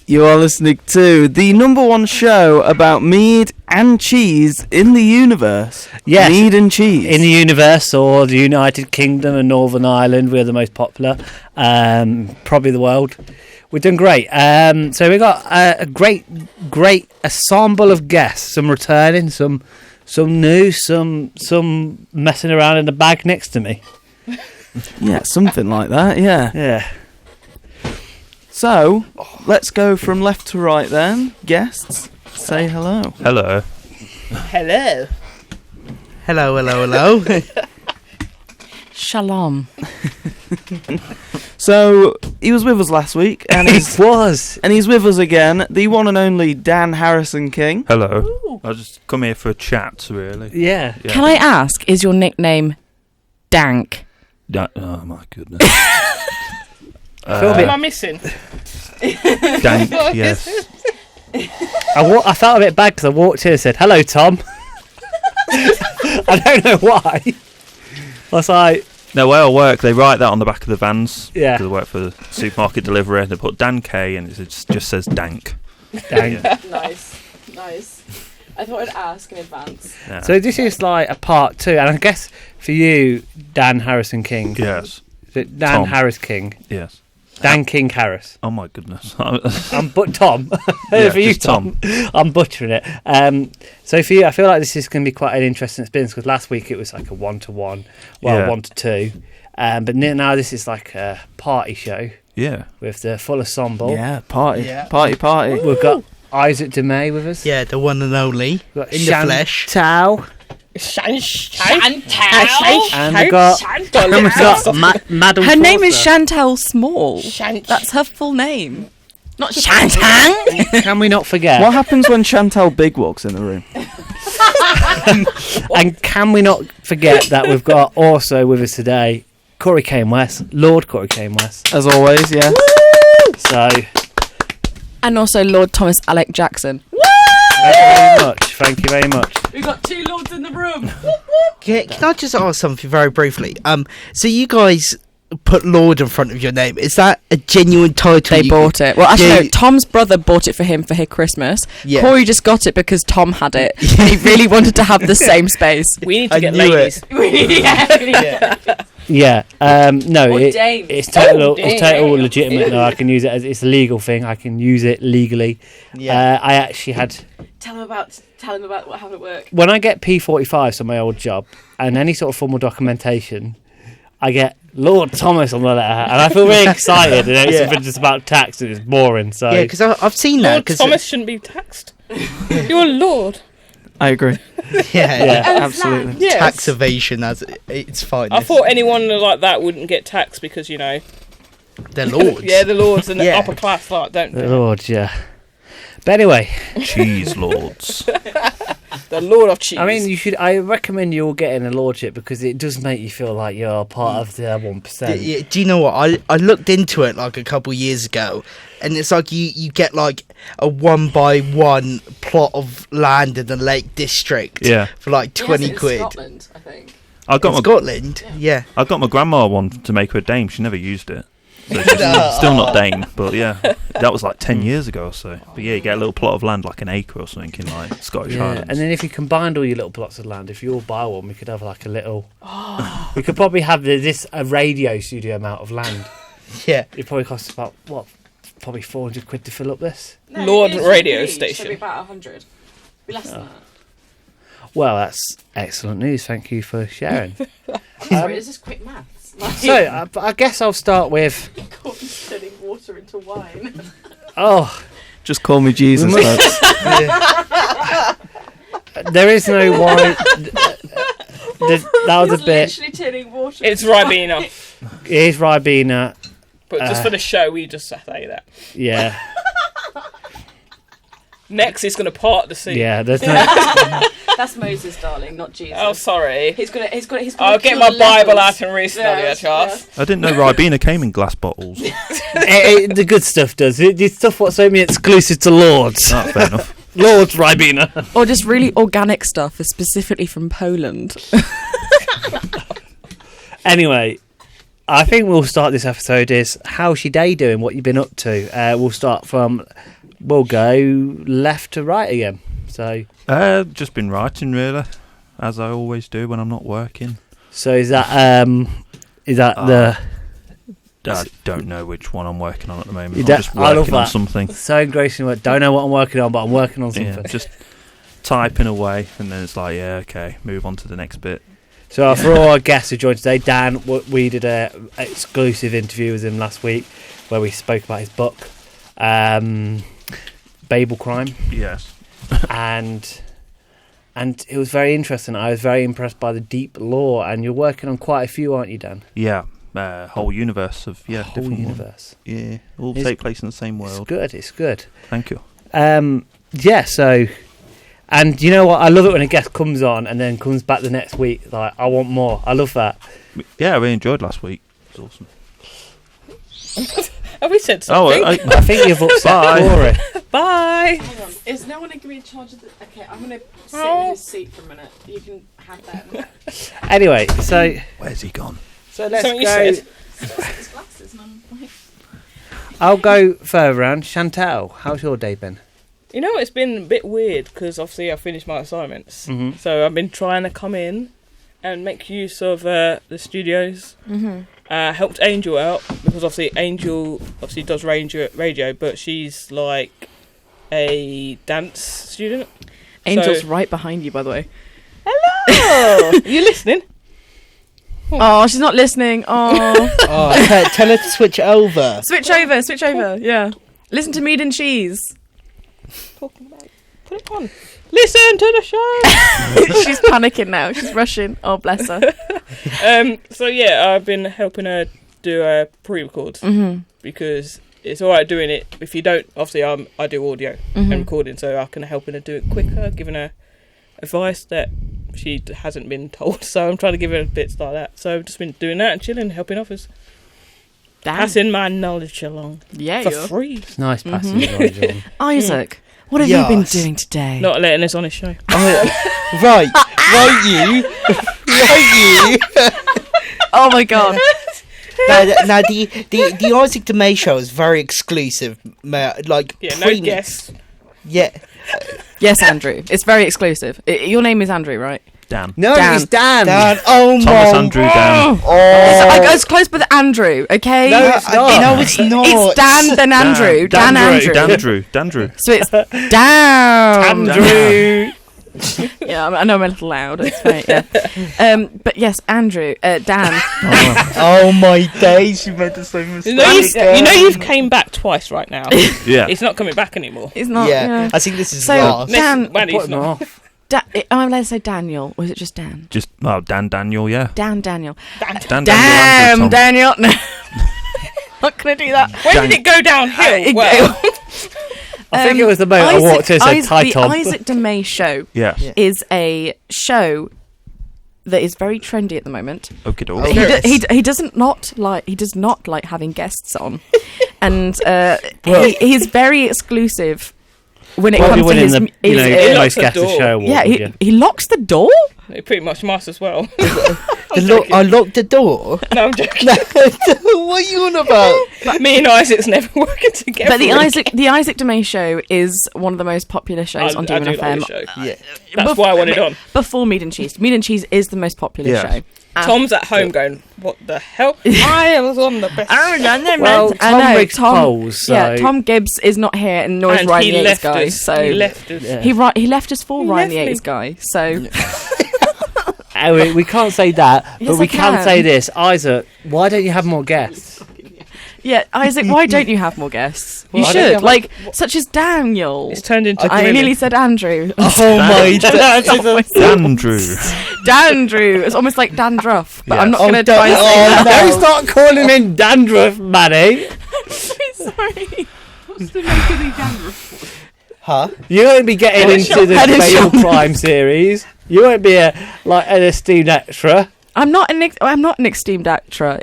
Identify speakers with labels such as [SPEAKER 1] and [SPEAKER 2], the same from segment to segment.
[SPEAKER 1] You are listening to the #1 show about mead and cheese in the universe.
[SPEAKER 2] Yes.
[SPEAKER 1] Mead and cheese.
[SPEAKER 2] In the universe or the United Kingdom and Northern Ireland, we're the most popular. Probably the world. We're doing great. So we got a great ensemble of guests. Some returning, some new, some messing around in the bag next to me.
[SPEAKER 1] Yeah, something like that, yeah.
[SPEAKER 2] Yeah.
[SPEAKER 1] So, let's go from left to right then. Guests, say hello.
[SPEAKER 3] Hello.
[SPEAKER 4] Hello.
[SPEAKER 5] Hello.
[SPEAKER 6] Shalom.
[SPEAKER 1] So, he was with us last week, and he's with us again, the one and only Dan Harrison King.
[SPEAKER 3] Hello.
[SPEAKER 4] Ooh.
[SPEAKER 3] I just come here for a chat, really.
[SPEAKER 2] Yeah.
[SPEAKER 6] Can I ask, is your nickname Dank?
[SPEAKER 3] Oh, my goodness.
[SPEAKER 4] What am I missing?
[SPEAKER 3] Dank, yes.
[SPEAKER 2] I felt a bit bad because I walked in and said, "Hello, Tom." I don't know why. I was like...
[SPEAKER 3] No, where I work, they write that on the back of the vans.
[SPEAKER 2] Yeah.
[SPEAKER 3] 'Cause I work for the supermarket delivery. They put Dan K and it just says Dank.
[SPEAKER 2] Dang.
[SPEAKER 3] Yeah.
[SPEAKER 7] Nice. I thought I'd ask in advance.
[SPEAKER 3] Yeah.
[SPEAKER 2] So this is like a part 2, and I guess for you, Dan Harrison King.
[SPEAKER 3] Yes.
[SPEAKER 2] Is it Dan
[SPEAKER 3] Tom.
[SPEAKER 2] Harris King?
[SPEAKER 3] Yes.
[SPEAKER 2] Dan King Harris.
[SPEAKER 3] Oh, my goodness.
[SPEAKER 2] Tom.
[SPEAKER 3] Yeah,
[SPEAKER 2] for you,
[SPEAKER 3] just
[SPEAKER 2] Tom. I'm butchering it. So for you, I feel like this is going to be quite an interesting experience because last week it was like a 1-to-1,
[SPEAKER 3] Yeah.
[SPEAKER 2] 1-to-2. But now this is like a party show
[SPEAKER 3] Yeah.
[SPEAKER 2] with the full ensemble.
[SPEAKER 1] Yeah, party.
[SPEAKER 5] Yeah.
[SPEAKER 1] Party.
[SPEAKER 2] We've got Isaac DeMay with us.
[SPEAKER 5] Yeah, the one and only.
[SPEAKER 2] We've got
[SPEAKER 5] In the flesh.
[SPEAKER 2] Chantelle.
[SPEAKER 7] Chantelle.
[SPEAKER 2] And we've got Madam
[SPEAKER 6] Her name is
[SPEAKER 2] Forster.
[SPEAKER 6] Chantelle Small. That's her full name. Not Shantang.
[SPEAKER 2] Can we not forget?
[SPEAKER 1] What happens when Chantelle Big walks in the room?
[SPEAKER 2] And can we not forget that we've got also with us today Kaine West, Lord Kaine West.
[SPEAKER 1] As always, yeah.
[SPEAKER 2] So
[SPEAKER 6] And also Lord Thomas Alec Jackson.
[SPEAKER 2] Thank you very much.
[SPEAKER 7] We've got 2 lords in the room.
[SPEAKER 5] Can I just ask something very briefly? So you guys put Lord in front of your name. Is that a genuine title?
[SPEAKER 6] They bought it. Well, actually,
[SPEAKER 5] Yeah.
[SPEAKER 6] no. Tom's brother bought it for him for his Christmas.
[SPEAKER 5] Yeah.
[SPEAKER 6] Corey just got it because Tom had it. And he really wanted to have the same space.
[SPEAKER 4] We need to
[SPEAKER 5] I
[SPEAKER 4] get
[SPEAKER 5] knew
[SPEAKER 4] ladies.
[SPEAKER 2] Yeah. No.
[SPEAKER 7] Or
[SPEAKER 2] It's
[SPEAKER 7] dames.
[SPEAKER 2] total.
[SPEAKER 4] dames.
[SPEAKER 2] It's total legitimate. No, I can use it as it's a legal thing. I can use it legally.
[SPEAKER 5] Yeah.
[SPEAKER 2] I actually had.
[SPEAKER 7] Tell him about what happened at work.
[SPEAKER 2] When I get P45s on my old job and any sort of formal documentation, I get Lord Thomas on the letter, and I feel really excited. And it's something just about tax, and it's boring. So
[SPEAKER 5] Yeah, because I've seen that.
[SPEAKER 4] Lord
[SPEAKER 5] 'cause
[SPEAKER 4] Thomas shouldn't be taxed. You're a lord.
[SPEAKER 1] I agree.
[SPEAKER 5] yeah,
[SPEAKER 1] Absolutely.
[SPEAKER 4] Yes.
[SPEAKER 5] tax evasion as it's fine.
[SPEAKER 4] I thought anyone like that wouldn't get taxed because, you know...
[SPEAKER 5] they're lords.
[SPEAKER 4] Yeah, the lords and the
[SPEAKER 5] Yeah.
[SPEAKER 4] upper class like don't.
[SPEAKER 2] the Lord, yeah. But anyway,
[SPEAKER 3] Cheese lords.
[SPEAKER 4] The Lord of Cheese.
[SPEAKER 2] I mean, you should. I recommend you all getting a lordship because it does make you feel like you're part of the 1%.
[SPEAKER 5] Yeah, do you know what? I looked into it like a couple years ago, and it's like you get like a 1-by-1 plot of land in the Lake District.
[SPEAKER 3] Yeah.
[SPEAKER 5] For like
[SPEAKER 7] He has
[SPEAKER 5] 20
[SPEAKER 7] it in
[SPEAKER 5] quid.
[SPEAKER 7] Scotland, I think.
[SPEAKER 3] I got
[SPEAKER 5] In
[SPEAKER 3] my
[SPEAKER 5] Scotland, yeah.
[SPEAKER 3] I got my grandma one to make her a dame. She never used it. So she's still not dame, but yeah, that was like 10 years ago or so. But yeah, you get a little plot of land, like an acre or something in like Scottish
[SPEAKER 2] Yeah,
[SPEAKER 3] Highlands.
[SPEAKER 2] and then if you combined all your little plots of land, if you all buy one, we could have like a little. We could probably have a radio studio amount of land.
[SPEAKER 5] Yeah.
[SPEAKER 2] It probably costs about probably 400 quid to fill up this.
[SPEAKER 7] No,
[SPEAKER 4] Lord
[SPEAKER 7] it is
[SPEAKER 4] radio
[SPEAKER 7] huge.
[SPEAKER 4] station.
[SPEAKER 7] Should be about 100. Be less than that.
[SPEAKER 2] Well, that's excellent news. Thank you for sharing.
[SPEAKER 7] Sorry, is this quick maths? Like,
[SPEAKER 2] So I guess I'll start with.
[SPEAKER 7] Corey's turning water into wine.
[SPEAKER 2] Oh,
[SPEAKER 1] Just call me Jesus,
[SPEAKER 2] We must-
[SPEAKER 1] folks.
[SPEAKER 2] there is no wine. That was a
[SPEAKER 7] He's
[SPEAKER 2] bit.
[SPEAKER 7] literally turning water
[SPEAKER 4] It's
[SPEAKER 7] into wine.
[SPEAKER 4] Ribena.
[SPEAKER 2] Here's Ribena.
[SPEAKER 4] But just for the show, we just say that.
[SPEAKER 2] Yeah,
[SPEAKER 4] Next, he's going to part the sea.
[SPEAKER 2] yeah. There's no.
[SPEAKER 7] That's Moses, darling, not Jesus.
[SPEAKER 4] Oh, sorry.
[SPEAKER 7] He's gonna
[SPEAKER 4] I'll get
[SPEAKER 7] kill
[SPEAKER 4] my
[SPEAKER 7] the
[SPEAKER 4] Bible
[SPEAKER 7] levels.
[SPEAKER 4] out and restudy it, Charles.
[SPEAKER 3] I didn't know Ribena came in glass bottles.
[SPEAKER 2] The good stuff does. The stuff what's only exclusive to Lords.
[SPEAKER 3] Oh, fair enough.
[SPEAKER 2] Lords Ribena.
[SPEAKER 6] Or just really organic stuff, specifically from Poland.
[SPEAKER 2] Anyway, I think we'll start this episode is how's your day doing? What you've been up to? We'll go left to right again. So,
[SPEAKER 3] just been writing really, as I always do when I'm not working.
[SPEAKER 2] So is that the?
[SPEAKER 3] I don't know which one I'm working on at the moment.
[SPEAKER 2] You
[SPEAKER 3] I'm just
[SPEAKER 2] I love
[SPEAKER 3] working on
[SPEAKER 2] that.
[SPEAKER 3] something.
[SPEAKER 2] So engrossing. Don't know what I'm working on, but I'm working on something.
[SPEAKER 3] Yeah, just typing away, and then it's like, yeah, okay, move on to the next bit.
[SPEAKER 2] So for all our guests who joined today, Dan, we did an exclusive interview with him last week where we spoke about his book, Babel Crime.
[SPEAKER 3] Yes.
[SPEAKER 2] and it was very interesting. I was very impressed by the deep lore, and you're working on quite a few, aren't you, Dan?
[SPEAKER 3] Yeah. Whole universe of
[SPEAKER 2] whole
[SPEAKER 3] different
[SPEAKER 2] universe.
[SPEAKER 3] Ones. Yeah, all take place in the same world.
[SPEAKER 2] It's good.
[SPEAKER 3] Thank you.
[SPEAKER 2] So, and you know what? I love it when a guest comes on and then comes back the next week. Like, I want more. I love that.
[SPEAKER 3] Yeah, I really enjoyed last week. It was awesome.
[SPEAKER 4] Have we said something?
[SPEAKER 3] Oh,
[SPEAKER 2] I think you've upset Corey.
[SPEAKER 4] Bye.
[SPEAKER 7] Hang on. Is no one going to be in charge of the... Okay, I'm going to sit in his seat for a minute. You can have that.
[SPEAKER 2] Anyway, so
[SPEAKER 3] Where's he gone?
[SPEAKER 2] so let's
[SPEAKER 4] Something you
[SPEAKER 2] go.
[SPEAKER 4] said.
[SPEAKER 7] His glasses and I'm like...
[SPEAKER 2] I'll go further around. Chantelle, how's your day been?
[SPEAKER 4] You know, it's been a bit weird because obviously I finished my assignments.
[SPEAKER 2] Mhm.
[SPEAKER 4] So I've been trying to come in and make use of the studios. Helped Angel out because obviously Angel does radio, but she's like a dance student.
[SPEAKER 6] Angel's
[SPEAKER 4] So-
[SPEAKER 6] right behind you, by the way.
[SPEAKER 4] Hello! You listening?
[SPEAKER 6] Oh, she's not listening. Oh.
[SPEAKER 5] Tell her to switch over.
[SPEAKER 6] Switch over. Yeah. Listen to Mead Cheese.
[SPEAKER 4] Talking about it. Put it on. Listen to the show.
[SPEAKER 6] She's panicking now. She's rushing. Oh, bless her.
[SPEAKER 4] So yeah, I've been helping her do pre-records because it's all right doing it. If you don't, obviously I do audio and recording, so I can help her do it quicker, giving her advice that she hasn't been told. So I'm trying to give her bits like that. So I've just been doing that and chilling, helping others, passing my knowledge along for free.
[SPEAKER 2] It's nice passing the knowledge on.
[SPEAKER 6] Isaac, what have you been doing today?
[SPEAKER 4] Not letting us on his show.
[SPEAKER 5] Right you.
[SPEAKER 6] Oh my god.
[SPEAKER 5] Now the Isaac DeMay show is very exclusive. Like
[SPEAKER 4] Yeah, no guests.
[SPEAKER 5] Yeah.
[SPEAKER 6] Yes, Andrew. It's very exclusive. Your name is Andrew, right?
[SPEAKER 3] Dan.
[SPEAKER 2] No,
[SPEAKER 6] Dan.
[SPEAKER 2] it's Dan.
[SPEAKER 5] Oh
[SPEAKER 3] Thomas
[SPEAKER 5] my.
[SPEAKER 3] Andrew Dan.
[SPEAKER 6] I was close with Andrew, okay?
[SPEAKER 2] No, it's not.
[SPEAKER 5] No, it's not.
[SPEAKER 6] It's Dan, then Andrew. Dan Andrew.
[SPEAKER 3] Dandrew.
[SPEAKER 6] So it's down.
[SPEAKER 2] Andrew.
[SPEAKER 6] Yeah, I know I'm a little loud. It's fine. Yeah. But yes, Andrew, Dan.
[SPEAKER 5] Oh my days! You made the same mistake.
[SPEAKER 4] You know you've came back twice right now.
[SPEAKER 3] Yeah.
[SPEAKER 4] It's not coming back anymore.
[SPEAKER 6] It's not.
[SPEAKER 5] Yeah, I think this is
[SPEAKER 6] So,
[SPEAKER 5] last.
[SPEAKER 6] Dan,
[SPEAKER 4] Maddie's
[SPEAKER 2] Put him
[SPEAKER 4] not.
[SPEAKER 2] off.
[SPEAKER 6] am I allowed to say Daniel, or is it just Dan?
[SPEAKER 3] Just Dan Daniel, yeah.
[SPEAKER 6] Daniel.
[SPEAKER 3] Dan
[SPEAKER 6] Damn,
[SPEAKER 3] Daniel.
[SPEAKER 6] Daniel. No. Not gonna do that.
[SPEAKER 4] When did it go downhill? Well,
[SPEAKER 2] I think it was the moment I walked in and said, "Hi, Tom."
[SPEAKER 6] The Isaac DeMay show
[SPEAKER 3] Yeah.
[SPEAKER 6] is a show that is very trendy at the moment.
[SPEAKER 3] Okay,
[SPEAKER 5] Oh,
[SPEAKER 3] doke.
[SPEAKER 6] He does not like having guests on, and he's very exclusive when it
[SPEAKER 2] Probably
[SPEAKER 6] comes to his.
[SPEAKER 2] winning
[SPEAKER 4] he locks
[SPEAKER 2] most
[SPEAKER 4] the
[SPEAKER 2] guest of
[SPEAKER 4] door.
[SPEAKER 2] show award.
[SPEAKER 6] Yeah,
[SPEAKER 2] yeah.
[SPEAKER 6] he locks the door.
[SPEAKER 4] it pretty much must as well.
[SPEAKER 5] I locked the door.
[SPEAKER 4] No, I'm joking.
[SPEAKER 5] What are you on about?
[SPEAKER 4] Me and Isaac's never working together.
[SPEAKER 6] But the Isaac DeMay show is one of the most popular shows on
[SPEAKER 4] I do like
[SPEAKER 6] DMFM.
[SPEAKER 4] the show.
[SPEAKER 5] Yeah.
[SPEAKER 4] That's why I wanted on.
[SPEAKER 6] Before Mead Cheese. Mead Cheese is the most popular
[SPEAKER 3] Yeah.
[SPEAKER 6] show.
[SPEAKER 4] Tom's at home going, what the hell? I was on the best.
[SPEAKER 2] Well,
[SPEAKER 6] I
[SPEAKER 2] Tom
[SPEAKER 6] know,
[SPEAKER 2] rigs polls, so
[SPEAKER 6] Yeah, Tom Gibbs is not here, and nor is
[SPEAKER 4] And
[SPEAKER 6] Ryan
[SPEAKER 4] he
[SPEAKER 6] the Yates
[SPEAKER 4] left
[SPEAKER 6] guy.
[SPEAKER 4] us.
[SPEAKER 6] So
[SPEAKER 4] He left us.
[SPEAKER 2] Yeah.
[SPEAKER 6] he left us for
[SPEAKER 4] He
[SPEAKER 6] Ryan
[SPEAKER 4] left
[SPEAKER 6] the Yates
[SPEAKER 4] me.
[SPEAKER 6] guy. So
[SPEAKER 2] We can't say that,
[SPEAKER 6] Yes,
[SPEAKER 2] but we
[SPEAKER 6] I
[SPEAKER 2] can
[SPEAKER 6] can.
[SPEAKER 2] say this. Isaac, why don't you have more guests?
[SPEAKER 6] yeah, Isaac, why don't you have more guests? You
[SPEAKER 2] Why don't you
[SPEAKER 6] should,
[SPEAKER 2] have-
[SPEAKER 6] like such as Daniel.
[SPEAKER 4] It's turned into
[SPEAKER 6] I
[SPEAKER 4] Grimmie.
[SPEAKER 6] nearly said Andrew.
[SPEAKER 5] Oh my.
[SPEAKER 3] Dandrew.
[SPEAKER 6] Dandrew. It's almost like dandruff, but I'm not
[SPEAKER 3] Yes.
[SPEAKER 6] going to try and say that.
[SPEAKER 2] Don't start calling him dandruff, Maddie.
[SPEAKER 6] Sorry.
[SPEAKER 5] Huh?
[SPEAKER 2] You won't be getting into the
[SPEAKER 6] Head and
[SPEAKER 2] Fatal
[SPEAKER 6] shoulder.
[SPEAKER 2] Crime series. You won't be an esteemed extra.
[SPEAKER 6] I'm not an esteemed actor.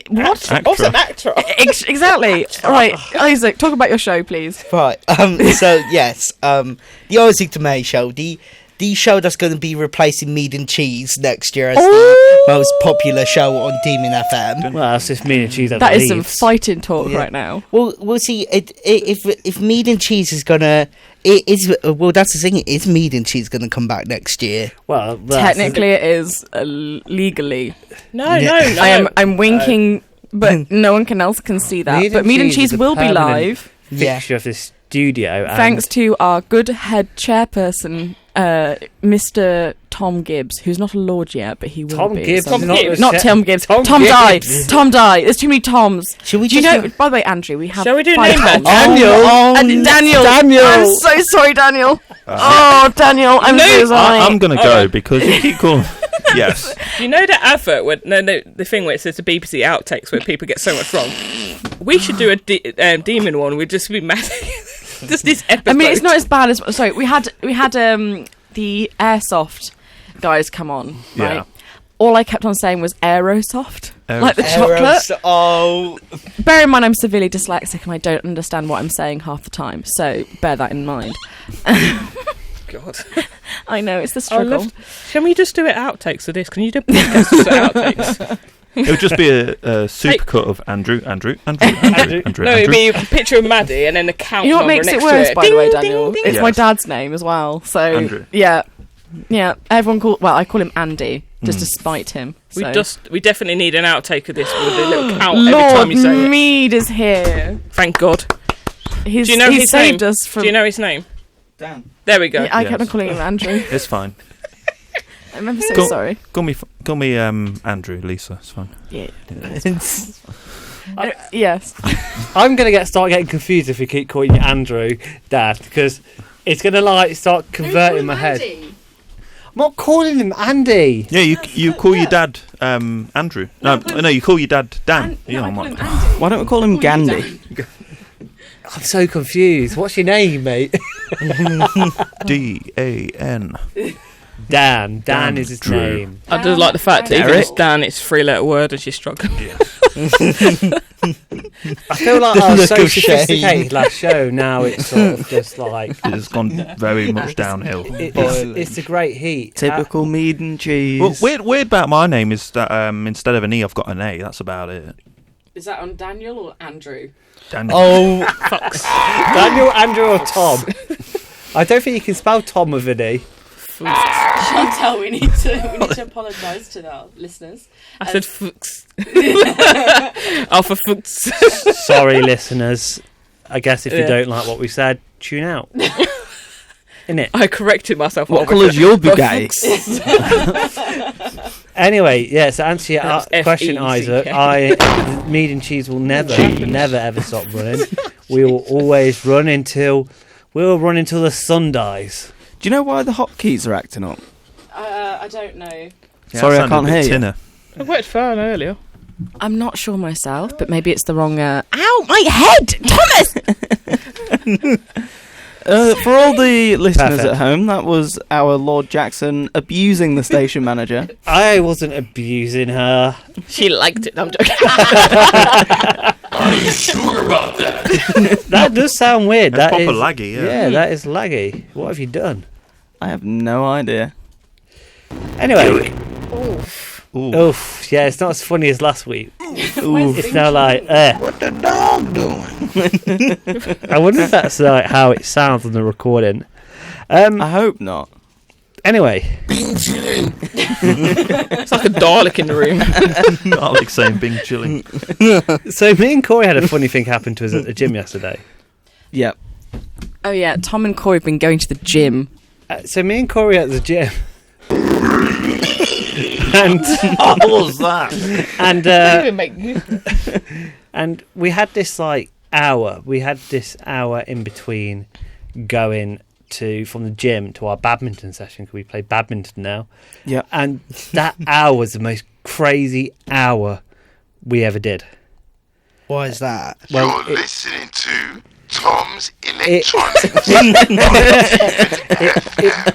[SPEAKER 6] What?
[SPEAKER 4] What's an actor?
[SPEAKER 6] Exactly. Right, Isaac, talk about your show, please.
[SPEAKER 5] Right. So yes. The Isaac DeMay show. the show that's going to be replacing Mead and Cheese next year as the most popular show on Demon FM.
[SPEAKER 2] Well, that's just Mead and Cheese.
[SPEAKER 6] That is some fighting talk right now.
[SPEAKER 5] Well, we'll see. If Mead and Cheese is gonna, that's the thing. Is Mead and Cheese gonna come back next year?
[SPEAKER 2] Well,
[SPEAKER 6] technically, it is legally.
[SPEAKER 4] No.
[SPEAKER 6] I'm winking, but no one else can see that. But Mead and Cheese will be live.
[SPEAKER 2] Fixture of this studio.
[SPEAKER 6] Thanks to our good head chairperson, Mr. Tom Gibbs, who's not a lord yet, but he will
[SPEAKER 2] Tom
[SPEAKER 6] be.
[SPEAKER 2] Gibbs,
[SPEAKER 6] not Tom Gibbs. Tom Dye. Tom Dye. There's too many Toms.
[SPEAKER 5] Should we?
[SPEAKER 6] Do you know? By the way, Andrew, we have.
[SPEAKER 4] Shall we do
[SPEAKER 6] five
[SPEAKER 4] name
[SPEAKER 6] Toms.
[SPEAKER 4] badges?
[SPEAKER 6] Daniel. I'm so sorry, Daniel. Daniel, I'm so sorry.
[SPEAKER 3] I'm going to go because you keep calling. Yes.
[SPEAKER 4] You know the advert where the thing where it says the BBC outtakes where people get so much wrong. We should do a demon one. We'd just be mad. Just this episode.
[SPEAKER 6] I mean, it's not as bad as. Sorry, we had the airsoft guys come on. Right?
[SPEAKER 3] Yeah.
[SPEAKER 6] All I kept on saying was aerosoft, like the chocolate.
[SPEAKER 5] Oh.
[SPEAKER 6] Bear in mind, I'm severely dyslexic and I don't understand what I'm saying half the time. So bear that in mind.
[SPEAKER 4] God.
[SPEAKER 6] I know it's the struggle.
[SPEAKER 4] Can we just do it outtakes of this? Can you do podcasts with outtakes?
[SPEAKER 3] It would just be a supercut of Andrew.
[SPEAKER 4] No, it'd be a picture of Maddie and then the count.
[SPEAKER 6] You know what makes it worse, by the way, Daniel?
[SPEAKER 4] Ding,
[SPEAKER 6] it's my dad's name as well. So
[SPEAKER 3] Andrew.
[SPEAKER 6] yeah. Everyone I call him Andy just to spite him. So.
[SPEAKER 4] We definitely need an outtake of this with a little count
[SPEAKER 6] Lord
[SPEAKER 4] every time you say it.
[SPEAKER 6] Mead is here.
[SPEAKER 4] Thank God.
[SPEAKER 6] Do you know his name? Do
[SPEAKER 4] you know his name?
[SPEAKER 1] Dan.
[SPEAKER 4] There we go.
[SPEAKER 6] Yeah, I kept on calling him Andrew.
[SPEAKER 3] It's fine.
[SPEAKER 6] I'm so sorry.
[SPEAKER 3] Call me Andrew, Lisa. It's fine.
[SPEAKER 6] Yeah. Yes.
[SPEAKER 2] I'm going to start getting confused if we keep calling you Andrew, Dad, because it's going to start converting my head. I'm not calling him Andy.
[SPEAKER 3] Yeah, you call your dad Andrew. No, you call your dad Dan.
[SPEAKER 1] Why don't we call him Gandhi?
[SPEAKER 2] I'm so confused. What's your name, mate?
[SPEAKER 3] Dan.
[SPEAKER 2] Dan is his
[SPEAKER 3] Drew.
[SPEAKER 2] name.
[SPEAKER 4] I do like the fact that even it's Dan, it's a 3-letter word and she's struggling.
[SPEAKER 3] Yes.
[SPEAKER 2] I feel like I was so sophisticated last show. Now it's sort of just like
[SPEAKER 3] It's gone very much downhill.
[SPEAKER 2] It's a great heat.
[SPEAKER 1] Typical Mead and Cheese.
[SPEAKER 3] Well, weird about my name is that instead of an E, I've got an A. That's about it.
[SPEAKER 7] Is that on Daniel or Andrew?
[SPEAKER 3] Daniel.
[SPEAKER 5] Oh,
[SPEAKER 4] Fucks.
[SPEAKER 2] Daniel, Andrew, or Tom? I don't think you can spell Tom with an E.
[SPEAKER 7] Chantelle, we need to apologise to our listeners.
[SPEAKER 4] I said fucks. Oh, for fucks.
[SPEAKER 2] Sorry, listeners. I guess if you don't like what we said, tune out. Innit?
[SPEAKER 4] I corrected myself.
[SPEAKER 1] What colour's your Bugatti?
[SPEAKER 2] Anyway, yeah, so answer your question,
[SPEAKER 4] F-E-C-K.
[SPEAKER 2] Isaac. Mead and Cheese will never ever stop running. We will always run until the sun dies.
[SPEAKER 1] Do you know why the hotkeys are acting up?
[SPEAKER 7] I don't know.
[SPEAKER 3] Yeah,
[SPEAKER 1] Sorry, I
[SPEAKER 3] that
[SPEAKER 1] can't
[SPEAKER 3] sounded a bit
[SPEAKER 1] hear you.
[SPEAKER 3] tinner.
[SPEAKER 4] It worked fine earlier.
[SPEAKER 6] I'm not sure myself, but maybe it's the wrong. Ow, my head, Thomas.
[SPEAKER 1] For all the listeners
[SPEAKER 2] Perfect.
[SPEAKER 1] at home, that was our Lord Jackson abusing the station manager.
[SPEAKER 2] I wasn't abusing her.
[SPEAKER 4] She liked it. I'm joking.
[SPEAKER 8] Are you sure about that?
[SPEAKER 2] That does sound weird.
[SPEAKER 3] That's
[SPEAKER 2] That
[SPEAKER 3] proper
[SPEAKER 2] is
[SPEAKER 3] laggy, yeah.
[SPEAKER 2] Yeah, that is laggy. What have you done?
[SPEAKER 1] I have no idea.
[SPEAKER 2] Anyway.
[SPEAKER 3] Ooh.
[SPEAKER 2] Oof. Yeah, it's not as funny as last week. It's now like,
[SPEAKER 8] What the dog doing?
[SPEAKER 2] I wonder if that's how it sounds on the recording.
[SPEAKER 1] I hope not.
[SPEAKER 2] Anyway.
[SPEAKER 4] It's like a Dalek in the room.
[SPEAKER 3] Alec saying Bing chilling.
[SPEAKER 2] So me and Corey had a funny thing happen to us at the gym yesterday.
[SPEAKER 1] Yep.
[SPEAKER 6] Oh yeah, Tom and Corey have been going to the gym.
[SPEAKER 2] So me and Corey at the gym. And
[SPEAKER 8] What was that?
[SPEAKER 2] and we had this hour. We had this hour in between going from the gym to our badminton session because we play badminton now.
[SPEAKER 1] Yeah.
[SPEAKER 2] And that hour was the most crazy hour we ever did.
[SPEAKER 5] why is that?
[SPEAKER 2] Well,
[SPEAKER 8] You're listening to Tom's Electronics.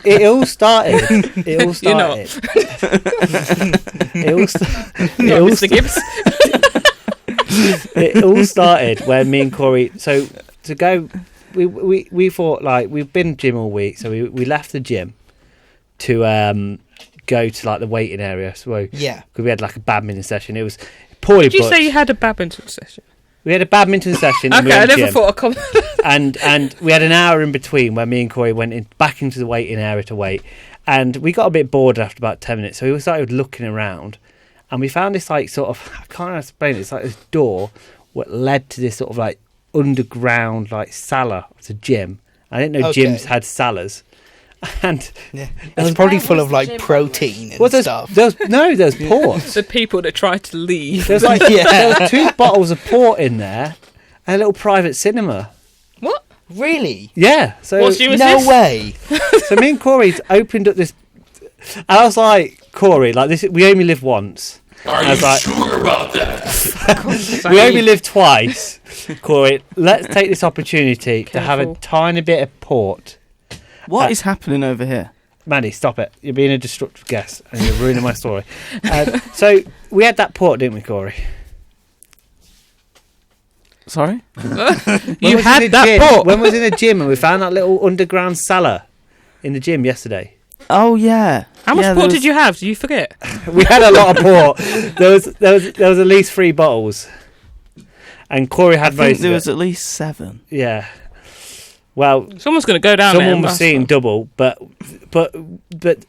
[SPEAKER 2] It all started. It all
[SPEAKER 4] You're not.
[SPEAKER 2] started.
[SPEAKER 4] Mr. Gibbs.
[SPEAKER 2] It all started when me and Corey. So to go, we thought we've been gym all week, so we left the gym to go to like the waiting area. So
[SPEAKER 5] Yeah.
[SPEAKER 2] because we had like a badminton session. It was poorly
[SPEAKER 4] Did you
[SPEAKER 2] booked.
[SPEAKER 4] say you had a badminton session?
[SPEAKER 2] We had a badminton session. And we
[SPEAKER 4] Okay, I
[SPEAKER 2] had a
[SPEAKER 4] never
[SPEAKER 2] gym.
[SPEAKER 4] thought I'd come.
[SPEAKER 2] and we had an hour in between where me and Corey went back into the waiting area to wait, and we got a bit bored after about 10 minutes, so we started looking around, and we found this like sort of, I can't explain it, it's like this door what led to this sort of like underground like cellar of the gym. I didn't know
[SPEAKER 5] Okay.
[SPEAKER 2] gyms had cellars. And
[SPEAKER 5] Yeah. It's probably full of like protein and stuff.
[SPEAKER 2] there's port.
[SPEAKER 4] The people that try to leave.
[SPEAKER 2] There's like
[SPEAKER 5] Yeah.
[SPEAKER 2] there were 2 bottles of port in there and a little private cinema.
[SPEAKER 4] What?
[SPEAKER 5] Really?
[SPEAKER 2] Yeah. So
[SPEAKER 4] What gym is
[SPEAKER 5] No
[SPEAKER 4] this?
[SPEAKER 5] way.
[SPEAKER 2] So me and Corey's opened up this, and I was like, Corey, like this, we only live once.
[SPEAKER 8] Are
[SPEAKER 2] I
[SPEAKER 8] you
[SPEAKER 2] was like,
[SPEAKER 8] sure about that?
[SPEAKER 2] we only live twice. Corey, let's take this opportunity to have a
[SPEAKER 4] Careful.
[SPEAKER 2] tiny bit of port.
[SPEAKER 1] What is happening over here?
[SPEAKER 2] Maddie, stop it. You're being a destructive guest and you're ruining my story. So we had that port, didn't we, Corey?
[SPEAKER 1] Sorry?
[SPEAKER 2] When
[SPEAKER 4] You
[SPEAKER 2] was
[SPEAKER 4] had
[SPEAKER 2] in the
[SPEAKER 4] that
[SPEAKER 2] gym-
[SPEAKER 4] port.
[SPEAKER 2] When we was in the gym and we found that little underground cellar in the gym yesterday.
[SPEAKER 1] Oh yeah.
[SPEAKER 4] How much
[SPEAKER 1] Yeah,
[SPEAKER 4] port
[SPEAKER 1] there
[SPEAKER 4] did you have? Do you forget?
[SPEAKER 2] We had a lot of port. There was at least 3 bottles. And Corey
[SPEAKER 1] I
[SPEAKER 2] had
[SPEAKER 1] think
[SPEAKER 2] most
[SPEAKER 1] there
[SPEAKER 2] of
[SPEAKER 1] was
[SPEAKER 2] it.
[SPEAKER 1] at least 7.
[SPEAKER 2] Yeah. Well,
[SPEAKER 4] Someone's going to go down there.
[SPEAKER 2] someone
[SPEAKER 4] and
[SPEAKER 2] was
[SPEAKER 4] ask
[SPEAKER 2] seeing
[SPEAKER 4] them.
[SPEAKER 2] double, but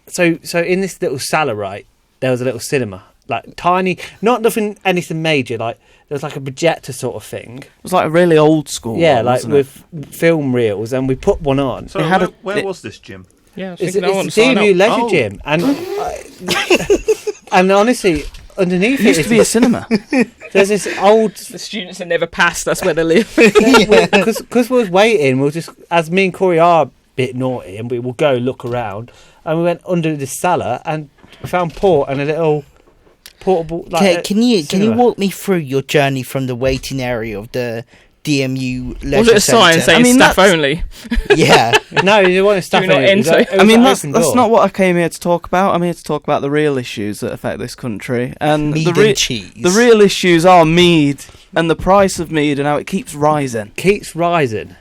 [SPEAKER 2] so in this little cellar, right, there was a little cinema, like tiny, not anything major, like there was like a projector sort of thing.
[SPEAKER 1] It was like a really old school
[SPEAKER 2] Yeah,
[SPEAKER 1] one,
[SPEAKER 2] like
[SPEAKER 1] wasn't it?
[SPEAKER 2] with film reels, and we put one on.
[SPEAKER 3] So
[SPEAKER 1] It had
[SPEAKER 3] where
[SPEAKER 1] a-
[SPEAKER 3] was this gym?
[SPEAKER 4] Yeah, I was
[SPEAKER 2] It's,
[SPEAKER 4] thinking I want
[SPEAKER 2] it's
[SPEAKER 4] to
[SPEAKER 2] the
[SPEAKER 4] sign
[SPEAKER 2] DMU
[SPEAKER 4] up.
[SPEAKER 2] Leisure
[SPEAKER 3] Oh.
[SPEAKER 2] Gym, and honestly, underneath
[SPEAKER 1] It used to be a cinema.
[SPEAKER 2] there's this old.
[SPEAKER 4] The students that never passed, that's where they live.
[SPEAKER 2] Because we was waiting, we'll just, as me and Corey are a bit naughty, and we will go look around, and we went under the cellar and found port and a little portable. Like,
[SPEAKER 5] Can you
[SPEAKER 2] cinema.
[SPEAKER 5] walk me through your journey from the waiting area of the DMU Leisure
[SPEAKER 4] Was it a sign
[SPEAKER 5] Centre?
[SPEAKER 4] saying
[SPEAKER 1] I mean,
[SPEAKER 4] staff
[SPEAKER 1] that's-
[SPEAKER 4] only?
[SPEAKER 5] Yeah.
[SPEAKER 2] No, you want to stuff
[SPEAKER 4] Do not
[SPEAKER 2] it. It was
[SPEAKER 4] enter.
[SPEAKER 2] a- it
[SPEAKER 1] I
[SPEAKER 2] was
[SPEAKER 1] mean,
[SPEAKER 2] an
[SPEAKER 1] that's
[SPEAKER 2] open door.
[SPEAKER 1] not what I came here to talk about. I'm here to talk about the real issues that affect this country. And
[SPEAKER 5] Mead
[SPEAKER 1] the
[SPEAKER 5] and cheese.
[SPEAKER 1] the real issues are mead and the price of mead and how it keeps rising.
[SPEAKER 2] keeps rising.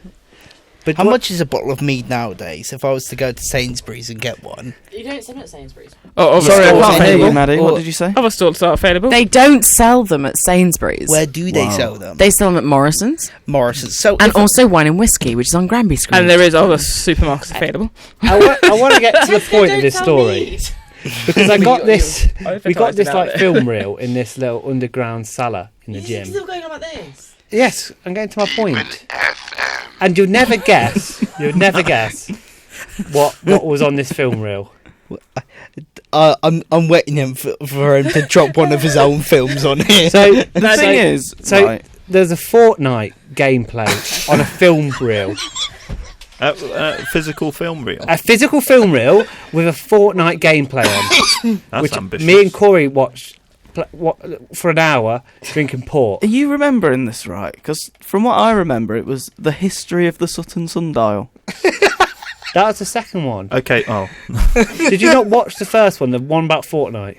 [SPEAKER 2] But
[SPEAKER 5] How
[SPEAKER 2] what-
[SPEAKER 5] much is a bottle of mead nowadays? If I was to go to Sainsbury's and get one,
[SPEAKER 7] You don't sell it at Sainsbury's.
[SPEAKER 4] Oh, other
[SPEAKER 1] Sorry, I
[SPEAKER 4] stores
[SPEAKER 1] can't hear you,
[SPEAKER 4] available.
[SPEAKER 1] Maddie. What
[SPEAKER 5] Or-
[SPEAKER 1] did you say?
[SPEAKER 4] Other stores are available.
[SPEAKER 6] They don't sell them at Sainsbury's.
[SPEAKER 5] where do they
[SPEAKER 1] Wow.
[SPEAKER 5] sell them?
[SPEAKER 6] They sell them at Morrison's
[SPEAKER 5] Morrison's. So
[SPEAKER 6] and
[SPEAKER 5] if-
[SPEAKER 6] also Wine and Whiskey, which is on Granby Street.
[SPEAKER 4] And there is other supermarkets available.
[SPEAKER 2] I want to get to the point of this story because I got this. We got this like film reel in this little underground cellar in the gym.
[SPEAKER 7] Still going on like this.
[SPEAKER 2] Yes, I'm getting to my point. And you'll never guess. You'll never guess what was on this film reel.
[SPEAKER 5] I'm waiting for him to drop one of his own films on here.
[SPEAKER 2] So
[SPEAKER 1] The thing is,
[SPEAKER 2] so
[SPEAKER 1] right,
[SPEAKER 2] there's a Fortnite gameplay on a film reel,
[SPEAKER 3] Physical film reel.
[SPEAKER 2] a physical film reel with a Fortnite gameplay on,
[SPEAKER 3] That's
[SPEAKER 2] which
[SPEAKER 3] ambitious.
[SPEAKER 2] me and Corey watched for an hour drinking port.
[SPEAKER 1] are you remembering this right? Because from what I remember, it was the history of the Sutton sundial.
[SPEAKER 2] That was the second one.
[SPEAKER 3] Okay. Oh,
[SPEAKER 2] Did you not watch the first one, the one about Fortnite?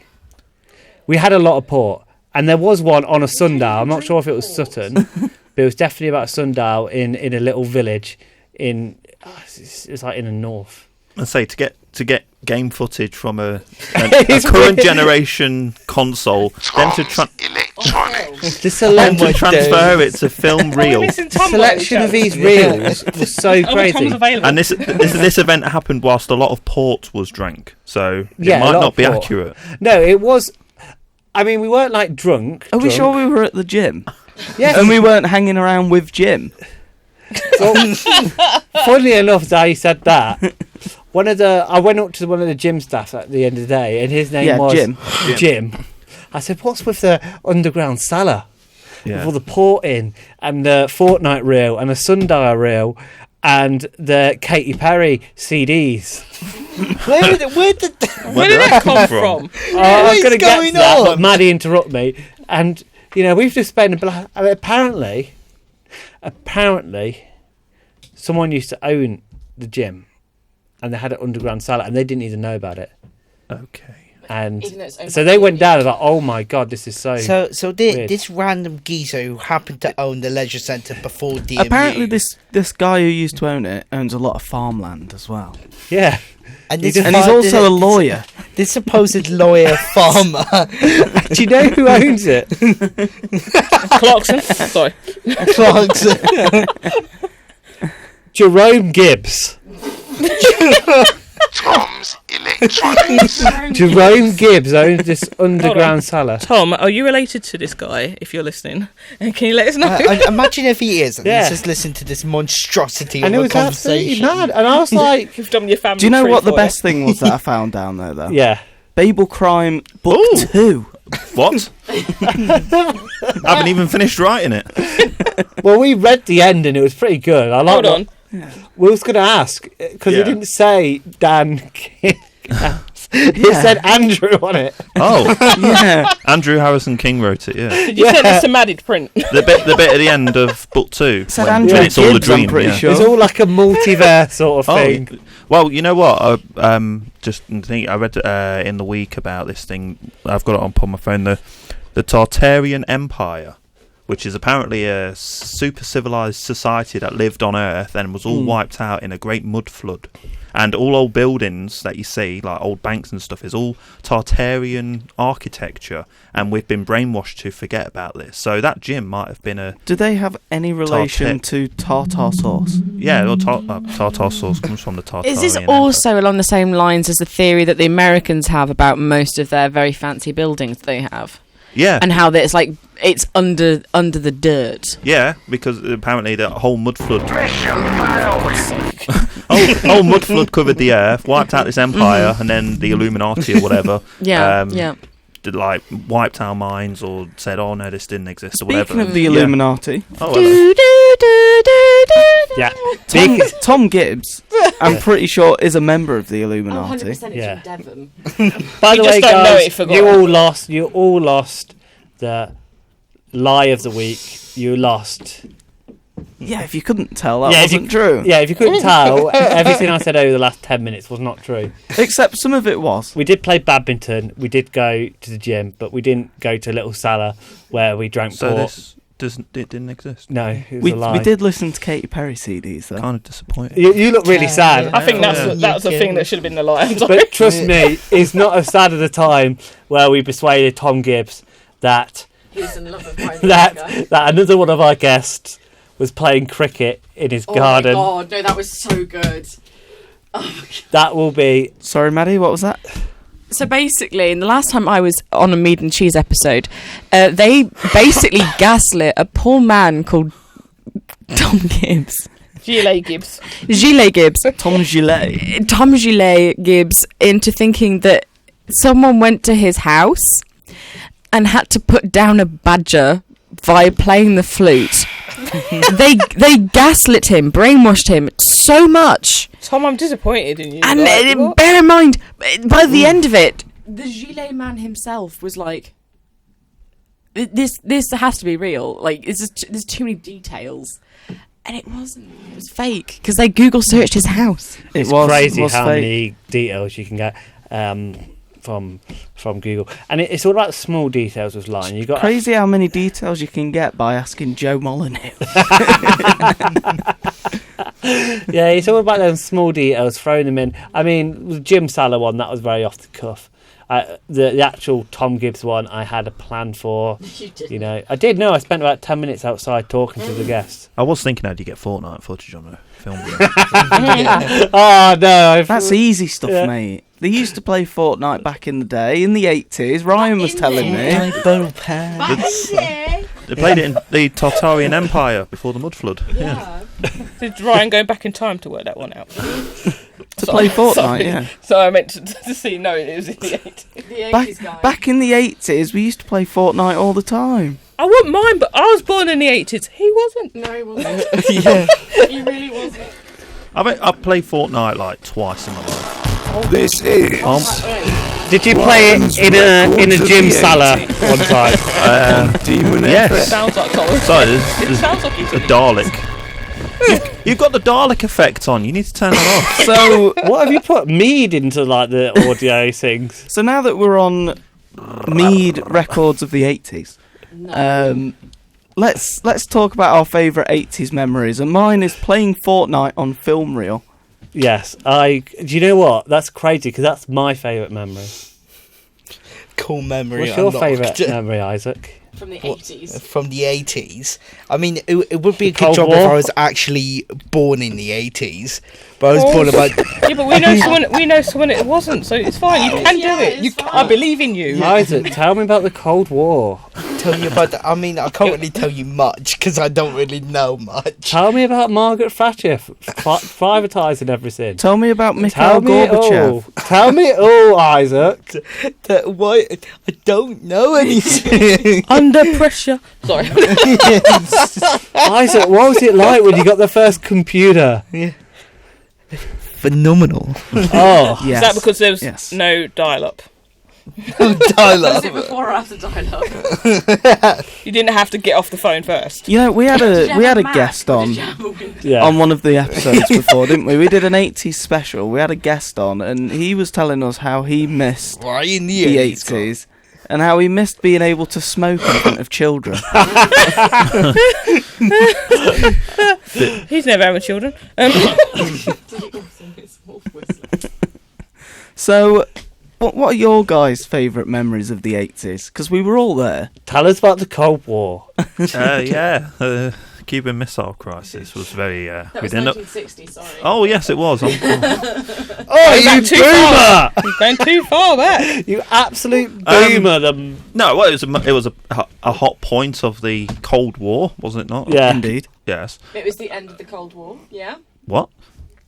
[SPEAKER 2] We had a lot of port, and there was one on a sundial. I'm not sure if it was Sutton, but it was definitely about a sundial in a little village in it's like in the north.
[SPEAKER 3] and say to get game footage from a current generation console, then to
[SPEAKER 2] The selection,
[SPEAKER 5] my
[SPEAKER 3] transfer it to film reel.
[SPEAKER 2] the selection of these reels was so crazy.
[SPEAKER 3] And this event happened whilst a lot of port was drank, so
[SPEAKER 2] Yeah,
[SPEAKER 3] it
[SPEAKER 2] a
[SPEAKER 3] might
[SPEAKER 2] lot
[SPEAKER 3] not
[SPEAKER 2] of
[SPEAKER 3] be
[SPEAKER 2] port.
[SPEAKER 3] accurate.
[SPEAKER 2] No, it was. I mean, we weren't like drunk.
[SPEAKER 1] Are we
[SPEAKER 2] drunk.
[SPEAKER 1] sure we were at the gym?
[SPEAKER 2] Yes.
[SPEAKER 1] And we weren't hanging around with Jim?
[SPEAKER 2] Funnily enough, as I said that, I went up to one of the gym staff at the end of the day, and his name was
[SPEAKER 1] Jim.
[SPEAKER 2] Jim. I said, "What's with the underground cellar? With
[SPEAKER 3] Yeah.
[SPEAKER 2] all the porting and the Fortnite reel and the sundial reel and the Katy Perry CDs."
[SPEAKER 5] Where did
[SPEAKER 3] Where did that come from?
[SPEAKER 2] I was
[SPEAKER 5] is
[SPEAKER 2] going to get
[SPEAKER 5] going
[SPEAKER 2] to that,
[SPEAKER 5] on?
[SPEAKER 2] but Maddie interrupted me, and we've just spent. I mean, apparently, someone used to own the gym, and they had an underground cellar, and they didn't even know about it.
[SPEAKER 3] Okay.
[SPEAKER 2] And
[SPEAKER 7] Even though it's owned
[SPEAKER 2] so
[SPEAKER 7] by
[SPEAKER 2] they
[SPEAKER 7] the
[SPEAKER 2] went
[SPEAKER 7] DMU.
[SPEAKER 2] down and like, oh my god, this is so.
[SPEAKER 5] So
[SPEAKER 2] Weird.
[SPEAKER 5] this random geezer who happened to own the leisure centre before DMU.
[SPEAKER 1] Apparently, this guy who used to own it owns a lot of farmland as well.
[SPEAKER 2] Yeah.
[SPEAKER 5] And
[SPEAKER 1] he's also a lawyer.
[SPEAKER 5] This supposed lawyer farmer.
[SPEAKER 2] Do you know who owns it?
[SPEAKER 4] Clarkson. Sorry.
[SPEAKER 5] Clarkson.
[SPEAKER 2] Jerome Gibbs.
[SPEAKER 8] Tom's Electronics.
[SPEAKER 2] Jerome Gibbs owns this underground cellar.
[SPEAKER 4] Tom, are you related to this guy? If you're listening, and can you let us know?
[SPEAKER 5] Imagine if he is. And
[SPEAKER 2] Yeah.
[SPEAKER 5] he's just listening to this monstrosity
[SPEAKER 2] And it
[SPEAKER 5] of a
[SPEAKER 2] was absolutely
[SPEAKER 5] conversation.
[SPEAKER 2] mad. And I was like,
[SPEAKER 4] You've done your family.
[SPEAKER 1] Do you know
[SPEAKER 4] tree
[SPEAKER 1] what the
[SPEAKER 4] for
[SPEAKER 1] best thing was that I found down there, though?
[SPEAKER 2] yeah.
[SPEAKER 1] Babel Crime Book
[SPEAKER 3] Ooh.
[SPEAKER 1] 2.
[SPEAKER 3] What? Haven't even finished writing it.
[SPEAKER 2] Well, we read the end and it was pretty good. I like
[SPEAKER 4] Hold on.
[SPEAKER 2] We was going to ask, because
[SPEAKER 3] Yeah.
[SPEAKER 2] it didn't say Dan King. It
[SPEAKER 1] Yeah.
[SPEAKER 2] said Andrew on it.
[SPEAKER 3] Oh,
[SPEAKER 1] Yeah.
[SPEAKER 3] Andrew Harrison King wrote it. Yeah,
[SPEAKER 4] Did you send us to Maddie to print?
[SPEAKER 3] the bit at the end of book 2.
[SPEAKER 1] Said
[SPEAKER 3] when
[SPEAKER 1] Andrew
[SPEAKER 3] it's all a
[SPEAKER 1] Gibbs, I'm
[SPEAKER 3] dream.
[SPEAKER 1] pretty
[SPEAKER 3] yeah.
[SPEAKER 1] sure.
[SPEAKER 2] It's all like a multiverse sort of
[SPEAKER 3] Oh,
[SPEAKER 2] thing.
[SPEAKER 3] well, you know what? I read in the week about this thing. I've got it on my phone. The Tartarian Empire, which is apparently a super civilized society that lived on Earth and was all wiped out in a great mud flood. And all old buildings that you see, like old banks and stuff, is all Tartarian architecture. And we've been brainwashed to forget about this. So that gym might have been a...
[SPEAKER 1] Do they have any relation to tartar sauce?
[SPEAKER 3] Yeah, well, tartar sauce comes from the Tartarian
[SPEAKER 6] Is this
[SPEAKER 3] Empire.
[SPEAKER 6] also along the same lines as the theory that the Americans have about most of their very fancy buildings they have?
[SPEAKER 3] Yeah.
[SPEAKER 6] And how that it's under the dirt.
[SPEAKER 3] Yeah, because apparently the whole mud flood... whole mud flood covered the earth, wiped out this empire, and then the Illuminati or whatever...
[SPEAKER 6] Yeah.
[SPEAKER 3] Did, like, wiped our minds or said, oh no, this didn't exist or
[SPEAKER 1] Speaking
[SPEAKER 3] whatever.
[SPEAKER 1] of the
[SPEAKER 3] Yeah.
[SPEAKER 1] Illuminati,
[SPEAKER 3] Oh, hello.
[SPEAKER 2] Yeah.
[SPEAKER 1] Tom Gibbs, I'm pretty sure, is a member of the Illuminati.
[SPEAKER 6] it's
[SPEAKER 2] Yeah.
[SPEAKER 6] from Devon.
[SPEAKER 2] By the
[SPEAKER 4] We
[SPEAKER 2] way,
[SPEAKER 4] just don't know
[SPEAKER 2] guys,
[SPEAKER 4] it, forgot.
[SPEAKER 2] you all lost the lie of the week. You lost.
[SPEAKER 1] Yeah, if you couldn't tell, that
[SPEAKER 2] Yeah, if
[SPEAKER 1] wasn't true.
[SPEAKER 2] Yeah, if you couldn't tell, everything I said over the last 10 minutes was not true.
[SPEAKER 1] Except some of it was.
[SPEAKER 2] We did play badminton, we did go to the gym, but we didn't go to Little Salah where we drank
[SPEAKER 3] So
[SPEAKER 2] port.
[SPEAKER 3] it didn't exist.
[SPEAKER 2] No, it was
[SPEAKER 1] We
[SPEAKER 2] a lie.
[SPEAKER 1] we did listen to Katy Perry CDs, though.
[SPEAKER 3] Kind of disappointed.
[SPEAKER 2] You look really sad.
[SPEAKER 4] I think that's
[SPEAKER 3] Yeah.
[SPEAKER 4] that's the thing that should have been the lie. I'm sorry.
[SPEAKER 2] But trust me, it's not as sad as the time where we persuaded Tom Gibbs that
[SPEAKER 6] He's in love with my
[SPEAKER 2] that another one of our guests was playing cricket in his garden.
[SPEAKER 6] Oh my god, no, that was so good.
[SPEAKER 2] That will be
[SPEAKER 1] Sorry, Maddie, what was that?
[SPEAKER 6] So basically, the last time I was on a Mead Cheese episode, they basically gaslit a poor man called Tom Gibbs.
[SPEAKER 4] Gilet Gibbs.
[SPEAKER 6] Gilet Gibbs.
[SPEAKER 1] Tom Gillet.
[SPEAKER 6] Tom Gilet Gibbs into thinking that someone went to his house and had to put down a badger via playing the flute. they gaslit him, brainwashed him so much.
[SPEAKER 4] Tom, I'm disappointed in you.
[SPEAKER 6] And
[SPEAKER 4] like, what?
[SPEAKER 6] bear in mind, by the end of it, the gilet man himself was like, "This has to be real. Like, there's too many details." And it wasn't. It was fake because they Google searched his house.
[SPEAKER 2] it's crazy how many details you can get from Google, and it's all about small details with lying. You got
[SPEAKER 1] Crazy how many details you can get by asking Joe Molyneux.
[SPEAKER 2] yeah, it's all about them small details, throwing them in. I mean, the Jim Salah one, that was very off the cuff. The actual Tom Gibbs one, I had a plan for. You know, I did know. I spent about 10 minutes outside talking to the guests.
[SPEAKER 3] I was thinking, how do you get Fortnite footage on a film?
[SPEAKER 2] Oh no,
[SPEAKER 1] That's easy stuff,
[SPEAKER 2] Yeah.
[SPEAKER 1] mate. They used to play Fortnite back in the day, in the 80s. Ryan was telling me.
[SPEAKER 3] They played it in the Tartarian Empire before the mud flood. Yeah.
[SPEAKER 4] Did Ryan go back in time to work that one out?
[SPEAKER 1] To play Fortnite,
[SPEAKER 4] Sorry.
[SPEAKER 1] yeah.
[SPEAKER 4] So I meant to see. No, it was in the 80s.
[SPEAKER 1] Back in the 80s, we used to play Fortnite all the time.
[SPEAKER 4] I wouldn't mind, but I was born in the 80s. He wasn't.
[SPEAKER 6] No, he wasn't.
[SPEAKER 1] Yeah.
[SPEAKER 6] He really wasn't.
[SPEAKER 3] I've played Fortnite like twice in my life.
[SPEAKER 8] This is
[SPEAKER 2] did you play it in a Jim Salah one time?
[SPEAKER 8] DMU.
[SPEAKER 3] Yes.
[SPEAKER 4] Sounds like Thomas.
[SPEAKER 3] Sorry,
[SPEAKER 4] It
[SPEAKER 3] there's
[SPEAKER 4] sounds like
[SPEAKER 3] a Dalek. You've got the Dalek effect on. You need to turn that off.
[SPEAKER 1] So,
[SPEAKER 2] What have you put Mead into like the audio things?
[SPEAKER 1] so now that we're on Mead records of the 80s, let's talk about our favourite 80s memories. And mine is playing Fortnite on film reel.
[SPEAKER 2] Yes, do you know what? That's crazy because that's my favourite memory.
[SPEAKER 5] Cool memory.
[SPEAKER 2] What's your
[SPEAKER 5] unlocked.
[SPEAKER 2] favourite memory, Isaac?
[SPEAKER 7] From the 80s.
[SPEAKER 5] From the 80s. I mean, it would be a good
[SPEAKER 2] Cold
[SPEAKER 5] job
[SPEAKER 2] War?
[SPEAKER 5] if I was actually born in the 80s. But I was born about...
[SPEAKER 4] Yeah, but we know someone it wasn't, so it's fine. You can do it. I believe in you.
[SPEAKER 2] Isaac, tell me about the Cold War.
[SPEAKER 5] Tell you about that. I mean, I can't really tell you much because I don't really know much.
[SPEAKER 2] Tell me about Margaret Thatcher privatising everything.
[SPEAKER 1] Tell me about Mikhail
[SPEAKER 2] Tell me it
[SPEAKER 1] Gorbachev.
[SPEAKER 2] all. Tell me it all, Isaac.
[SPEAKER 5] Why? I don't know anything.
[SPEAKER 4] Under pressure. Sorry.
[SPEAKER 2] Isaac, what was it like when you got the first computer?
[SPEAKER 5] Phenomenal.
[SPEAKER 2] Oh,
[SPEAKER 1] Yes.
[SPEAKER 4] Is that because there was
[SPEAKER 1] Yes.
[SPEAKER 4] no dial-up?
[SPEAKER 7] Was it before or after dial-up?
[SPEAKER 4] You didn't have to get off the phone first.
[SPEAKER 1] You know, we had
[SPEAKER 7] Did you
[SPEAKER 1] a
[SPEAKER 7] have a Mac?
[SPEAKER 1] guest
[SPEAKER 7] Or
[SPEAKER 1] on
[SPEAKER 7] did you have a Windows?
[SPEAKER 2] yeah.
[SPEAKER 1] on one of the episodes before, didn't we? We did an 80s special. We had a guest on, and he was telling us how he missed
[SPEAKER 5] Why in the
[SPEAKER 1] the
[SPEAKER 5] 80s?
[SPEAKER 1] 80s and how he missed being able to smoke in front of children.
[SPEAKER 4] He's never having children.
[SPEAKER 7] Did you also miss Wolf Whistler?
[SPEAKER 1] So, what are your guys' favourite memories of the 80s? Because we were all there.
[SPEAKER 2] Tell us about the Cold War.
[SPEAKER 3] Cuban Missile Crisis was very...
[SPEAKER 7] That
[SPEAKER 3] we
[SPEAKER 7] was
[SPEAKER 3] didn't...
[SPEAKER 7] 1960, sorry.
[SPEAKER 3] Oh, yes, it was.
[SPEAKER 2] Oh,
[SPEAKER 4] Back
[SPEAKER 2] you
[SPEAKER 4] too
[SPEAKER 2] boomer!
[SPEAKER 4] far. You're going too far back.
[SPEAKER 2] You absolute boomer.
[SPEAKER 3] No, well, it was a hot point of the Cold War, wasn't it not?
[SPEAKER 2] Yeah.
[SPEAKER 1] Indeed.
[SPEAKER 3] Yes.
[SPEAKER 7] It was the end of the Cold War, yeah?
[SPEAKER 3] What?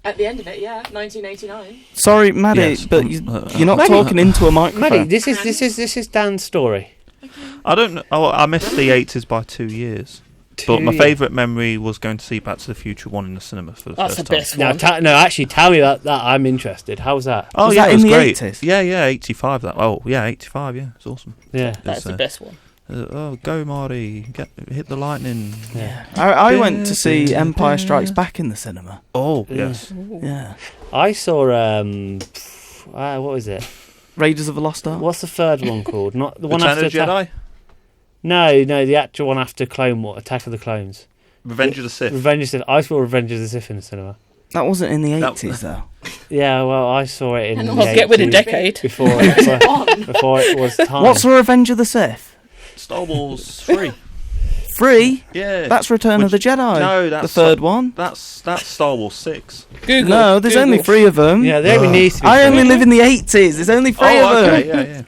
[SPEAKER 7] At the end of it, yeah, 1989.
[SPEAKER 1] Sorry, Maddie,
[SPEAKER 3] Yes.
[SPEAKER 1] but you're not
[SPEAKER 2] Maddie-
[SPEAKER 1] talking into a microphone.
[SPEAKER 2] Maddie, this is Dan's story.
[SPEAKER 3] I don't know. Oh, I missed the 80s by 2 years. But my favourite memory was going to see Back to the Future 1 in the cinema for the
[SPEAKER 4] That's
[SPEAKER 3] first
[SPEAKER 4] the
[SPEAKER 3] time.
[SPEAKER 4] best
[SPEAKER 2] Now,
[SPEAKER 4] one.
[SPEAKER 2] actually, tell me that. I'm interested. How was that?
[SPEAKER 3] Oh,
[SPEAKER 1] Was
[SPEAKER 3] yeah,
[SPEAKER 1] that
[SPEAKER 3] it was
[SPEAKER 1] in the
[SPEAKER 3] great.
[SPEAKER 1] 80s?
[SPEAKER 3] Yeah, 85. That. Oh, yeah, 85. Yeah, it's awesome.
[SPEAKER 2] Yeah.
[SPEAKER 4] That's the best one.
[SPEAKER 3] Oh, go Marty! Hit the lightning!
[SPEAKER 2] Yeah.
[SPEAKER 1] I went to see Empire Strikes Back in the cinema.
[SPEAKER 3] Oh,
[SPEAKER 2] Yeah.
[SPEAKER 3] yes.
[SPEAKER 1] Yeah.
[SPEAKER 2] I saw what was it?
[SPEAKER 1] Raiders of the Lost Ark.
[SPEAKER 2] What's the third one called? Not the one
[SPEAKER 3] Return
[SPEAKER 2] after
[SPEAKER 3] of the Jedi.
[SPEAKER 2] No, the actual one after Clone War, Attack of the Clones.
[SPEAKER 3] Revenge of the Sith.
[SPEAKER 2] Revenge of the Sith. I saw Revenge of the Sith in the cinema.
[SPEAKER 1] That wasn't in the
[SPEAKER 3] That-
[SPEAKER 1] 80s, though.
[SPEAKER 2] Yeah, well, I saw it in
[SPEAKER 7] And
[SPEAKER 2] the
[SPEAKER 7] also
[SPEAKER 4] Get with the
[SPEAKER 2] 80s
[SPEAKER 4] decade.
[SPEAKER 2] before it was time.
[SPEAKER 1] What's Revenge of the Sith?
[SPEAKER 3] Star Wars 3.
[SPEAKER 1] 3?
[SPEAKER 3] Yeah.
[SPEAKER 1] That's Return of the Jedi.
[SPEAKER 3] No, that's
[SPEAKER 1] the third one.
[SPEAKER 3] That's Star Wars 6.
[SPEAKER 4] Google.
[SPEAKER 1] No, there's
[SPEAKER 4] Google.
[SPEAKER 1] only 3 of them.
[SPEAKER 2] Yeah, there only needs to be.
[SPEAKER 1] I
[SPEAKER 2] three.
[SPEAKER 1] only live in the 80s. There's only 3 of them.
[SPEAKER 3] yeah.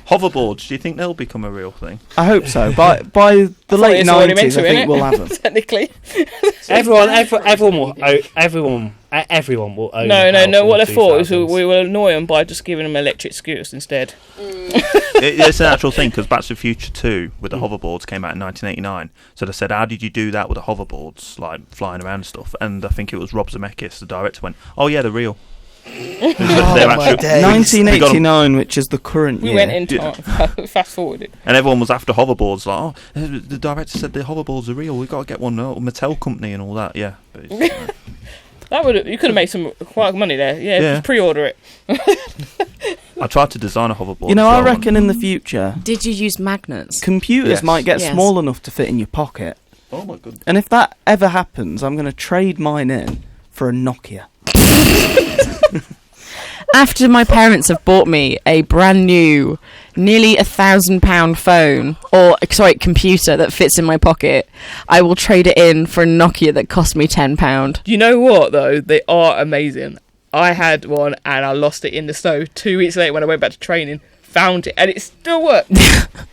[SPEAKER 3] Hoverboards. Do you think they'll become a real thing?
[SPEAKER 1] I hope so. By the
[SPEAKER 4] thought
[SPEAKER 1] late
[SPEAKER 4] it's already meant
[SPEAKER 1] 90s,
[SPEAKER 4] to,
[SPEAKER 1] I think
[SPEAKER 4] innit?
[SPEAKER 1] we'll have them.
[SPEAKER 4] Technically.
[SPEAKER 2] Everyone will own.
[SPEAKER 4] No. What
[SPEAKER 2] I
[SPEAKER 4] they thought was we will annoy them by just giving them electric scooters instead.
[SPEAKER 3] It's an actual thing because Back to the Future 2 with the hoverboards came out in 1989. So they said, how did you do that with the hoverboards, like flying around and stuff? And I think it was Rob Zemeckis, the director, went, oh yeah, they're real. They're
[SPEAKER 5] my
[SPEAKER 3] actual-
[SPEAKER 5] days.
[SPEAKER 1] 1989, which is the current
[SPEAKER 4] We
[SPEAKER 1] year.
[SPEAKER 4] went in time. Fast forwarded.
[SPEAKER 3] And everyone was after hoverboards, like, oh, the director said the hoverboards are real, we've got to get one, Mattel company and all that, yeah. But it's,
[SPEAKER 4] You could have made some quite money there. Yeah,
[SPEAKER 3] Yeah.
[SPEAKER 4] just pre-order it.
[SPEAKER 3] I tried to design a hoverboard.
[SPEAKER 1] You know,
[SPEAKER 3] as
[SPEAKER 1] I
[SPEAKER 3] well.
[SPEAKER 1] reckon in the future,
[SPEAKER 6] Did you use magnets?
[SPEAKER 1] computers
[SPEAKER 3] Yes.
[SPEAKER 1] might get
[SPEAKER 6] Yes.
[SPEAKER 1] small enough to fit in your pocket.
[SPEAKER 3] Oh my goodness.
[SPEAKER 1] And if that ever happens, I'm going to trade mine in for a Nokia.
[SPEAKER 6] After my parents have bought me a brand new, nearly £1,000 phone, computer that fits in my pocket, I will trade it in for a Nokia that cost me £10.
[SPEAKER 4] You know what though? They are amazing. I had one and I lost it in the snow. 2 weeks later when I went back to training, found it and it still worked.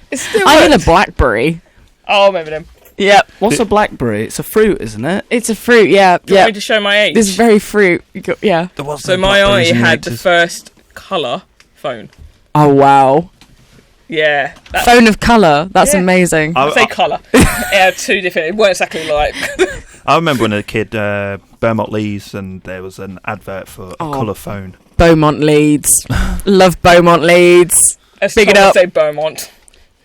[SPEAKER 4] It still
[SPEAKER 6] I had
[SPEAKER 4] worked.
[SPEAKER 6] a BlackBerry.
[SPEAKER 4] Oh, I remember them.
[SPEAKER 6] Yep.
[SPEAKER 1] What's a blackberry? It's a fruit, isn't it?
[SPEAKER 6] It's a fruit, yeah.
[SPEAKER 4] Do you want
[SPEAKER 6] Yeah.
[SPEAKER 4] me to show my age?
[SPEAKER 6] This very fruit. Yeah.
[SPEAKER 3] There was
[SPEAKER 4] So
[SPEAKER 3] no
[SPEAKER 4] my
[SPEAKER 3] Blackberries
[SPEAKER 4] auntie
[SPEAKER 3] in the
[SPEAKER 4] had the
[SPEAKER 3] 80s.
[SPEAKER 4] first colour phone.
[SPEAKER 6] Oh, wow.
[SPEAKER 4] Yeah. That's,
[SPEAKER 6] Phone of colour. That's
[SPEAKER 4] Yeah.
[SPEAKER 6] amazing.
[SPEAKER 3] I-
[SPEAKER 4] I say colour. It had 2 different. It weren't exactly like.
[SPEAKER 3] I remember when I was a kid, Beaumont Lees, and there was an advert for a
[SPEAKER 6] Oh.
[SPEAKER 3] colour phone.
[SPEAKER 6] Beaumont Leeds. Love Beaumont Leeds.
[SPEAKER 4] As
[SPEAKER 6] Big
[SPEAKER 4] Tom
[SPEAKER 6] it
[SPEAKER 4] would
[SPEAKER 6] up.
[SPEAKER 4] say Beaumont.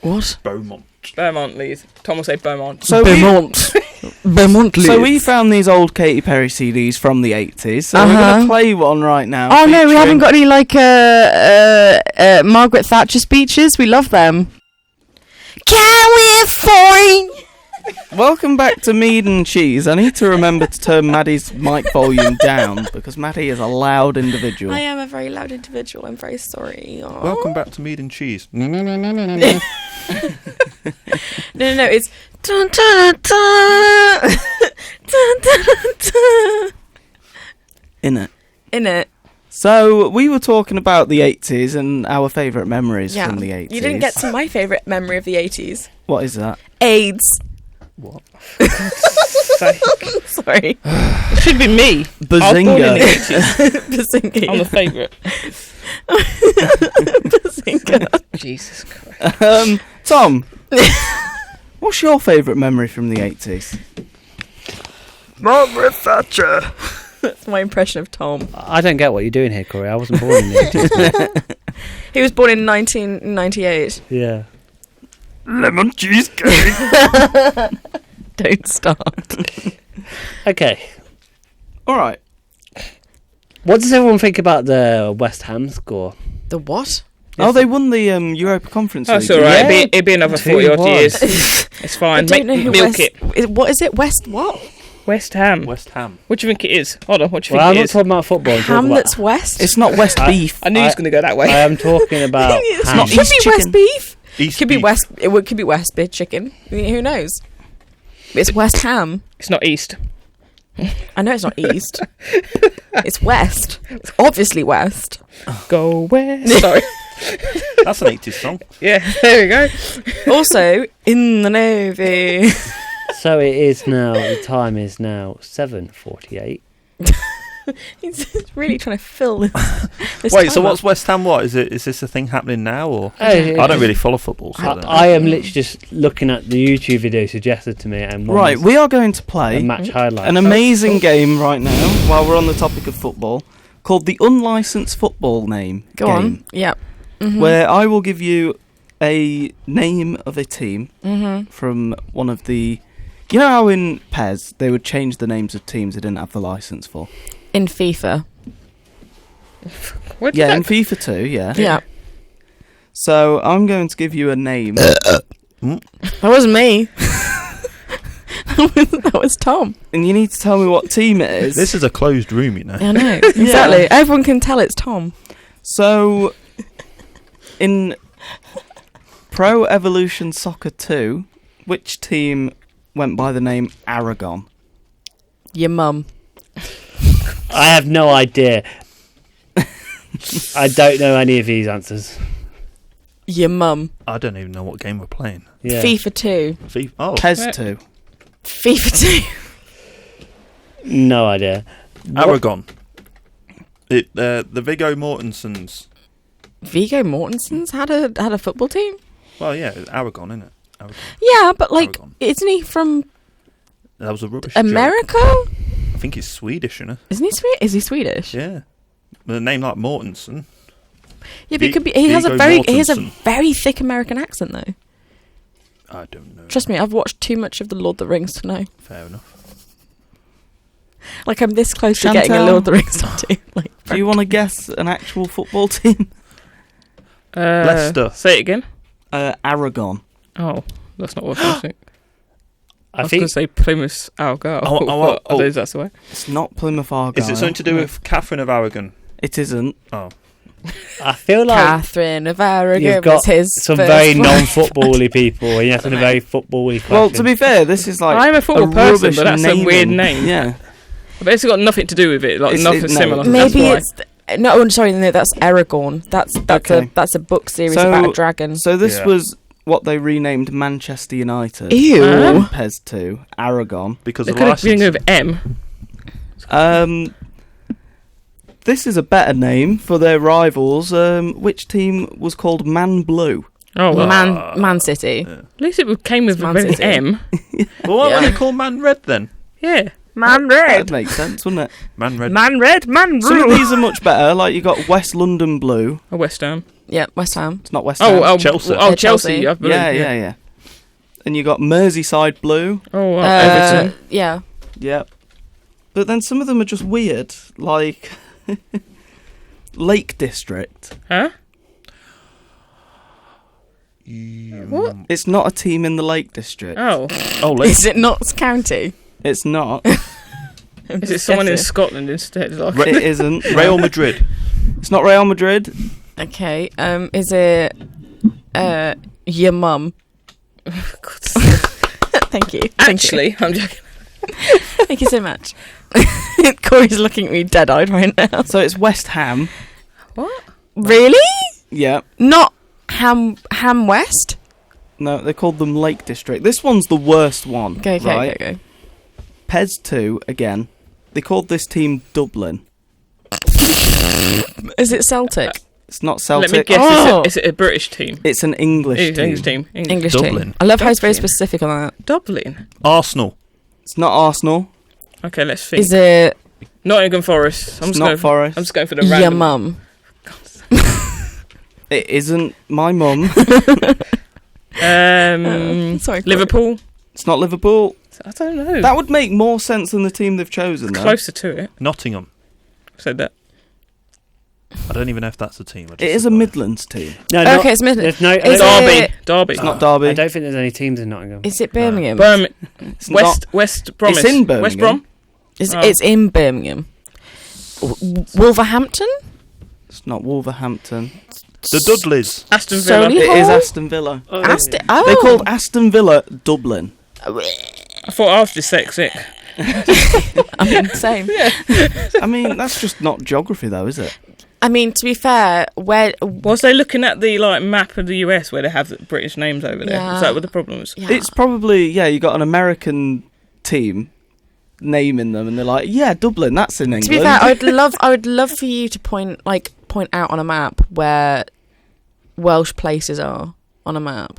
[SPEAKER 6] What?
[SPEAKER 3] Beaumont.
[SPEAKER 4] Beaumont Leeds. Tom will say Beaumont.
[SPEAKER 1] So
[SPEAKER 6] Beaumont. Beaumont Leeds.
[SPEAKER 1] So we found these old Katy Perry CDs from the 80s. So we're going to play one right now.
[SPEAKER 6] Oh no, we
[SPEAKER 1] featuring-
[SPEAKER 6] haven't got any Margaret Thatcher speeches. We love them. California.
[SPEAKER 1] Welcome back to Mead and Cheese. I need to remember to turn Maddie's mic volume down because Maddie is a loud individual.
[SPEAKER 6] I am a very loud individual. I'm very sorry. Aww.
[SPEAKER 3] Welcome back to Mead and Cheese.
[SPEAKER 6] No. It's dun, dun, dun, dun, dun, dun.
[SPEAKER 1] In it.
[SPEAKER 6] it.
[SPEAKER 1] So we were talking about the 80s and our favourite memories from the 80s.
[SPEAKER 6] You didn't get to my favourite memory of the 80s.
[SPEAKER 1] What is that?
[SPEAKER 6] AIDS.
[SPEAKER 3] What?
[SPEAKER 6] Sorry.
[SPEAKER 4] It should be me.
[SPEAKER 1] Bazinga.
[SPEAKER 6] Bazinga.
[SPEAKER 4] I'm the favourite.
[SPEAKER 6] Bazinga.
[SPEAKER 4] Jesus Christ.
[SPEAKER 1] Tom, what's your favourite memory from the 80s?
[SPEAKER 5] Margaret Thatcher.
[SPEAKER 6] That's my impression of Tom.
[SPEAKER 2] I don't get what you're doing here, Corey. I wasn't born in the 80s.
[SPEAKER 6] He was born in 1998.
[SPEAKER 2] Yeah.
[SPEAKER 5] Lemon cheesecake.
[SPEAKER 6] Don't start.
[SPEAKER 2] Okay.
[SPEAKER 1] All right.
[SPEAKER 2] What does everyone think about the West Ham score?
[SPEAKER 6] The what?
[SPEAKER 1] Oh, they won the Europa Conference League.
[SPEAKER 4] That's all right.
[SPEAKER 2] Yeah.
[SPEAKER 4] It'd be another 40 odd years. It's fine.
[SPEAKER 6] I don't know who
[SPEAKER 4] milk
[SPEAKER 6] West...
[SPEAKER 4] it.
[SPEAKER 6] What is it? West what?
[SPEAKER 4] West Ham.
[SPEAKER 3] West Ham.
[SPEAKER 4] What do you think it is? Hold on. What do you
[SPEAKER 2] Well, I'm
[SPEAKER 4] think it
[SPEAKER 2] not
[SPEAKER 4] is?
[SPEAKER 2] talking about football. I'm talking
[SPEAKER 6] Hamlet's
[SPEAKER 2] about,
[SPEAKER 6] West?
[SPEAKER 1] It's not West Beef.
[SPEAKER 4] I knew he was going to go that way.
[SPEAKER 2] I am talking about
[SPEAKER 6] It's
[SPEAKER 2] ham.
[SPEAKER 6] not could
[SPEAKER 1] East
[SPEAKER 6] be
[SPEAKER 1] chicken.
[SPEAKER 6] West Beef.
[SPEAKER 3] East
[SPEAKER 6] Could be
[SPEAKER 3] Beef.
[SPEAKER 6] West. Could be West Beef chicken. Who knows? It's West Ham.
[SPEAKER 4] It's not East.
[SPEAKER 6] I know it's not East. It's West. It's obviously West.
[SPEAKER 4] Go West. Sorry.
[SPEAKER 3] That's an 80s song.
[SPEAKER 4] Yeah, there we go.
[SPEAKER 6] Also in the Navy.
[SPEAKER 2] So it is now. The time is now 7:48.
[SPEAKER 6] He's really trying to fill this.
[SPEAKER 3] Wait,
[SPEAKER 6] time
[SPEAKER 3] so what's
[SPEAKER 6] up.
[SPEAKER 3] West Ham? What is it? Is this a thing happening now, or
[SPEAKER 2] Hey,
[SPEAKER 3] I don't really follow football? So I don't know.
[SPEAKER 2] I am literally just looking at the YouTube video suggested to me and one
[SPEAKER 1] Right,
[SPEAKER 2] was
[SPEAKER 1] we are going to
[SPEAKER 2] a
[SPEAKER 1] play
[SPEAKER 2] match highlight.
[SPEAKER 1] an amazing game right now while we're on the topic of football called the Unlicensed Football Name
[SPEAKER 6] Go
[SPEAKER 1] game,
[SPEAKER 6] on. Yep. Mm-hmm.
[SPEAKER 1] where I will give you a name of a team from one of the... You know how in PES they would change the names of teams they didn't have the license for?
[SPEAKER 6] In FIFA.
[SPEAKER 4] Where did
[SPEAKER 1] Yeah,
[SPEAKER 4] that
[SPEAKER 1] in FIFA 2, yeah.
[SPEAKER 6] Yeah.
[SPEAKER 1] So I'm going to give you a name.
[SPEAKER 6] That wasn't me. that was Tom.
[SPEAKER 1] And you need to tell me what team it is.
[SPEAKER 3] This is a closed room, you know.
[SPEAKER 6] I know. Exactly. Everyone can tell it's Tom.
[SPEAKER 1] So, in Pro Evolution Soccer 2, which team went by the name Aragon?
[SPEAKER 6] Your mum.
[SPEAKER 2] I have no idea. I don't know any of these answers.
[SPEAKER 6] Your mum.
[SPEAKER 3] I don't even know what game we're playing.
[SPEAKER 2] Yeah.
[SPEAKER 6] FIFA 2.
[SPEAKER 3] Oh,
[SPEAKER 1] PES 2.
[SPEAKER 6] FIFA 2.
[SPEAKER 2] No idea.
[SPEAKER 3] Aragon. The Viggo Mortensens.
[SPEAKER 6] Viggo Mortensen's had a football team?
[SPEAKER 3] Well, yeah, it's Aragon, isn't it? Aragon.
[SPEAKER 6] Yeah, but like,
[SPEAKER 3] Aragon.
[SPEAKER 6] isn't he from
[SPEAKER 3] That was a rubbish joke.
[SPEAKER 6] America?
[SPEAKER 3] I think he's Swedish, you know.
[SPEAKER 6] Isn't he Is he Swedish?
[SPEAKER 3] Yeah. With a name like Mortensen.
[SPEAKER 6] Yeah, but he could be. He has a
[SPEAKER 3] Viggo
[SPEAKER 6] very thick American accent though.
[SPEAKER 3] I don't know.
[SPEAKER 6] Trust me, I've watched too much of the Lord of the Rings to know.
[SPEAKER 3] Fair enough.
[SPEAKER 6] Like I'm this close to getting a
[SPEAKER 1] Chantelle?
[SPEAKER 6] Lord of the Rings tattoo. Like,
[SPEAKER 1] Do you want to guess an actual football team?
[SPEAKER 3] Leicester.
[SPEAKER 4] Say it again.
[SPEAKER 1] Aragon.
[SPEAKER 4] Oh, that's not what I was thinking. I
[SPEAKER 2] I
[SPEAKER 4] was going
[SPEAKER 2] think
[SPEAKER 4] to say Plymouth Argyle.
[SPEAKER 3] Oh.
[SPEAKER 4] That's the way.
[SPEAKER 1] It's not Plymouth Argyle.
[SPEAKER 3] Is it something to do with Catherine of Aragon?
[SPEAKER 1] It isn't.
[SPEAKER 3] Oh.
[SPEAKER 2] I feel like
[SPEAKER 6] Catherine of Aragon
[SPEAKER 2] you've got
[SPEAKER 6] was his
[SPEAKER 2] some
[SPEAKER 6] first
[SPEAKER 2] very
[SPEAKER 6] wife.
[SPEAKER 2] non-football-y people, and you have to be very football-y.
[SPEAKER 1] Well, to be fair, this is like
[SPEAKER 4] I'm a football person,
[SPEAKER 1] rubbish
[SPEAKER 4] but that's a
[SPEAKER 1] naming.
[SPEAKER 4] weird name.
[SPEAKER 1] Yeah.
[SPEAKER 4] But it's got nothing to do with it. Like
[SPEAKER 1] It's-
[SPEAKER 4] nothing
[SPEAKER 1] it- no,
[SPEAKER 4] similar.
[SPEAKER 6] Maybe
[SPEAKER 4] that's why.
[SPEAKER 6] it's no. I'm sorry, no. That's Aragorn. That's
[SPEAKER 1] Okay.
[SPEAKER 6] a book series
[SPEAKER 1] So-
[SPEAKER 6] about a dragon.
[SPEAKER 1] So this
[SPEAKER 3] Yeah.
[SPEAKER 1] was what they renamed Manchester United.
[SPEAKER 6] Ew.
[SPEAKER 1] in PES 2, Aragon.
[SPEAKER 3] Because
[SPEAKER 4] They
[SPEAKER 3] of
[SPEAKER 4] could have been
[SPEAKER 3] licensing.
[SPEAKER 4] with M.
[SPEAKER 1] This is a better name for their rivals. Which team was called Man Blue?
[SPEAKER 4] Oh, well.
[SPEAKER 6] Man City.
[SPEAKER 4] At least it came with
[SPEAKER 6] Man
[SPEAKER 4] an
[SPEAKER 6] City.
[SPEAKER 4] M.
[SPEAKER 3] Well, what
[SPEAKER 6] Yeah.
[SPEAKER 3] were they called Man Red then?
[SPEAKER 4] Yeah.
[SPEAKER 6] Man
[SPEAKER 1] That'd make sense, wouldn't it?
[SPEAKER 3] Man Red.
[SPEAKER 6] Man Red. Man
[SPEAKER 1] Some of these are much better. Like you got West London Blue.
[SPEAKER 4] A West Ham.
[SPEAKER 6] Yeah, West Ham.
[SPEAKER 1] It's not West Ham.
[SPEAKER 3] Chelsea.
[SPEAKER 4] Oh,
[SPEAKER 6] Yeah,
[SPEAKER 4] Chelsea.
[SPEAKER 6] Chelsea.
[SPEAKER 4] I believe,
[SPEAKER 1] yeah. And you got Merseyside Blue.
[SPEAKER 4] Oh, Everton.
[SPEAKER 6] Yeah.
[SPEAKER 1] Yep. But then some of them are just weird, like Lake District.
[SPEAKER 4] Huh? What?
[SPEAKER 1] It's not a team in the Lake District.
[SPEAKER 4] Oh,
[SPEAKER 6] Is it Notts County?
[SPEAKER 1] It's not.
[SPEAKER 4] is it someone in Scotland instead? Like,
[SPEAKER 1] It isn't.
[SPEAKER 3] Real Madrid.
[SPEAKER 1] It's not Real Madrid.
[SPEAKER 6] Okay. Is it your mum? Thank you.
[SPEAKER 4] actually, I'm joking.
[SPEAKER 6] Thank you so much. Corey's looking at me dead-eyed right now.
[SPEAKER 1] So it's West Ham.
[SPEAKER 4] What?
[SPEAKER 6] Really?
[SPEAKER 1] Yeah.
[SPEAKER 6] Not Ham West?
[SPEAKER 1] No, they called them Lake District. This one's the worst one.
[SPEAKER 6] Okay,
[SPEAKER 1] right?
[SPEAKER 6] okay.
[SPEAKER 1] Pez 2, again. They called this team Dublin.
[SPEAKER 6] Is it Celtic?
[SPEAKER 1] It's not Celtic.
[SPEAKER 4] Let me guess.
[SPEAKER 6] Oh.
[SPEAKER 4] Is it a British team?
[SPEAKER 1] It's an English
[SPEAKER 4] It's
[SPEAKER 1] team.
[SPEAKER 4] an English team.
[SPEAKER 6] English
[SPEAKER 3] Dublin.
[SPEAKER 6] team. I love how it's very
[SPEAKER 4] Dublin.
[SPEAKER 6] specific on that.
[SPEAKER 4] Dublin.
[SPEAKER 3] Arsenal.
[SPEAKER 1] It's not Arsenal.
[SPEAKER 4] Okay, let's think.
[SPEAKER 6] Is it
[SPEAKER 4] Nottingham Forest.
[SPEAKER 1] It's not Forest.
[SPEAKER 4] I'm just going for the
[SPEAKER 6] your
[SPEAKER 4] random.
[SPEAKER 6] mum?
[SPEAKER 1] It isn't my mum.
[SPEAKER 6] Sorry, Corey.
[SPEAKER 4] Liverpool.
[SPEAKER 1] It's not Liverpool.
[SPEAKER 4] I don't know.
[SPEAKER 1] That would make more sense than the team they've chosen, though.
[SPEAKER 4] Closer to it.
[SPEAKER 3] Nottingham.
[SPEAKER 4] Said that.
[SPEAKER 3] I don't even know if that's a team.
[SPEAKER 1] It is a Midlands team.
[SPEAKER 2] No,
[SPEAKER 6] Okay, it's Midland.
[SPEAKER 2] There's no.
[SPEAKER 6] Is
[SPEAKER 2] I
[SPEAKER 6] it-
[SPEAKER 4] Derby.
[SPEAKER 1] It's not Derby.
[SPEAKER 2] don't think there's any teams in Nottingham.
[SPEAKER 6] Is it Birmingham?
[SPEAKER 1] It's not.
[SPEAKER 4] West Brom.
[SPEAKER 1] It's in Birmingham.
[SPEAKER 4] West Brom.
[SPEAKER 6] It's in Birmingham. Wolverhampton?
[SPEAKER 1] It's not Wolverhampton.
[SPEAKER 3] The Dudleys.
[SPEAKER 4] Aston Villa.
[SPEAKER 6] Solely?
[SPEAKER 1] It is Aston Villa.
[SPEAKER 6] Oh.
[SPEAKER 1] They called Aston Villa Dublin.
[SPEAKER 4] I thought I was dyslexic.
[SPEAKER 6] I mean, same.
[SPEAKER 1] I mean, that's just not geography, though, is it?
[SPEAKER 6] I mean, to be fair, where
[SPEAKER 4] Was they looking at the map of the US where they have the British names over there?
[SPEAKER 6] Yeah.
[SPEAKER 4] Is that what the problem was?
[SPEAKER 6] yeah.
[SPEAKER 1] It's probably, you got an American team naming them, and they're like, Dublin, that's in England.
[SPEAKER 6] To be fair, I would love for you to point out on a map where Welsh places are on a map.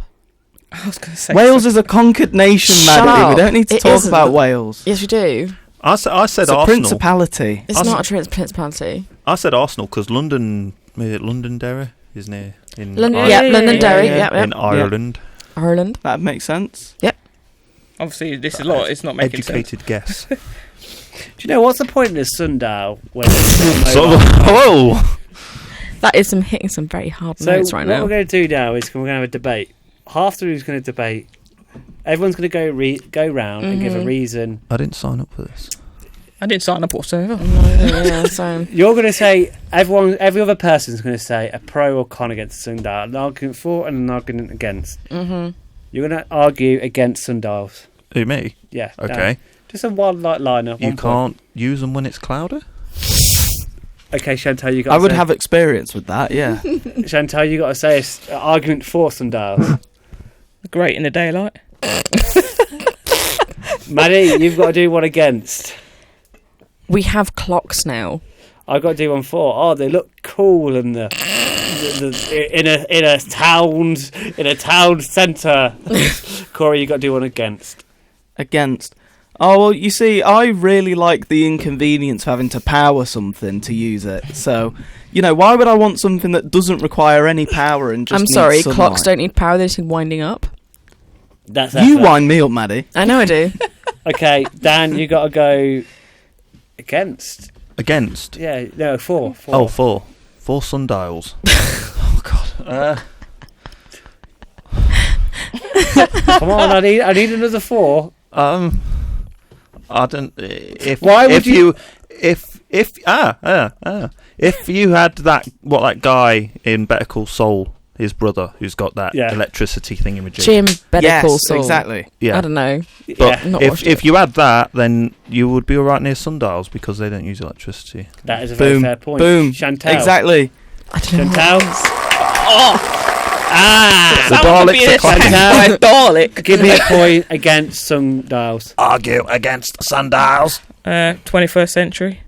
[SPEAKER 4] I was going to say
[SPEAKER 1] Wales is a conquered nation,
[SPEAKER 6] Shut
[SPEAKER 1] Maddie.
[SPEAKER 6] up.
[SPEAKER 1] We don't need to
[SPEAKER 6] It
[SPEAKER 1] talk
[SPEAKER 6] isn't.
[SPEAKER 1] about Wales.
[SPEAKER 6] Yes, we do.
[SPEAKER 3] I said
[SPEAKER 1] It's a
[SPEAKER 3] Arsenal.
[SPEAKER 1] principality.
[SPEAKER 6] It's not a principality.
[SPEAKER 3] I said Arsenal because Londonderry is near in
[SPEAKER 6] London,
[SPEAKER 3] Ireland.
[SPEAKER 6] Londonderry,
[SPEAKER 1] yeah.
[SPEAKER 6] yeah.
[SPEAKER 3] In Ireland.
[SPEAKER 6] Ireland.
[SPEAKER 1] That makes sense.
[SPEAKER 4] Obviously, this is a lot. It's not making sense.
[SPEAKER 3] Educated guess.
[SPEAKER 2] Do you know what's the point of this sundial? When
[SPEAKER 3] Whoa!
[SPEAKER 6] That is hitting some very hard
[SPEAKER 2] So
[SPEAKER 6] notes right
[SPEAKER 2] what
[SPEAKER 6] now.
[SPEAKER 2] we're going to do now is we're going to have a debate. Half the room's going to debate. Everyone's going to go round and give a reason.
[SPEAKER 3] I didn't sign up for this.
[SPEAKER 4] I didn't sign up whatsoever.
[SPEAKER 6] Yeah, so
[SPEAKER 2] You're going to say every other person's going to say a pro or con against sundial, an argument for and an argument against.
[SPEAKER 6] Mm-hmm.
[SPEAKER 2] You're going to argue against sundials.
[SPEAKER 3] Who, me?
[SPEAKER 2] Yeah.
[SPEAKER 3] Okay.
[SPEAKER 2] Just a one liner.
[SPEAKER 3] You
[SPEAKER 2] 1 point.
[SPEAKER 3] can't use them when it's cloudy?
[SPEAKER 2] Okay, Chantelle, you got.
[SPEAKER 1] I would have experience with that, yeah.
[SPEAKER 2] Chantelle, you got to say an argument for sundials.
[SPEAKER 4] Great in the daylight.
[SPEAKER 2] Maddie, you've got to do one against.
[SPEAKER 6] we have clocks now.
[SPEAKER 2] I got to do one for. Oh, they look cool in the in a town centre. Corey, you got to do one against.
[SPEAKER 1] Against. Oh, well, you see, I really like the inconvenience of having to power something to use it. So, why would I want something that doesn't require any power and just
[SPEAKER 6] I'm
[SPEAKER 1] needs
[SPEAKER 6] sorry,
[SPEAKER 1] sunlight?
[SPEAKER 6] clocks don't need power, they just need winding up.
[SPEAKER 2] That's
[SPEAKER 1] You
[SPEAKER 2] effort.
[SPEAKER 1] wind me up, Maddie.
[SPEAKER 6] I know I do.
[SPEAKER 2] Okay, Dan, you got to go against.
[SPEAKER 3] Against?
[SPEAKER 2] Yeah, no, for.
[SPEAKER 3] Oh, four. 4 sundials. Oh, God.
[SPEAKER 2] Come on, I need another 4.
[SPEAKER 3] I don't. If
[SPEAKER 2] Why would
[SPEAKER 3] if you if you had that guy in Better Call Saul, his brother, who's got that electricity thingamajig.
[SPEAKER 6] Jim Better Call Saul.
[SPEAKER 1] Exactly.
[SPEAKER 3] Yeah.
[SPEAKER 6] I don't know.
[SPEAKER 3] But
[SPEAKER 6] Not
[SPEAKER 3] if
[SPEAKER 6] watched it.
[SPEAKER 3] you had that, then you would be all right near sundials because they don't use electricity.
[SPEAKER 2] That is a very
[SPEAKER 1] Boom.
[SPEAKER 2] fair point.
[SPEAKER 1] Boom.
[SPEAKER 2] Chantelle.
[SPEAKER 1] Exactly.
[SPEAKER 6] I don't know.
[SPEAKER 2] Chantelle.
[SPEAKER 3] The Daleks are clapping.
[SPEAKER 2] Chantelle,
[SPEAKER 4] Dalek.
[SPEAKER 2] give me a point against sundials.
[SPEAKER 3] Argue against sundials.
[SPEAKER 4] 21st century.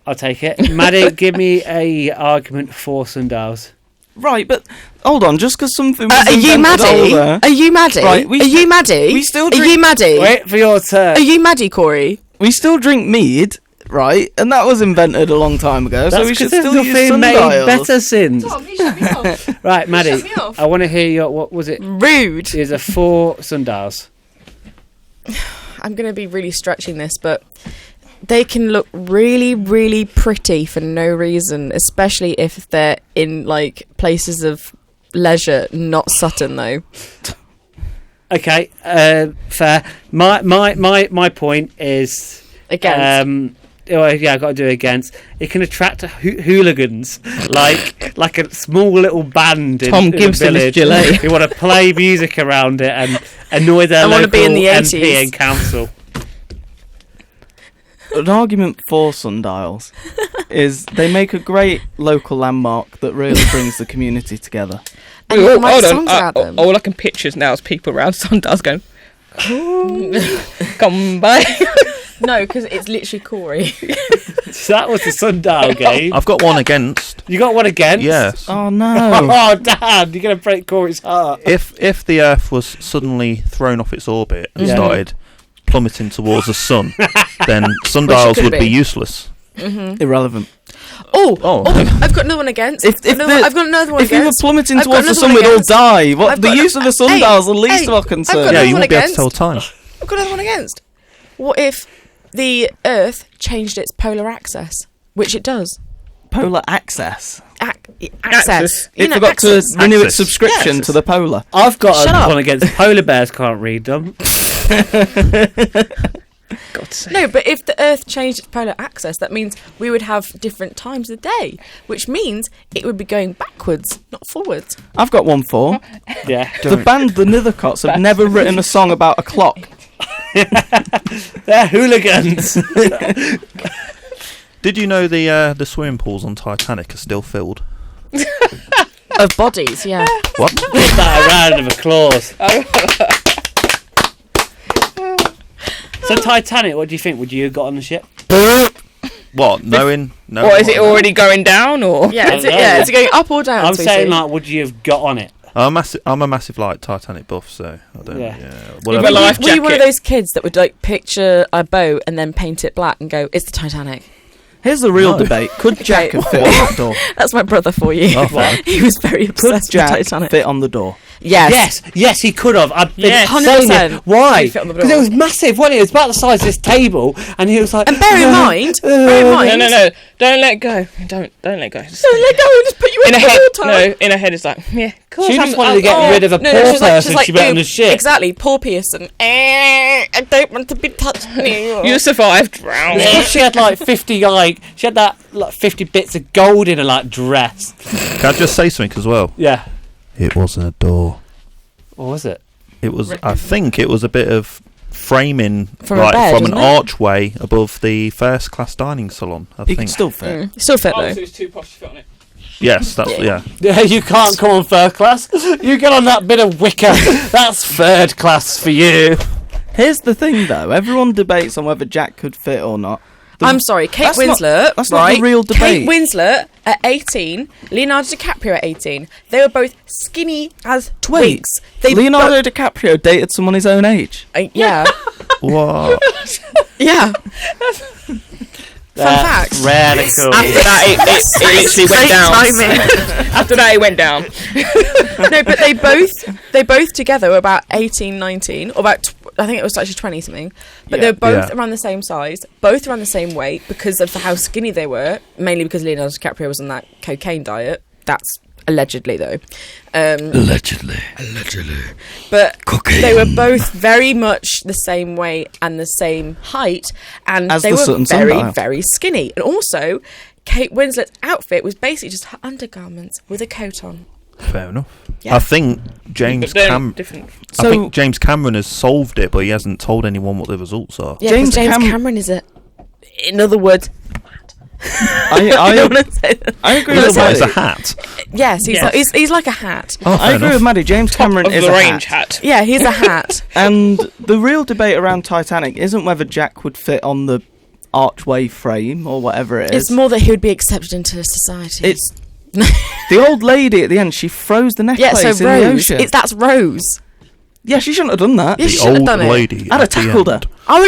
[SPEAKER 2] I'll take it. Maddie, give me a argument for sundials.
[SPEAKER 1] Right, but hold on, just because something was
[SPEAKER 6] Are you
[SPEAKER 1] invented
[SPEAKER 6] Maddie?
[SPEAKER 1] older-
[SPEAKER 6] Are you Maddie?
[SPEAKER 1] Right,
[SPEAKER 6] Are you Maddie?
[SPEAKER 1] we still
[SPEAKER 6] Are
[SPEAKER 1] drink-
[SPEAKER 6] you Maddie?
[SPEAKER 2] Wait for your turn.
[SPEAKER 6] Are you Maddie, Corey?
[SPEAKER 1] we still drink mead, right? And that was invented a long time ago, so we should still use
[SPEAKER 2] nothing made
[SPEAKER 1] sundials.
[SPEAKER 2] better since.
[SPEAKER 7] Tom, you shut me off.
[SPEAKER 2] Right, Maddie,
[SPEAKER 7] Shut me off.
[SPEAKER 2] I want to hear your, what was it?
[SPEAKER 6] Rude.
[SPEAKER 2] Is a 4 sundials.
[SPEAKER 6] I'm going to be really stretching this, but they can look really, really pretty for no reason, especially if they're in places of leisure, not Sutton, though.
[SPEAKER 2] Okay, fair. My point is
[SPEAKER 6] Against.
[SPEAKER 2] yeah, I got to do it against. It can attract hooligans, like a small little band in
[SPEAKER 4] Tom
[SPEAKER 2] a
[SPEAKER 4] Gibson is
[SPEAKER 2] village
[SPEAKER 4] Gillette.
[SPEAKER 2] who want to play music around it and annoy their
[SPEAKER 6] I wanna
[SPEAKER 2] local
[SPEAKER 6] be in the
[SPEAKER 2] MP
[SPEAKER 6] 80s.
[SPEAKER 2] and council.
[SPEAKER 1] An argument for sundials is they make a great local landmark that really brings the community together.
[SPEAKER 6] And you can write
[SPEAKER 4] Hold
[SPEAKER 6] songs
[SPEAKER 4] on.
[SPEAKER 6] about them.
[SPEAKER 4] All I can picture now is people around sundials going, come by.
[SPEAKER 6] No, because it's literally Corey.
[SPEAKER 2] So that was the sundial game.
[SPEAKER 3] I've got one against.
[SPEAKER 2] You got one against?
[SPEAKER 3] Yes.
[SPEAKER 1] Oh no!
[SPEAKER 2] Oh, damn! You're gonna break Corey's heart.
[SPEAKER 3] If the Earth was suddenly thrown off its orbit and started plummeting towards the sun, then sundials
[SPEAKER 6] could
[SPEAKER 3] would be
[SPEAKER 6] be.
[SPEAKER 3] useless.
[SPEAKER 1] Irrelevant.
[SPEAKER 6] Oh, I've got another one against.
[SPEAKER 1] I've
[SPEAKER 6] got another one
[SPEAKER 1] If we were
[SPEAKER 6] against.
[SPEAKER 1] plummeting
[SPEAKER 6] I've got
[SPEAKER 1] towards the
[SPEAKER 6] another
[SPEAKER 1] sun,
[SPEAKER 6] one
[SPEAKER 1] we'd all
[SPEAKER 6] against.
[SPEAKER 1] die. What
[SPEAKER 6] I've
[SPEAKER 1] the
[SPEAKER 6] got
[SPEAKER 1] use of the
[SPEAKER 6] Hey,
[SPEAKER 1] sundials are the least
[SPEAKER 6] hey,
[SPEAKER 1] of our
[SPEAKER 6] I've
[SPEAKER 1] concern.
[SPEAKER 6] got
[SPEAKER 3] Yeah,
[SPEAKER 6] another
[SPEAKER 3] you
[SPEAKER 6] one
[SPEAKER 3] won't be able to
[SPEAKER 6] against.
[SPEAKER 3] tell time.
[SPEAKER 6] I've got another one against. What if the Earth changed its polar axis, which it does?
[SPEAKER 1] Polar access.
[SPEAKER 6] Access. You
[SPEAKER 1] It
[SPEAKER 6] know,
[SPEAKER 1] forgot to
[SPEAKER 6] access.
[SPEAKER 1] renew its
[SPEAKER 3] Access.
[SPEAKER 1] subscription
[SPEAKER 6] Yes.
[SPEAKER 1] to the polar.
[SPEAKER 2] I've got
[SPEAKER 6] Shut up.
[SPEAKER 2] one against polar bears. Can't read them.
[SPEAKER 4] God's sake.
[SPEAKER 6] No, but if the Earth changed its polar axis, that means we would have different times of the day, which means it would be going backwards, not forwards.
[SPEAKER 1] I've got one for.
[SPEAKER 2] Yeah.
[SPEAKER 1] The band The Nithercots have never written a song about a clock.
[SPEAKER 2] They're hooligans.
[SPEAKER 3] Did you know the swimming pools on Titanic are still filled?
[SPEAKER 6] Of bodies, yeah.
[SPEAKER 3] What?
[SPEAKER 2] Give that a round of applause. So Titanic, what do you think? Would you have got on the ship?
[SPEAKER 3] What? Knowing? No.
[SPEAKER 4] What, is it already going down, or?
[SPEAKER 6] Yeah, is it,
[SPEAKER 2] know.
[SPEAKER 6] yeah, is it going up or down?
[SPEAKER 2] I'm
[SPEAKER 6] sweetie?
[SPEAKER 2] saying, like, would you have got on it?
[SPEAKER 3] I'm a massive like Titanic buff, so I don't.
[SPEAKER 2] Yeah.
[SPEAKER 3] Yeah.
[SPEAKER 4] With
[SPEAKER 3] Whatever.
[SPEAKER 4] a life
[SPEAKER 6] Were you one of
[SPEAKER 4] jacket.
[SPEAKER 6] those kids that would like picture a boat and then paint it black and go, "It's the Titanic"?
[SPEAKER 1] Here's the real debate. Could Jack
[SPEAKER 6] Okay.
[SPEAKER 1] have fit on that door?
[SPEAKER 6] That's my brother for you.
[SPEAKER 3] Oh, fine.
[SPEAKER 6] He was very
[SPEAKER 1] Could
[SPEAKER 6] obsessed with
[SPEAKER 1] Jack
[SPEAKER 6] Titanic.
[SPEAKER 1] fit on the door?
[SPEAKER 2] Yes, he could have. I've been
[SPEAKER 4] Yes.
[SPEAKER 2] saying
[SPEAKER 6] 100%.
[SPEAKER 2] it. Why?
[SPEAKER 6] He'd fit on the
[SPEAKER 2] Because it
[SPEAKER 6] door.
[SPEAKER 2] was massive, wasn't it? It was about the size of this table, and he was like.
[SPEAKER 6] And bear in mind,
[SPEAKER 4] No. Don't let go. Don't let go. Just
[SPEAKER 6] Don't let go and just put you in
[SPEAKER 4] in her
[SPEAKER 6] the
[SPEAKER 4] head.
[SPEAKER 6] water.
[SPEAKER 4] No, in her head it's like, yeah, cool.
[SPEAKER 2] She just wanted to get rid of a poor
[SPEAKER 6] she's
[SPEAKER 2] person
[SPEAKER 6] she's
[SPEAKER 2] she met on the
[SPEAKER 6] "Ooh,
[SPEAKER 2] ship.
[SPEAKER 6] Exactly, poor person. I don't want to be touched anymore.
[SPEAKER 4] You survived drowning.
[SPEAKER 2] She had like 50, she had that like 50 bits of gold in her like dress.
[SPEAKER 3] Can I just say something as well?
[SPEAKER 2] Yeah.
[SPEAKER 3] It wasn't a door.
[SPEAKER 2] What was it?
[SPEAKER 3] It was. I think it was a bit of framing,
[SPEAKER 6] From a
[SPEAKER 3] like
[SPEAKER 6] bed,
[SPEAKER 3] from an
[SPEAKER 6] wasn't it?
[SPEAKER 3] archway above the first class dining salon. I
[SPEAKER 1] He
[SPEAKER 3] think.
[SPEAKER 1] could still fit.
[SPEAKER 6] Still fit though.
[SPEAKER 4] it's too posh to fit on it.
[SPEAKER 3] Yes, that's yeah.
[SPEAKER 2] Yeah, you can't come on first class. You get on that bit of wicker. That's third class for you.
[SPEAKER 1] Here's the thing, though. Everyone debates on whether Jack could fit or not.
[SPEAKER 6] I'm sorry, Kate
[SPEAKER 1] That's not-
[SPEAKER 6] Winslet.
[SPEAKER 1] that's not
[SPEAKER 6] right?
[SPEAKER 1] the real debate.
[SPEAKER 6] Kate Winslet at 18, Leonardo DiCaprio at 18. They were both skinny as
[SPEAKER 1] Wait,
[SPEAKER 6] twigs. They
[SPEAKER 1] Leonardo DiCaprio dated someone his own age.
[SPEAKER 6] yeah,
[SPEAKER 3] What?
[SPEAKER 6] yeah.
[SPEAKER 2] That's
[SPEAKER 6] fact.
[SPEAKER 2] radical.
[SPEAKER 4] After that, it literally went down. After that, it went down.
[SPEAKER 6] No, but they both together were about 18, 19, or about I think it was actually 20 something. But they were both
[SPEAKER 3] Yeah.
[SPEAKER 6] around the same size, both around the same weight because of how skinny they were. Mainly because Leonardo DiCaprio was on that cocaine diet. That's allegedly though.
[SPEAKER 8] Allegedly.
[SPEAKER 6] But they were both very much the same weight and the same height, and
[SPEAKER 1] As
[SPEAKER 6] they
[SPEAKER 1] the
[SPEAKER 6] were
[SPEAKER 1] Sutton
[SPEAKER 6] very,
[SPEAKER 1] sundial.
[SPEAKER 6] very skinny. And also, Kate Winslet's outfit was basically just her undergarments with a coat on.
[SPEAKER 3] Fair enough.
[SPEAKER 6] Yeah.
[SPEAKER 3] I think James
[SPEAKER 4] But they're
[SPEAKER 3] Cameron.
[SPEAKER 4] different.
[SPEAKER 3] I
[SPEAKER 1] So-
[SPEAKER 3] think James Cameron has solved it, but he hasn't told anyone what the results are.
[SPEAKER 6] Yeah,
[SPEAKER 1] James
[SPEAKER 6] James
[SPEAKER 1] Cam-
[SPEAKER 6] Cameron is in other words,
[SPEAKER 1] I
[SPEAKER 6] don't wanna say that.
[SPEAKER 1] I agree
[SPEAKER 3] Is
[SPEAKER 1] with
[SPEAKER 3] it a
[SPEAKER 1] Maddie.
[SPEAKER 3] hat?
[SPEAKER 6] Yes, he's
[SPEAKER 4] Yes.
[SPEAKER 6] Like, he's like a hat.
[SPEAKER 3] Oh,
[SPEAKER 1] I
[SPEAKER 3] fair
[SPEAKER 1] agree
[SPEAKER 3] enough.
[SPEAKER 1] with Maddie. James Cameron
[SPEAKER 4] Of
[SPEAKER 1] is
[SPEAKER 4] the
[SPEAKER 1] a
[SPEAKER 4] range
[SPEAKER 1] hat.
[SPEAKER 4] hat.
[SPEAKER 6] Yeah, he's a hat.
[SPEAKER 1] And the real debate around Titanic isn't whether Jack would fit on the archway frame or whatever it is.
[SPEAKER 6] It's more that he would be accepted into society.
[SPEAKER 1] It's the old lady at the end. She froze the
[SPEAKER 6] yeah,
[SPEAKER 1] necklace
[SPEAKER 6] so
[SPEAKER 1] in the
[SPEAKER 6] Rose.
[SPEAKER 1] ocean.
[SPEAKER 6] That's Rose.
[SPEAKER 1] Yeah, she shouldn't have done that.
[SPEAKER 6] Yeah, she
[SPEAKER 3] The
[SPEAKER 6] should have
[SPEAKER 3] old
[SPEAKER 6] done it.
[SPEAKER 3] lady.
[SPEAKER 1] I'd have
[SPEAKER 3] at the
[SPEAKER 1] tackled her.
[SPEAKER 3] end.
[SPEAKER 6] I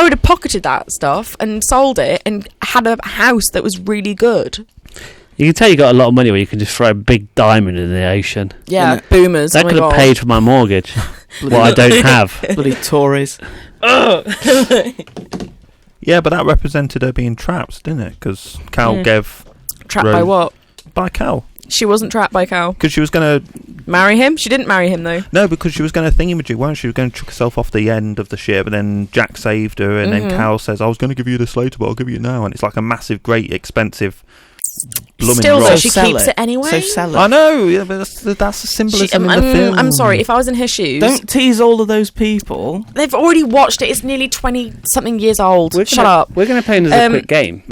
[SPEAKER 6] would have pocketed that stuff and sold it and had a house that was really good.
[SPEAKER 2] You can tell you got a lot of money when you can just throw a big diamond in the ocean.
[SPEAKER 6] Yeah,
[SPEAKER 1] Innit?
[SPEAKER 6] boomers.
[SPEAKER 2] That
[SPEAKER 6] oh my
[SPEAKER 2] could have
[SPEAKER 6] God.
[SPEAKER 2] paid for my mortgage. What I don't have.
[SPEAKER 1] Bloody Tories.
[SPEAKER 3] Yeah, but that represented her being trapped, didn't it? Because Cal gave
[SPEAKER 6] Trapped by
[SPEAKER 3] Rose-
[SPEAKER 6] what?
[SPEAKER 3] by Cal.
[SPEAKER 6] She wasn't trapped by Cal.
[SPEAKER 3] Because she was going to...
[SPEAKER 6] Marry him? She didn't marry him, though.
[SPEAKER 3] No, because she was going to thingamajig, weren't she? She was going to chuck herself off the end of the ship, and then Jack saved her, and then Cal says, I was going to give you this later, but I'll give you it now. And it's like a massive, great, expensive...
[SPEAKER 6] Still, though,
[SPEAKER 3] rock.
[SPEAKER 6] she keeps it anyway.
[SPEAKER 1] So sell it.
[SPEAKER 3] I know, yeah, but that's the symbolism in the film.
[SPEAKER 6] I'm sorry, if I was in her shoes...
[SPEAKER 1] Don't tease all of those people.
[SPEAKER 6] They've already watched it. It's nearly 20-something years old. Shut up.
[SPEAKER 2] We're going to play another quick game.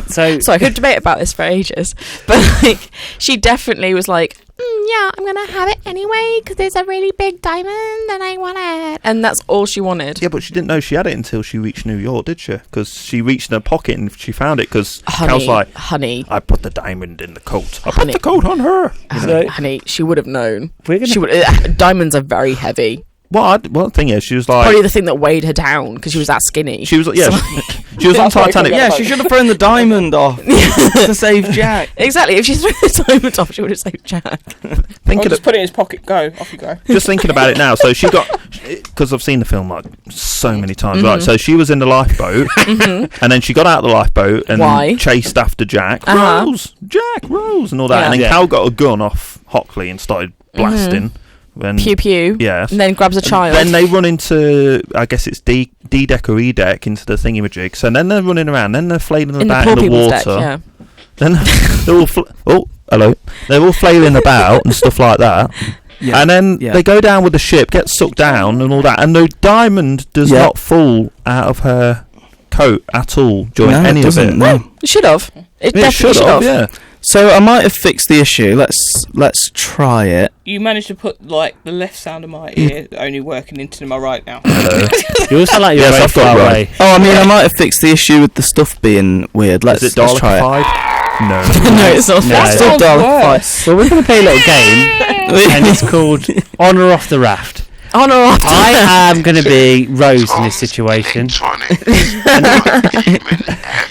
[SPEAKER 2] So
[SPEAKER 6] I could debate about this for ages. But, like, she definitely was like, yeah, I'm going to have it anyway because there's a really big diamond and I want it. And that's all she wanted.
[SPEAKER 3] Yeah, but she didn't know she had it until she reached New York, did she? Because she reached in her pocket and she found it because Cal's like,
[SPEAKER 6] honey,
[SPEAKER 3] I put the diamond in the coat. I put the coat on her.
[SPEAKER 6] Honey, she would have known.
[SPEAKER 2] She
[SPEAKER 6] diamonds are very heavy.
[SPEAKER 3] Well, the thing is, she was like...
[SPEAKER 6] Probably the thing that weighed her down because she was that skinny.
[SPEAKER 3] She was, yeah, she was on Titanic.
[SPEAKER 1] Yeah, she should have thrown the diamond off to save Jack.
[SPEAKER 6] Exactly. If she threw the diamond off, she would have saved Jack.
[SPEAKER 4] Just put it in his pocket. Go. Off you go.
[SPEAKER 3] Just thinking about it now. So she got... Because I've seen the film like so many times. Right, so she was in the lifeboat and then she got out of the lifeboat and chased after Jack. Rose! Jack! Rose! And all that. And then Cal got a gun off Hockley and started blasting. When,
[SPEAKER 6] pew pew.
[SPEAKER 3] Yes.
[SPEAKER 6] And then grabs a child.
[SPEAKER 3] Then they run into, I guess it's D deck or E deck, into the thingamajig. So then they're running around. Then they're flailing about in the water.
[SPEAKER 6] Deck,
[SPEAKER 3] then they're all hello. They're all flailing about and stuff like that. Yeah. And then they go down with the ship, get sucked down and all that. And the diamond does not fall out of her coat at all during any of it.
[SPEAKER 1] No.
[SPEAKER 6] It should have. It definitely should have.
[SPEAKER 3] Yeah.
[SPEAKER 1] So I might have fixed the issue. Let's try it.
[SPEAKER 4] You managed to put like the left sound of my ear only working into my right now.
[SPEAKER 2] You also like your very far away.
[SPEAKER 1] Oh, I mean, I might have fixed the issue with the stuff being weird. Let's try it.
[SPEAKER 3] No.
[SPEAKER 6] No, it's not.
[SPEAKER 1] That's still Dalek 5.
[SPEAKER 2] Well, we're going to play a little game, and it's called Honour Off the Raft.
[SPEAKER 6] Honour Off the Raft.
[SPEAKER 2] I am going to be Rose in this situation.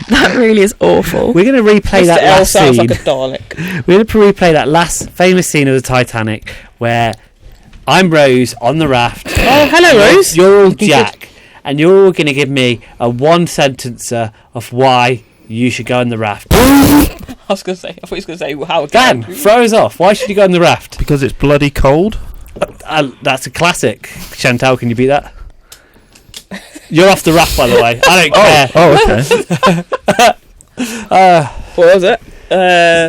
[SPEAKER 6] That really is awful.
[SPEAKER 2] We're going to replay that last
[SPEAKER 4] sounds
[SPEAKER 2] scene.
[SPEAKER 4] like a Dalek.
[SPEAKER 2] We're going to replay that last famous scene of the Titanic where I'm Rose on the raft.
[SPEAKER 4] Oh, hello, Rose.
[SPEAKER 2] You're all Jack, and you're all going to give me a one-sentencer of why you should go on the raft.
[SPEAKER 4] I thought he was going to say how.
[SPEAKER 2] Dan, throw us off. Why should you go on the raft?
[SPEAKER 3] Because it's bloody cold.
[SPEAKER 2] That's a classic. Chantal, can you beat that? You're off the raft, by the way. I don't care.
[SPEAKER 3] Oh, okay.
[SPEAKER 4] What was it?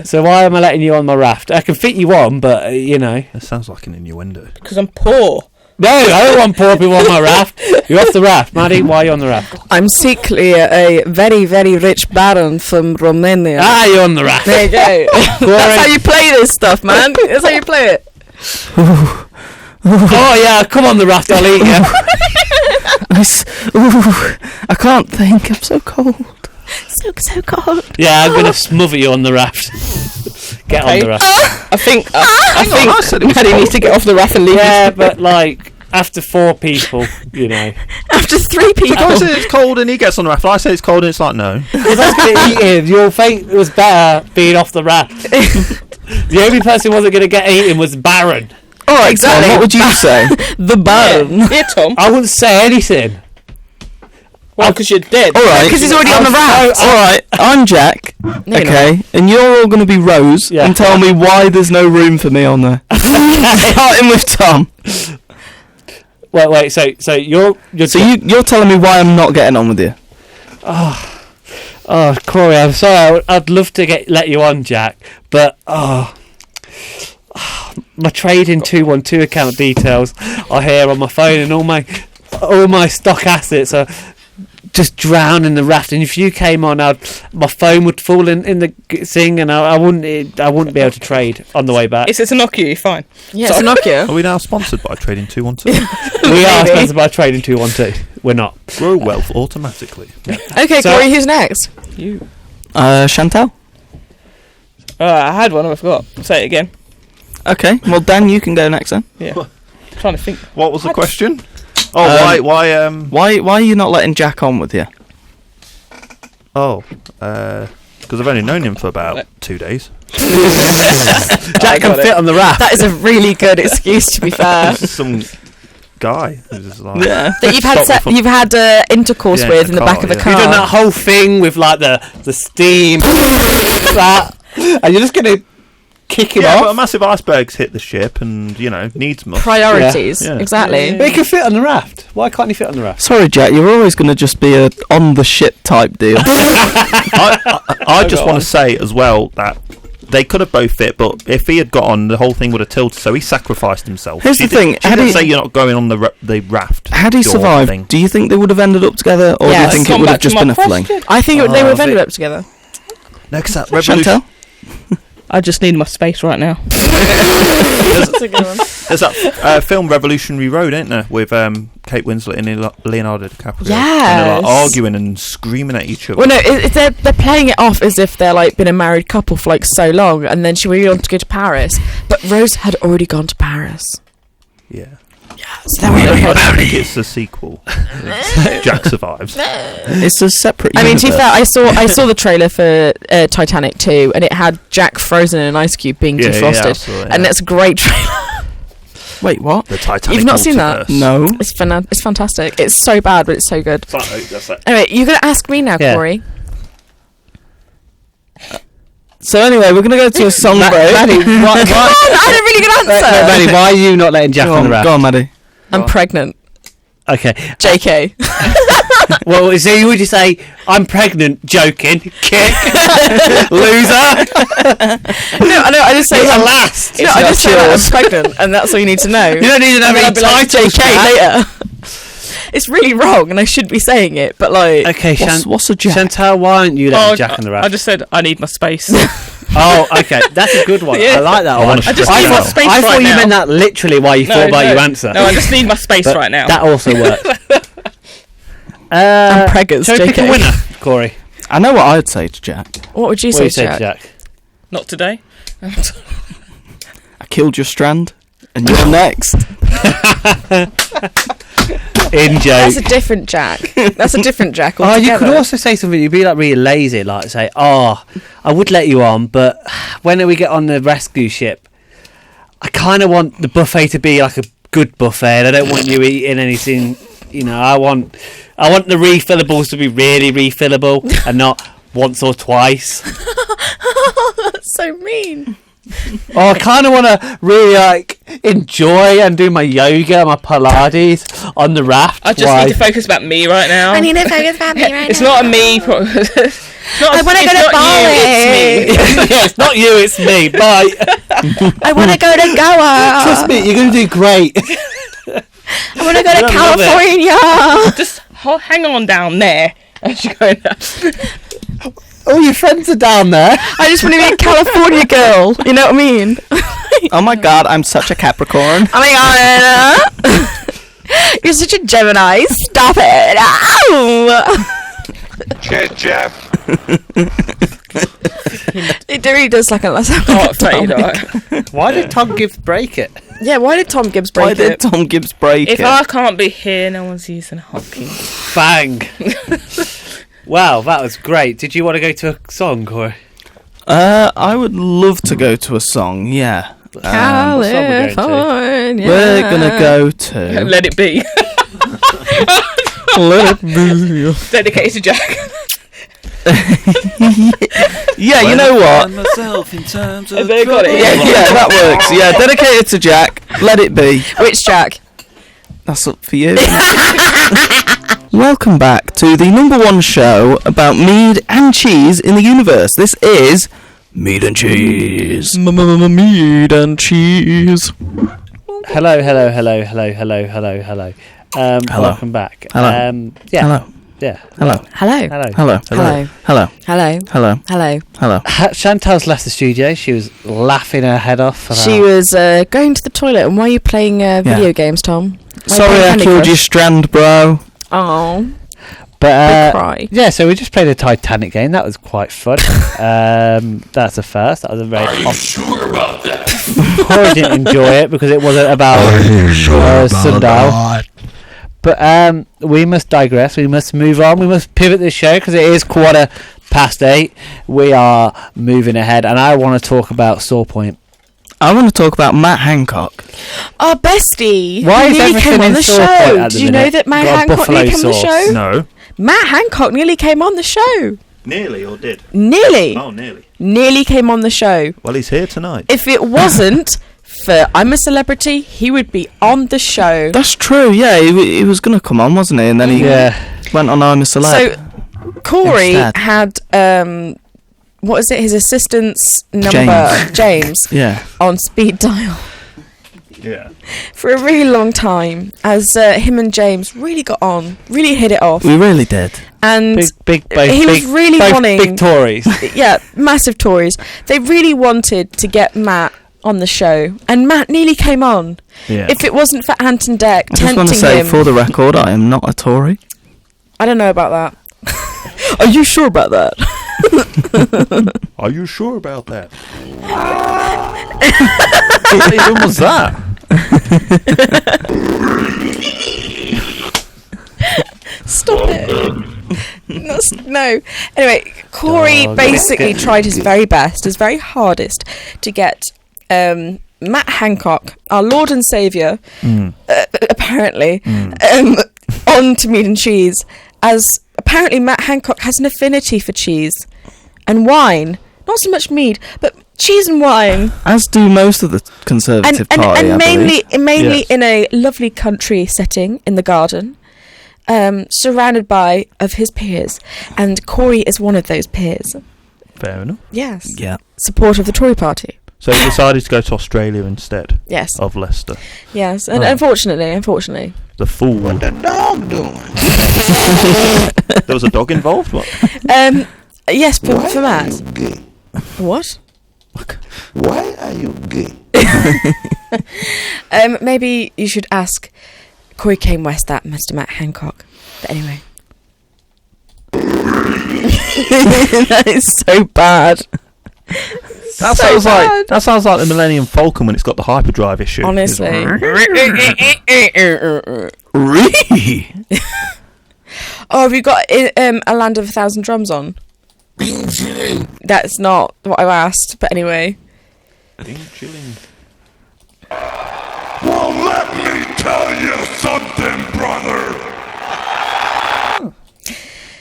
[SPEAKER 2] So why am I letting you on my raft? I can fit you on, but you know.
[SPEAKER 3] That sounds like an innuendo.
[SPEAKER 4] Because I'm poor.
[SPEAKER 2] No, I don't want poor people on my raft. You're off the raft. Maddie, why are you on the raft?
[SPEAKER 6] I'm secretly a very, very rich baron from Romania.
[SPEAKER 2] You're on the raft.
[SPEAKER 6] There you go. That's how you play this stuff, man. That's how you play it.
[SPEAKER 2] Oh yeah, come on the raft, I'll eat you.
[SPEAKER 1] I can't think. I'm so cold.
[SPEAKER 6] So cold.
[SPEAKER 2] Yeah, I'm going to smother you on the raft. Get on the raft.
[SPEAKER 4] I think Maddie needs to get off the raft and leave.
[SPEAKER 2] Yeah, but like after 4 people, you know.
[SPEAKER 6] After 3 people.
[SPEAKER 3] If I say it's cold and he gets on the raft, I say it's cold and it's like no.
[SPEAKER 2] If I was going to eat him, your fate was better being off the raft. The only person who wasn't going to get eaten was Baron.
[SPEAKER 6] Oh, exactly.
[SPEAKER 1] What would you say?
[SPEAKER 6] The Baron.
[SPEAKER 4] Yeah, Tom.
[SPEAKER 2] I wouldn't say anything.
[SPEAKER 4] Well, because you're dead.
[SPEAKER 1] All right.
[SPEAKER 6] Because he's already on the raft.
[SPEAKER 1] All right. I'm Jack. Okay, and you're all going to be Rose and tell me why there's no room for me on there. Starting with Tom.
[SPEAKER 2] Wait. So you're
[SPEAKER 1] telling me why I'm not getting on with you?
[SPEAKER 2] Oh, Corey, I'm sorry. I'd love to let you on, Jack, but my trading 212 account details are here on my phone, and all my stock assets are just drowned in the raft. And if you came on, my phone would fall in the thing, and I wouldn't be able to trade on the way back.
[SPEAKER 4] It's a Nokia. You're fine.
[SPEAKER 6] Yeah, it's a Nokia.
[SPEAKER 3] Are we now sponsored by Trading 212?
[SPEAKER 2] We are sponsored by Trading 212. We're not.
[SPEAKER 3] Grow wealth automatically.
[SPEAKER 6] Okay, so, Corey, who's next?
[SPEAKER 4] You.
[SPEAKER 1] Chantelle.
[SPEAKER 4] I had one. I forgot. Say it again.
[SPEAKER 1] Okay. Well, Dan, you can go next then.
[SPEAKER 4] Yeah. I'm trying to think.
[SPEAKER 3] What was the question? Oh,
[SPEAKER 1] why are you not letting Jack on with you?
[SPEAKER 3] Oh, because I've only known him for about 2 days.
[SPEAKER 2] Jack can fit on the raft.
[SPEAKER 6] That is a really good excuse, to be fair.
[SPEAKER 3] Some guy who's just like
[SPEAKER 6] that you've had intercourse with in the back of a car.
[SPEAKER 2] You've done that whole thing with like the steam, that, and you're just gonna kick him
[SPEAKER 3] Yeah,
[SPEAKER 2] off.
[SPEAKER 3] but a massive iceberg's hit the ship, and needs must.
[SPEAKER 6] Priorities,
[SPEAKER 3] Yeah.
[SPEAKER 6] exactly.
[SPEAKER 2] But he can fit on the raft. Why can't he fit on the raft?
[SPEAKER 1] Sorry, Jack, you're always going to just be a on the ship type deal.
[SPEAKER 3] I just want to say as well that they could have both fit, but if he had got on, the whole thing would have tilted. So he sacrificed himself.
[SPEAKER 1] Here's the thing,
[SPEAKER 3] She didn't say you're not going on the raft.
[SPEAKER 1] Had he
[SPEAKER 3] Your
[SPEAKER 1] survived,
[SPEAKER 3] thing.
[SPEAKER 1] do you think they would have ended up together, or do you
[SPEAKER 6] Yes.
[SPEAKER 1] think it
[SPEAKER 4] Come
[SPEAKER 1] would
[SPEAKER 4] back
[SPEAKER 1] have
[SPEAKER 4] to
[SPEAKER 1] just
[SPEAKER 4] my
[SPEAKER 1] been a fling?
[SPEAKER 4] question.
[SPEAKER 6] I think they would have
[SPEAKER 2] Oh,
[SPEAKER 6] ended up together.
[SPEAKER 3] Next up, revolution.
[SPEAKER 1] Chantelle?
[SPEAKER 4] I just need my space right now.
[SPEAKER 6] That's a good one.
[SPEAKER 3] There's that film Revolutionary Road, ain't there, with Kate Winslet and Leonardo DiCaprio. And they're like
[SPEAKER 6] Yes.
[SPEAKER 3] arguing and screaming at each other.
[SPEAKER 6] Well, no, they're playing it off as if they're like been a married couple for like so long, and then she really wanted to go to Paris, but Rose had already gone to Paris.
[SPEAKER 3] Yeah.
[SPEAKER 6] So that was
[SPEAKER 3] I think it's a sequel. Jack survives.
[SPEAKER 1] It's a separate
[SPEAKER 6] I mean, to be
[SPEAKER 1] universe.
[SPEAKER 6] fair, I saw the trailer for Titanic 2, and it had Jack frozen in an ice cube being defrosted,
[SPEAKER 3] absolutely,
[SPEAKER 6] and it's a great trailer.
[SPEAKER 1] Wait, what?
[SPEAKER 3] the Titanic.
[SPEAKER 6] You've not seen that?
[SPEAKER 3] multiverse.
[SPEAKER 1] No.
[SPEAKER 6] It's fantastic. It's so bad, but it's so good.
[SPEAKER 3] That's it.
[SPEAKER 6] Anyway, you're gonna ask me now,
[SPEAKER 2] Yeah.
[SPEAKER 6] Corey.
[SPEAKER 1] So anyway, we're going to go to a song break.
[SPEAKER 2] Maddie,
[SPEAKER 6] Come on, I had a really good answer.
[SPEAKER 2] Maddie, why are you not letting Jack
[SPEAKER 1] Go
[SPEAKER 2] on the
[SPEAKER 1] on,
[SPEAKER 2] raft?
[SPEAKER 1] go on, Maddie.
[SPEAKER 6] I'm pregnant.
[SPEAKER 2] Okay.
[SPEAKER 6] JK.
[SPEAKER 2] Well, so you would just say, I'm pregnant, joking, kick, loser.
[SPEAKER 6] No, I know. I just say
[SPEAKER 2] You're the
[SPEAKER 6] I'm
[SPEAKER 2] last.
[SPEAKER 6] No, I just say that I'm pregnant, and that's all you need to know.
[SPEAKER 2] You don't need to
[SPEAKER 6] And
[SPEAKER 2] know
[SPEAKER 6] then
[SPEAKER 2] any
[SPEAKER 6] I'll be like,
[SPEAKER 2] titles.
[SPEAKER 6] JK
[SPEAKER 2] Jack.
[SPEAKER 6] later. It's really wrong, and I shouldn't be saying it, but like,
[SPEAKER 2] Okay,
[SPEAKER 1] What's a Jack?
[SPEAKER 2] Chantelle, why aren't you letting Jack on the raft?
[SPEAKER 4] I just said I need my space.
[SPEAKER 2] Oh, okay, that's a good one.
[SPEAKER 4] Yeah.
[SPEAKER 2] I like that
[SPEAKER 3] I
[SPEAKER 2] one.
[SPEAKER 3] wanna
[SPEAKER 4] I just need my
[SPEAKER 3] thought-
[SPEAKER 4] space
[SPEAKER 2] I thought
[SPEAKER 4] right
[SPEAKER 2] you
[SPEAKER 4] now.
[SPEAKER 2] meant that literally while you thought about your answer.
[SPEAKER 4] No, I just need my space
[SPEAKER 2] But
[SPEAKER 4] right now.
[SPEAKER 2] That also works.
[SPEAKER 6] I'm preggers,
[SPEAKER 2] Shall we pick a
[SPEAKER 6] JK.
[SPEAKER 2] winner, Corey?
[SPEAKER 1] I know what I'd say to Jack.
[SPEAKER 6] What would you
[SPEAKER 2] What do
[SPEAKER 6] say,
[SPEAKER 2] you say to
[SPEAKER 6] Jack?
[SPEAKER 2] Jack?
[SPEAKER 4] Not today.
[SPEAKER 1] I killed your strand, and you're next.
[SPEAKER 2] In joke.
[SPEAKER 6] That's a different Jack. That's a different Jack
[SPEAKER 2] Oh,
[SPEAKER 6] altogether.
[SPEAKER 2] you could also say something. You'd be like really lazy, like say, "Oh, I would let you on, but when we get on the rescue ship, I kind of want the buffet to be like a good buffet. And I don't want you eating anything. I want the refillables to be really refillable and not once or twice.
[SPEAKER 6] That's so mean.
[SPEAKER 2] Oh, I kind of want to really enjoy and do my yoga, my Pilates on the raft.
[SPEAKER 4] I just need to focus about me right now.
[SPEAKER 6] I need to focus on me right
[SPEAKER 4] It's
[SPEAKER 6] now.
[SPEAKER 4] not a me. I
[SPEAKER 6] wanna go to
[SPEAKER 4] Bali.
[SPEAKER 6] Bali.
[SPEAKER 2] Yeah, it's not you, it's me. Bye.
[SPEAKER 6] I want to go to Goa.
[SPEAKER 2] Trust me, you're going to do great.
[SPEAKER 6] I want to go to
[SPEAKER 2] I love it.
[SPEAKER 6] California.
[SPEAKER 4] Just hang on down there. As you're going down.
[SPEAKER 2] All your friends are down there.
[SPEAKER 6] I just want to be a California girl. You know what I mean?
[SPEAKER 1] Oh my god, I'm such a Capricorn.
[SPEAKER 6] Oh my god. You're such a Gemini. Stop it. Ow.
[SPEAKER 8] Jeff.
[SPEAKER 6] It really does like a
[SPEAKER 4] Oh, fade, alright.
[SPEAKER 2] Why did Tom Gibbs break it?
[SPEAKER 6] Yeah, why did Tom Gibbs
[SPEAKER 1] Why
[SPEAKER 6] break
[SPEAKER 1] did
[SPEAKER 6] it?
[SPEAKER 1] Tom Gibbs break
[SPEAKER 4] If
[SPEAKER 1] it?
[SPEAKER 4] I can't be here, no one's using hockey.
[SPEAKER 2] Bang. Wow, that was great. Did you want to go to a song, Corey?
[SPEAKER 1] I would love to go to a song, yeah.
[SPEAKER 6] California.
[SPEAKER 1] We're gonna go to
[SPEAKER 4] Let it be.
[SPEAKER 1] Let It Be.
[SPEAKER 4] Dedicated to Jack.
[SPEAKER 1] Yeah, you know what?
[SPEAKER 4] Have they got it?
[SPEAKER 1] Yeah, that works. Yeah, dedicated to Jack. Let it be.
[SPEAKER 6] Which Jack?
[SPEAKER 1] That's up for you. Welcome back to the #1 show about mead and cheese in the universe. This is Mead and Cheese. Mead and Cheese.
[SPEAKER 2] Hello. Welcome back.
[SPEAKER 1] Hello.
[SPEAKER 2] Yeah.
[SPEAKER 1] Hello.
[SPEAKER 2] Yeah.
[SPEAKER 1] Hello.
[SPEAKER 6] Hello.
[SPEAKER 2] Hello.
[SPEAKER 1] Hello.
[SPEAKER 6] Hello.
[SPEAKER 1] Hello.
[SPEAKER 6] Hello.
[SPEAKER 1] Hello.
[SPEAKER 6] Hello.
[SPEAKER 1] Hello.
[SPEAKER 2] Chantelle's left the studio. She was laughing her head off.
[SPEAKER 6] She was going to the toilet. And why are you playing video games, Tom? Why are you
[SPEAKER 1] Sorry
[SPEAKER 6] playing
[SPEAKER 1] I
[SPEAKER 6] Candy
[SPEAKER 1] killed
[SPEAKER 6] Crush?
[SPEAKER 1] your strand, bro.
[SPEAKER 6] Oh,
[SPEAKER 2] But
[SPEAKER 6] cry.
[SPEAKER 2] yeah, so we just played a Titanic game. That was quite fun. That's a first. That was a very.
[SPEAKER 8] Are you sure about that?
[SPEAKER 2] Corey didn't enjoy it because it wasn't about sundial. But we must digress. We must move on. We must pivot this show because it is 8:15. We are moving ahead, and I want to talk about Sawpoint.
[SPEAKER 1] I want to talk about Matt Hancock.
[SPEAKER 6] Our bestie.
[SPEAKER 2] Why
[SPEAKER 6] who
[SPEAKER 2] is
[SPEAKER 6] nearly
[SPEAKER 2] everything
[SPEAKER 6] came on
[SPEAKER 2] in
[SPEAKER 6] the
[SPEAKER 2] Sawpoint
[SPEAKER 6] show.
[SPEAKER 2] at the
[SPEAKER 6] Did you know
[SPEAKER 2] minute?
[SPEAKER 6] that Matt
[SPEAKER 2] Got a
[SPEAKER 6] Hancock
[SPEAKER 2] buffalo
[SPEAKER 6] nearly came on the
[SPEAKER 2] sauce.
[SPEAKER 6] show?
[SPEAKER 3] No.
[SPEAKER 6] Matt Hancock nearly came on the show.
[SPEAKER 3] Nearly or did?
[SPEAKER 6] Nearly.
[SPEAKER 3] Oh, nearly.
[SPEAKER 6] Nearly came on the show.
[SPEAKER 3] Well, he's here tonight.
[SPEAKER 6] If it wasn't for I'm a Celebrity, he would be on the show.
[SPEAKER 1] That's true. Yeah, he was going to come on, wasn't he? And then he went on I'm a Celeb.
[SPEAKER 6] So Corey
[SPEAKER 1] Instead.
[SPEAKER 6] had what is it? His assistant's number, James, on speed dial.
[SPEAKER 3] Yeah.
[SPEAKER 6] For a really long time, as him and James really got on, really hit it off.
[SPEAKER 1] We really did.
[SPEAKER 6] And
[SPEAKER 2] big,
[SPEAKER 6] he was really wanting
[SPEAKER 2] big Tories.
[SPEAKER 6] Yeah, massive Tories. They really wanted to get Matt on the show, and Matt nearly came on.
[SPEAKER 3] Yeah.
[SPEAKER 6] If it wasn't for Ant and Dec
[SPEAKER 1] I just
[SPEAKER 6] tempting
[SPEAKER 1] want to say,
[SPEAKER 6] him.
[SPEAKER 1] for the record, I am not a Tory.
[SPEAKER 6] I don't know about that. Are you sure about that?
[SPEAKER 3] Are you sure about that?
[SPEAKER 2] What even was that?
[SPEAKER 6] Stop it. No. Anyway, Corey basically tried his very best, his very hardest, to get Matt Hancock, our Lord and Saviour, apparently, on to Mead and Cheese, as apparently Matt Hancock has an affinity for cheese and wine. Not so much mead, but cheese and wine.
[SPEAKER 1] As do most of the Conservative Party,
[SPEAKER 6] and
[SPEAKER 1] I
[SPEAKER 6] mainly in a lovely country setting in the garden, surrounded by of his peers, and Corey is one of those peers.
[SPEAKER 3] Fair enough.
[SPEAKER 6] Yes.
[SPEAKER 1] Yeah.
[SPEAKER 6] Support of the Tory party.
[SPEAKER 3] So he decided to go to Australia instead.
[SPEAKER 6] Yes.
[SPEAKER 3] Of Leicester.
[SPEAKER 6] Yes, and
[SPEAKER 3] Right.
[SPEAKER 6] unfortunately.
[SPEAKER 3] The fool.
[SPEAKER 8] What the dog doing?
[SPEAKER 3] There was a dog involved. What?
[SPEAKER 6] Yes, for
[SPEAKER 8] Why are
[SPEAKER 6] Matt.
[SPEAKER 8] you gay?
[SPEAKER 6] What?
[SPEAKER 8] Why are you gay?
[SPEAKER 6] Maybe you should ask Corey Kaine West that, Mr. Matt Hancock. But anyway. That is so bad.
[SPEAKER 3] That
[SPEAKER 6] So
[SPEAKER 3] sounds like the Millennium Falcon when it's got the hyperdrive issue.
[SPEAKER 6] Honestly. Oh, have you got A Land of a Thousand Drums on? That's not what I asked, but anyway.
[SPEAKER 3] Chilling.
[SPEAKER 8] Well, let me tell you something, brother.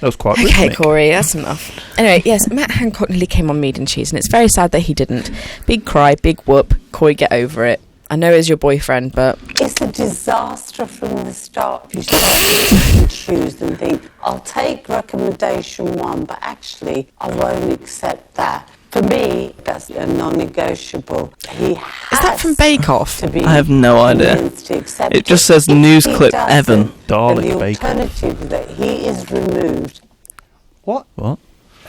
[SPEAKER 3] That was quite
[SPEAKER 6] Okay,
[SPEAKER 3] rhythmic.
[SPEAKER 6] Corey, that's enough. Anyway, yes, Matt Hancock nearly came on Mead and Cheese, and it's very sad that he didn't. Big cry, big whoop. Corey, get over it. I know he's your boyfriend, but
[SPEAKER 9] It's a disaster from the start. You start to choose and think, I'll take recommendation one, but actually I won't accept that. For me, that's a non-negotiable. He has
[SPEAKER 6] is that from Bake Off?
[SPEAKER 9] to be
[SPEAKER 1] I have no idea.
[SPEAKER 9] convinced to accept
[SPEAKER 1] It just
[SPEAKER 9] it.
[SPEAKER 1] says
[SPEAKER 9] If
[SPEAKER 1] news
[SPEAKER 9] he
[SPEAKER 1] clip
[SPEAKER 9] doesn't,
[SPEAKER 1] Evan.
[SPEAKER 3] Dalek
[SPEAKER 9] then the
[SPEAKER 3] Bake Off.
[SPEAKER 9] alternative that he is removed.
[SPEAKER 2] What?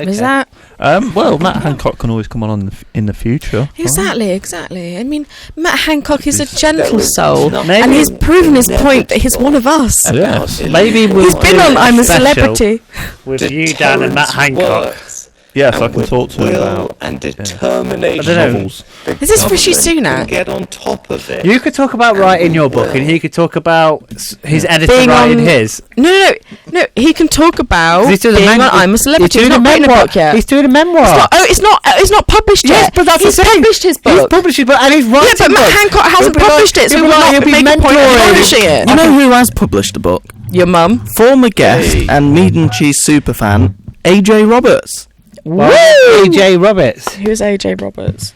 [SPEAKER 6] Is that?
[SPEAKER 3] Well, Matt Hancock can always come on in the future.
[SPEAKER 6] Exactly. I mean, Matt Hancock is a gentle soul,
[SPEAKER 2] Maybe-
[SPEAKER 6] and he's proven his point that he's one of us.
[SPEAKER 3] Yes.
[SPEAKER 2] Maybe we'll
[SPEAKER 6] He's been
[SPEAKER 2] do
[SPEAKER 6] on I'm a
[SPEAKER 2] special
[SPEAKER 6] Celebrity.
[SPEAKER 2] with you, Dan, and Matt Hancock.
[SPEAKER 3] Yes, I can talk to him about
[SPEAKER 10] and determination.
[SPEAKER 2] I don't know.
[SPEAKER 3] novels.
[SPEAKER 6] Is this Rishi Sunak?
[SPEAKER 10] Get on top of it.
[SPEAKER 2] You could talk about writing your book, and he could talk about his editor
[SPEAKER 6] Being
[SPEAKER 2] writing
[SPEAKER 6] on-
[SPEAKER 2] his.
[SPEAKER 6] No. He can talk about
[SPEAKER 2] He's doing
[SPEAKER 6] being
[SPEAKER 2] a
[SPEAKER 6] on I'm a Celebrity.
[SPEAKER 2] He's doing a
[SPEAKER 6] not written
[SPEAKER 2] memoir.
[SPEAKER 6] book yet.
[SPEAKER 2] He's doing a memoir.
[SPEAKER 6] It's not published
[SPEAKER 2] Yes,
[SPEAKER 6] yet.
[SPEAKER 2] but that's
[SPEAKER 6] he's
[SPEAKER 2] the thing.
[SPEAKER 6] published his
[SPEAKER 2] He's
[SPEAKER 6] book.
[SPEAKER 2] published it, and he's writing
[SPEAKER 6] Yeah, but Matt
[SPEAKER 2] books.
[SPEAKER 6] Hancock hasn't
[SPEAKER 2] He'll be
[SPEAKER 6] published it, so
[SPEAKER 2] he'll
[SPEAKER 6] he
[SPEAKER 2] be
[SPEAKER 6] will
[SPEAKER 2] like-
[SPEAKER 6] not
[SPEAKER 2] he'll be
[SPEAKER 6] make a point of
[SPEAKER 2] mentoring.
[SPEAKER 6] publishing it.
[SPEAKER 1] You know who has published a book?
[SPEAKER 6] Your mum.
[SPEAKER 1] Former guest and Mead and Cheese superfan, AJ Roberts.
[SPEAKER 6] Woo!
[SPEAKER 2] AJ Roberts.
[SPEAKER 6] Who's AJ Roberts?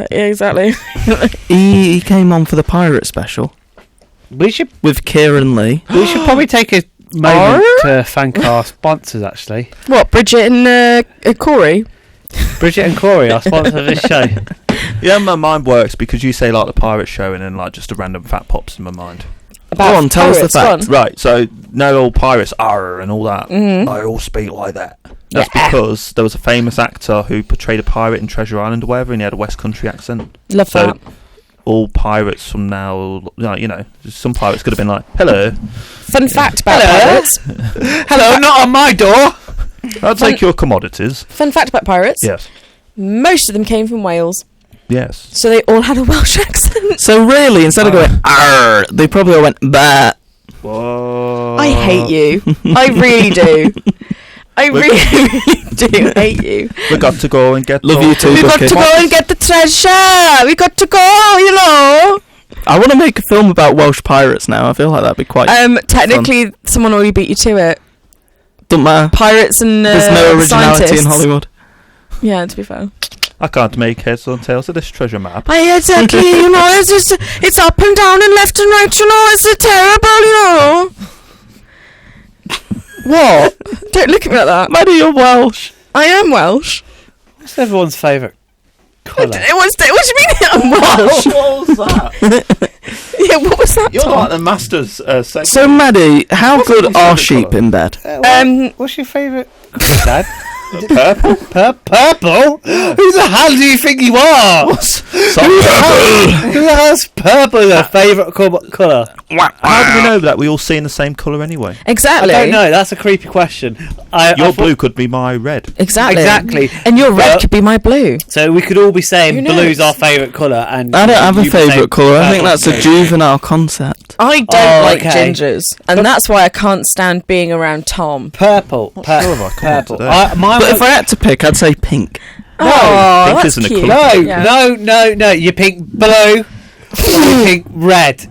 [SPEAKER 6] Yeah, exactly.
[SPEAKER 1] He came on for the pirate special
[SPEAKER 2] We should
[SPEAKER 1] with Kieran Lee.
[SPEAKER 2] probably take a moment to thank our sponsors. Actually,
[SPEAKER 6] What, Bridget and Corey?
[SPEAKER 2] Bridget and Corey, our sponsor of this show.
[SPEAKER 3] Yeah, my mind works because you say like the pirate show and then like just a random fat pops in my mind.
[SPEAKER 1] Go on, tell us the
[SPEAKER 6] pirates, go
[SPEAKER 1] fact.
[SPEAKER 6] on.
[SPEAKER 3] Right, so no all pirates are and all that.
[SPEAKER 6] Mhm.
[SPEAKER 3] I all speak like that. That's
[SPEAKER 6] Yeah.
[SPEAKER 3] because there was a famous actor who portrayed a pirate in Treasure Island or whatever, and he had a West Country accent.
[SPEAKER 6] Love
[SPEAKER 3] So
[SPEAKER 6] that.
[SPEAKER 3] all pirates from now, you know, some pirates could have been like, "Hello,
[SPEAKER 6] Fun fact about pirates.
[SPEAKER 2] Hello, not on my door.
[SPEAKER 3] I'll take your commodities."
[SPEAKER 6] Fun fact about pirates.
[SPEAKER 3] Yes,
[SPEAKER 6] Most of them came from Wales,
[SPEAKER 3] yes.
[SPEAKER 6] so they all had a Welsh accent.
[SPEAKER 1] So really, instead of going "arr," they probably all went "bah."
[SPEAKER 3] Whoa.
[SPEAKER 6] I hate you. I really do. I really do hate you.
[SPEAKER 3] We got to go and get.
[SPEAKER 1] Love you too,
[SPEAKER 6] We got
[SPEAKER 1] Bucky.
[SPEAKER 6] to go and get the treasure. We got to go, you know.
[SPEAKER 1] I want to make a film about Welsh pirates now. I feel like that'd be quite.
[SPEAKER 6] Technically, someone already beat you to it.
[SPEAKER 1] Don't matter.
[SPEAKER 6] Pirates and
[SPEAKER 1] There's no originality
[SPEAKER 6] scientists.
[SPEAKER 1] in Hollywood.
[SPEAKER 6] Yeah, to be fair.
[SPEAKER 3] I can't make heads or tails of this treasure map.
[SPEAKER 6] Exactly, it's up and down and left and right, it's terrible, What? Don't look at me like that.
[SPEAKER 1] Maddie, you're Welsh.
[SPEAKER 6] I am Welsh.
[SPEAKER 2] What's everyone's favourite colour?
[SPEAKER 6] What do you mean I'm Welsh?
[SPEAKER 3] What was that?
[SPEAKER 6] Yeah, what was that,
[SPEAKER 3] You're
[SPEAKER 6] Tom?
[SPEAKER 3] like the Masters segment.
[SPEAKER 1] So, Maddie, how
[SPEAKER 3] What's
[SPEAKER 1] good
[SPEAKER 3] your
[SPEAKER 1] are
[SPEAKER 3] favourite
[SPEAKER 1] sheep
[SPEAKER 3] colour?
[SPEAKER 1] in bed?
[SPEAKER 2] What's your favourite colour, Dad?
[SPEAKER 3] Purple?
[SPEAKER 2] Purple? Who the hell do you think you are? Who the hell's purple is their favourite colour?
[SPEAKER 3] How do we know that we all see in the same colour anyway?
[SPEAKER 6] Exactly.
[SPEAKER 2] I don't know. That's a creepy question.
[SPEAKER 3] Your blue could be my red.
[SPEAKER 6] Exactly. And your red could be my blue.
[SPEAKER 2] So we could all be saying
[SPEAKER 6] Who knows?
[SPEAKER 2] blue's our favourite colour, and
[SPEAKER 1] I don't have a
[SPEAKER 2] you'd be saying
[SPEAKER 1] favourite colour. I think
[SPEAKER 2] purple's
[SPEAKER 1] that's a
[SPEAKER 2] me.
[SPEAKER 1] juvenile concept.
[SPEAKER 6] I don't like
[SPEAKER 2] okay.
[SPEAKER 6] gingers, and that's why I can't stand being around Tom.
[SPEAKER 2] Purple.
[SPEAKER 3] Sure if I can't
[SPEAKER 2] Purple.
[SPEAKER 3] today.
[SPEAKER 2] Mine
[SPEAKER 1] But
[SPEAKER 2] was-
[SPEAKER 1] if I had to pick, I'd say pink.
[SPEAKER 6] Oh,
[SPEAKER 3] pink
[SPEAKER 6] that's
[SPEAKER 3] isn't a
[SPEAKER 6] cute.
[SPEAKER 3] colour.
[SPEAKER 2] No. You pick blue, or you pick red.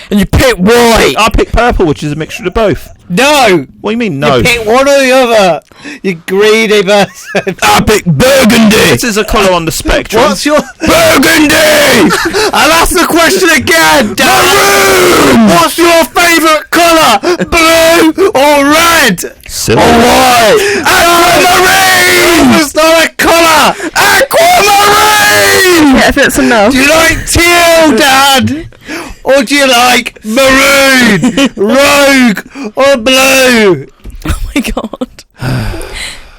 [SPEAKER 6] And you pick white.
[SPEAKER 3] I pick purple, which is a mixture of both.
[SPEAKER 2] No.
[SPEAKER 3] What do you mean, no?
[SPEAKER 2] You pick one or the other. You greedy person.
[SPEAKER 1] I pick burgundy.
[SPEAKER 3] This is a colour on the spectrum.
[SPEAKER 2] What's your
[SPEAKER 1] Burgundy.
[SPEAKER 2] I'll ask the question again, Maroon! What's your favourite colour? Blue or red?
[SPEAKER 3] Silver.
[SPEAKER 1] White. Aquamarine.
[SPEAKER 2] It's not a colour!
[SPEAKER 1] Aquamarine.
[SPEAKER 6] Yeah, if it's enough.
[SPEAKER 2] Do you like teal, Dad? Or do you like maroon, rogue, or blue?
[SPEAKER 6] Oh my god.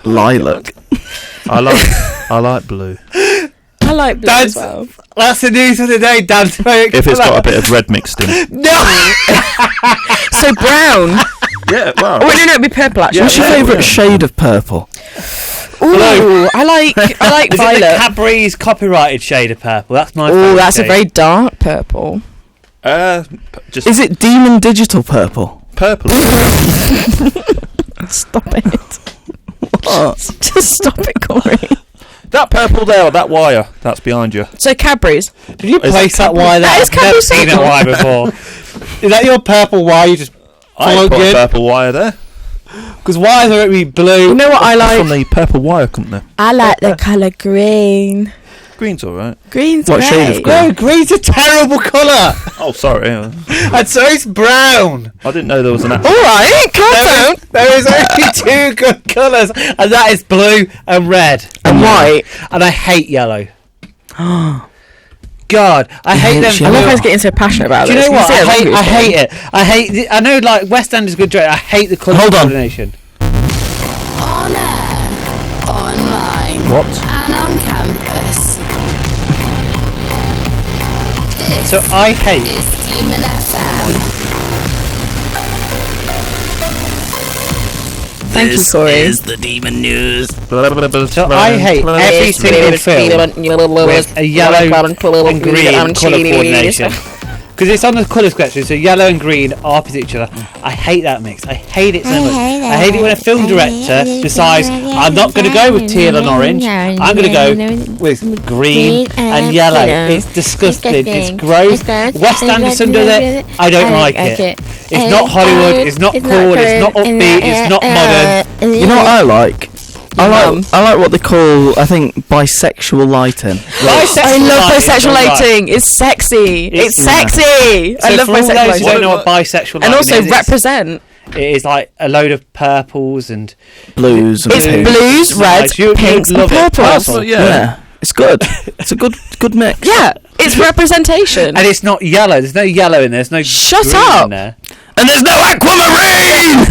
[SPEAKER 1] Lilac.
[SPEAKER 3] I like blue.
[SPEAKER 6] I like blue as well.
[SPEAKER 2] That's the news of the day, Dad's favourite
[SPEAKER 3] If it's
[SPEAKER 2] colour.
[SPEAKER 3] got a bit of red mixed in.
[SPEAKER 2] No!
[SPEAKER 6] So brown.
[SPEAKER 3] Yeah, well.
[SPEAKER 6] Oh, wait, no, it'd be purple actually.
[SPEAKER 1] What's your
[SPEAKER 3] yeah,
[SPEAKER 1] favourite
[SPEAKER 3] yeah.
[SPEAKER 1] shade of purple?
[SPEAKER 6] Ooh, I like
[SPEAKER 2] Is it the
[SPEAKER 6] violet.
[SPEAKER 2] Cadbury's copyrighted shade of purple? That's my
[SPEAKER 6] Oh,
[SPEAKER 2] favourite
[SPEAKER 6] that's a
[SPEAKER 2] shade.
[SPEAKER 6] very dark purple.
[SPEAKER 3] Just
[SPEAKER 1] Is it demon digital purple?
[SPEAKER 3] purple.
[SPEAKER 6] Stop it. Just stop it, Corey.
[SPEAKER 3] That purple there, that wire, that's behind you.
[SPEAKER 6] So Cadbury's.
[SPEAKER 2] Did you place that wire there?
[SPEAKER 6] That is
[SPEAKER 2] I've never
[SPEAKER 6] Cadbury's
[SPEAKER 2] seen that
[SPEAKER 6] circle.
[SPEAKER 2] wire before. Is that your purple wire? You just
[SPEAKER 3] I
[SPEAKER 2] plug
[SPEAKER 3] put a
[SPEAKER 2] in?
[SPEAKER 3] purple wire there.
[SPEAKER 2] Because wires are going to be blue.
[SPEAKER 6] You know what I
[SPEAKER 3] From
[SPEAKER 6] like?
[SPEAKER 3] the Purple Wire Company.
[SPEAKER 6] I like the colour green.
[SPEAKER 3] Green's alright.
[SPEAKER 6] Green's
[SPEAKER 1] What
[SPEAKER 6] great.
[SPEAKER 1] shade of green?
[SPEAKER 2] No, green's a terrible colour.
[SPEAKER 3] Oh, sorry.
[SPEAKER 2] And so is brown.
[SPEAKER 3] I didn't know there was an
[SPEAKER 6] All right, calm down.
[SPEAKER 2] There is only two good colours, and that is blue and red.
[SPEAKER 6] And white.
[SPEAKER 2] And I hate yellow. God, I hate them.
[SPEAKER 1] hate
[SPEAKER 6] I love
[SPEAKER 1] yellow.
[SPEAKER 6] how he's getting so passionate about
[SPEAKER 2] Do you
[SPEAKER 6] this.
[SPEAKER 2] know what?
[SPEAKER 6] can see
[SPEAKER 2] I
[SPEAKER 6] it.
[SPEAKER 2] hate it. I know, like, West End is a good joke. I hate the colour
[SPEAKER 1] Hold on.
[SPEAKER 2] coordination.
[SPEAKER 11] On air, online,
[SPEAKER 3] What?
[SPEAKER 11] and on campus.
[SPEAKER 2] So I hate.
[SPEAKER 11] It's DMFM.
[SPEAKER 6] Thank you, Corey.
[SPEAKER 1] the demon news.
[SPEAKER 2] So I hate every single film with a yellow and green colour coordination. Because it's on the colour spectrum, so yellow and green are opposite each other. I hate that mix. I hate it so much. I hate it when a film director decides, I'm not going to go with teal and orange, I'm going to go with green and yellow. It's disgusting. It's gross. Wes Anderson does it. I don't like it. It's not Hollywood. It's not cool. It's not upbeat. It's not modern.
[SPEAKER 1] You know what I like? I like what they call, I think, bisexual lighting.
[SPEAKER 6] I love bisexual
[SPEAKER 2] Right.
[SPEAKER 6] lighting. It's sexy. It's sexy.
[SPEAKER 2] So
[SPEAKER 6] I love
[SPEAKER 2] for all
[SPEAKER 6] bisexual
[SPEAKER 2] those who don't know
[SPEAKER 6] lighting.
[SPEAKER 2] what bisexual lighting
[SPEAKER 6] And also
[SPEAKER 2] is,
[SPEAKER 6] represent.
[SPEAKER 2] it is like a load of purples and
[SPEAKER 1] Blues and
[SPEAKER 6] It's
[SPEAKER 1] pinks.
[SPEAKER 6] blues, reds,
[SPEAKER 2] Nice. You
[SPEAKER 6] pinks, and
[SPEAKER 2] love it.
[SPEAKER 6] purples.
[SPEAKER 3] Well,
[SPEAKER 1] Yeah. It's good. It's a good mix.
[SPEAKER 6] Yeah, it's representation.
[SPEAKER 2] and it's not yellow. There's no yellow in there. There's no
[SPEAKER 6] Shut
[SPEAKER 2] green
[SPEAKER 6] up.
[SPEAKER 2] in there.
[SPEAKER 1] And there's no aquamarine!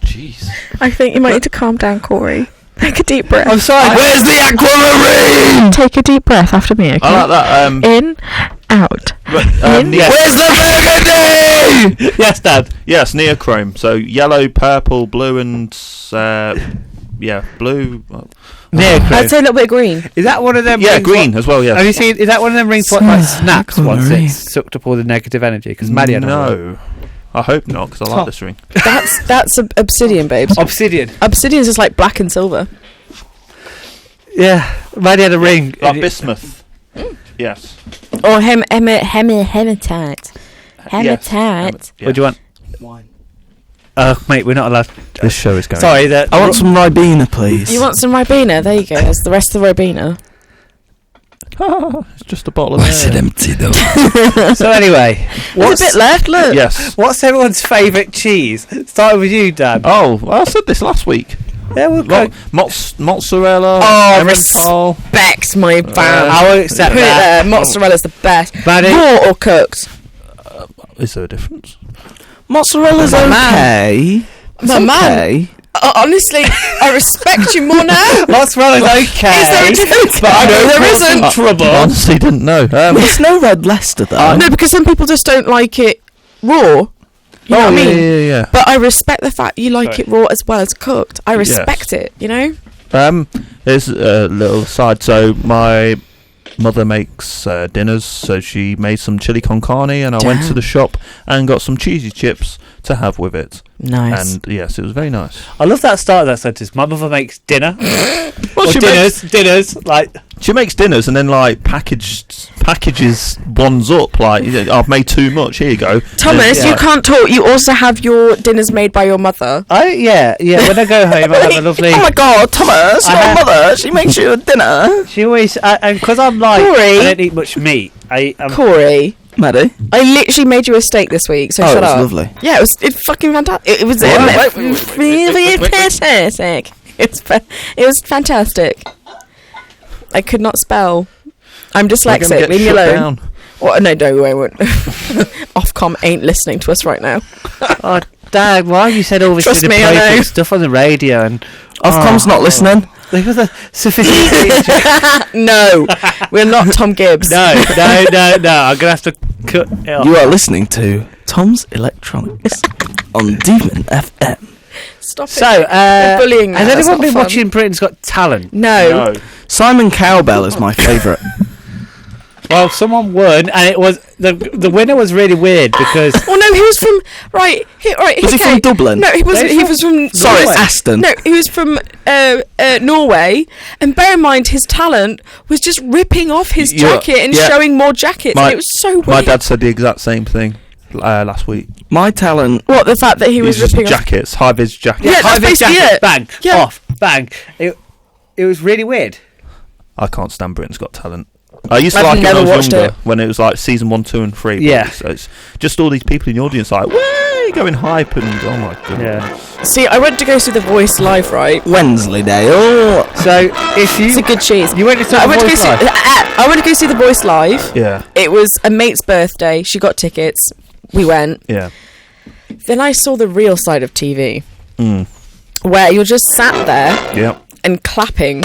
[SPEAKER 3] Jeez.
[SPEAKER 6] I think you might need to calm down, Corey. Take a deep breath.
[SPEAKER 2] I'm sorry.
[SPEAKER 1] Where's the aquamarine?
[SPEAKER 6] Take a deep breath after me, okay?
[SPEAKER 3] I like that.
[SPEAKER 6] In, out.
[SPEAKER 3] Yes.
[SPEAKER 1] Where's the burgundy?
[SPEAKER 2] Yes, Dad.
[SPEAKER 3] Yes, neochrome. So yellow, purple, blue, and blue.
[SPEAKER 6] I'd say a little bit of green.
[SPEAKER 2] Is that one of them?
[SPEAKER 3] Yeah,
[SPEAKER 2] rings
[SPEAKER 3] green
[SPEAKER 2] what-
[SPEAKER 3] as well. Yeah.
[SPEAKER 2] Have you seen? Is that one of them rings what like snaps once
[SPEAKER 1] aquamarine.
[SPEAKER 2] it sucked up all the negative energy? Because Maddie had one.
[SPEAKER 3] No, I hope not, because I like this ring.
[SPEAKER 6] That's obsidian, babes.
[SPEAKER 2] Obsidian.
[SPEAKER 6] Obsidian's just like black and silver.
[SPEAKER 2] Yeah, Maddie had a ring.
[SPEAKER 3] Like bismuth. Yes.
[SPEAKER 6] Or hematite.
[SPEAKER 3] Yes.
[SPEAKER 6] Hematite.
[SPEAKER 3] Yeah.
[SPEAKER 2] What do you want?
[SPEAKER 1] Wine.
[SPEAKER 2] Mate, we're not allowed.
[SPEAKER 3] This show is going.
[SPEAKER 2] Sorry,
[SPEAKER 1] I want some Ribena, please.
[SPEAKER 6] You want some Ribena? There you go. That's the rest of the Ribena.
[SPEAKER 3] It's just a bottle of
[SPEAKER 1] Is it
[SPEAKER 3] ale.
[SPEAKER 1] empty though?
[SPEAKER 2] So anyway,
[SPEAKER 6] There's a bit left. Look.
[SPEAKER 3] Yes.
[SPEAKER 2] what's everyone's favourite cheese? Starting with you, Dan.
[SPEAKER 3] Oh, well, I said this last week.
[SPEAKER 2] Yeah, we'll go.
[SPEAKER 3] Mozzarella.
[SPEAKER 6] Oh,
[SPEAKER 3] Emmental.
[SPEAKER 6] Respect my van.
[SPEAKER 2] I will accept
[SPEAKER 6] Put it
[SPEAKER 2] that.
[SPEAKER 6] there. Mozzarella's the best.
[SPEAKER 2] Maddie?
[SPEAKER 6] Raw or cooked?
[SPEAKER 3] Is there a difference?
[SPEAKER 1] Mozzarella's
[SPEAKER 6] My man.
[SPEAKER 1] okay. It's
[SPEAKER 6] My man.
[SPEAKER 1] okay.
[SPEAKER 6] Honestly, I respect you more now.
[SPEAKER 2] Mozzarella's okay.
[SPEAKER 6] Is there a difference?
[SPEAKER 2] But I know
[SPEAKER 6] there
[SPEAKER 2] cause
[SPEAKER 6] isn't.
[SPEAKER 2] some trouble.
[SPEAKER 3] I honestly didn't know.
[SPEAKER 1] It's no red Leicester though.
[SPEAKER 6] No, because some people just don't like it raw. You know what I mean?
[SPEAKER 3] Yeah.
[SPEAKER 6] But I respect the fact you like it raw as well as cooked. I respect it, you know?
[SPEAKER 3] There's a little side. So my mother makes dinners, so she made some chili con carne, and I went to the shop and got some cheesy chips to have with it.
[SPEAKER 6] Nice.
[SPEAKER 3] And yes, it was very nice.
[SPEAKER 2] I love that start of that sentence. My mother makes dinner.
[SPEAKER 3] Well,
[SPEAKER 2] Or dinners. Like,
[SPEAKER 3] she makes dinners and then like packages ones up. Like, I've made too much. Here you go.
[SPEAKER 6] Thomas,
[SPEAKER 3] And,
[SPEAKER 6] you can't talk. You also have your dinners made by your mother.
[SPEAKER 2] yeah. When I go home, I have a lovely.
[SPEAKER 1] Oh my God, Thomas, your mother, she makes you a dinner.
[SPEAKER 2] She always, and because I'm like,
[SPEAKER 6] Corey.
[SPEAKER 2] I don't eat much meat.
[SPEAKER 6] Corey,
[SPEAKER 1] Maddie.
[SPEAKER 6] I literally made you a steak this week, so
[SPEAKER 1] Oh,
[SPEAKER 6] shut
[SPEAKER 1] it was
[SPEAKER 6] up.
[SPEAKER 1] lovely.
[SPEAKER 6] Yeah, it was fucking fantastic. It was really fantastic. It was fantastic. I could not spell. I'm dyslexic. Leave me alone. Well, no, we won't. Ofcom ain't listening to us right now.
[SPEAKER 2] Oh, Dad, why you said all this
[SPEAKER 6] Trust me, I know.
[SPEAKER 2] inappropriate stuff on the radio and
[SPEAKER 1] Ofcom's not listening.
[SPEAKER 2] Look at the sophisticated.
[SPEAKER 6] No, we're not Tom Gibbs.
[SPEAKER 2] No. I'm gonna have to cut it off.
[SPEAKER 1] You are listening to Tom's Electronics on DMOFM.
[SPEAKER 6] Stop it.
[SPEAKER 2] So,
[SPEAKER 6] They're bullying
[SPEAKER 2] has
[SPEAKER 6] now, that's
[SPEAKER 2] anyone
[SPEAKER 6] not
[SPEAKER 2] been
[SPEAKER 6] fun.
[SPEAKER 2] watching Britain's Got Talent?
[SPEAKER 6] No.
[SPEAKER 1] Simon Cowbell is my favourite.
[SPEAKER 2] Well, someone won, and it was the winner was really weird because
[SPEAKER 6] Oh no, he was from
[SPEAKER 1] Was he from Dublin?
[SPEAKER 6] No, he wasn't. He was from.
[SPEAKER 1] Sorry,
[SPEAKER 6] Norway.
[SPEAKER 1] Aston.
[SPEAKER 6] No, he was from Norway. And bear in mind, his talent was just ripping off his jacket and showing more jackets. It was so weird.
[SPEAKER 3] My dad said the exact same thing last week.
[SPEAKER 1] My talent.
[SPEAKER 6] What, the fact that he was
[SPEAKER 3] Just
[SPEAKER 6] ripping off?
[SPEAKER 3] jackets, high vis jackets.
[SPEAKER 6] Yeah, that's
[SPEAKER 2] high-vis
[SPEAKER 6] basically
[SPEAKER 2] jacket,
[SPEAKER 6] it.
[SPEAKER 2] bang,
[SPEAKER 6] Yeah.
[SPEAKER 2] off, bang. It was really weird.
[SPEAKER 3] I can't stand Britain's Got Talent. I used to
[SPEAKER 6] I've
[SPEAKER 3] like it when I
[SPEAKER 6] never
[SPEAKER 3] was
[SPEAKER 6] watched
[SPEAKER 3] younger,
[SPEAKER 6] it.
[SPEAKER 3] when it was like season 1, 2 and 3. but
[SPEAKER 2] Yeah.
[SPEAKER 3] it's just all these people in the audience like, way, going hype and oh my god.
[SPEAKER 2] Yeah.
[SPEAKER 6] See, I went to go see The Voice live, right?
[SPEAKER 1] Wensleydale.
[SPEAKER 2] So if you
[SPEAKER 6] It's a good cheese.
[SPEAKER 2] you went to see
[SPEAKER 6] I
[SPEAKER 2] The
[SPEAKER 6] went to go
[SPEAKER 2] Voice
[SPEAKER 6] see.
[SPEAKER 2] live?
[SPEAKER 6] I went to go see The Voice live.
[SPEAKER 3] Yeah.
[SPEAKER 6] It was a mate's birthday. She got tickets. We went.
[SPEAKER 3] Yeah.
[SPEAKER 6] Then I saw the real side of TV,
[SPEAKER 3] Mm.
[SPEAKER 6] where you're just sat there
[SPEAKER 3] Yeah.
[SPEAKER 6] and clapping,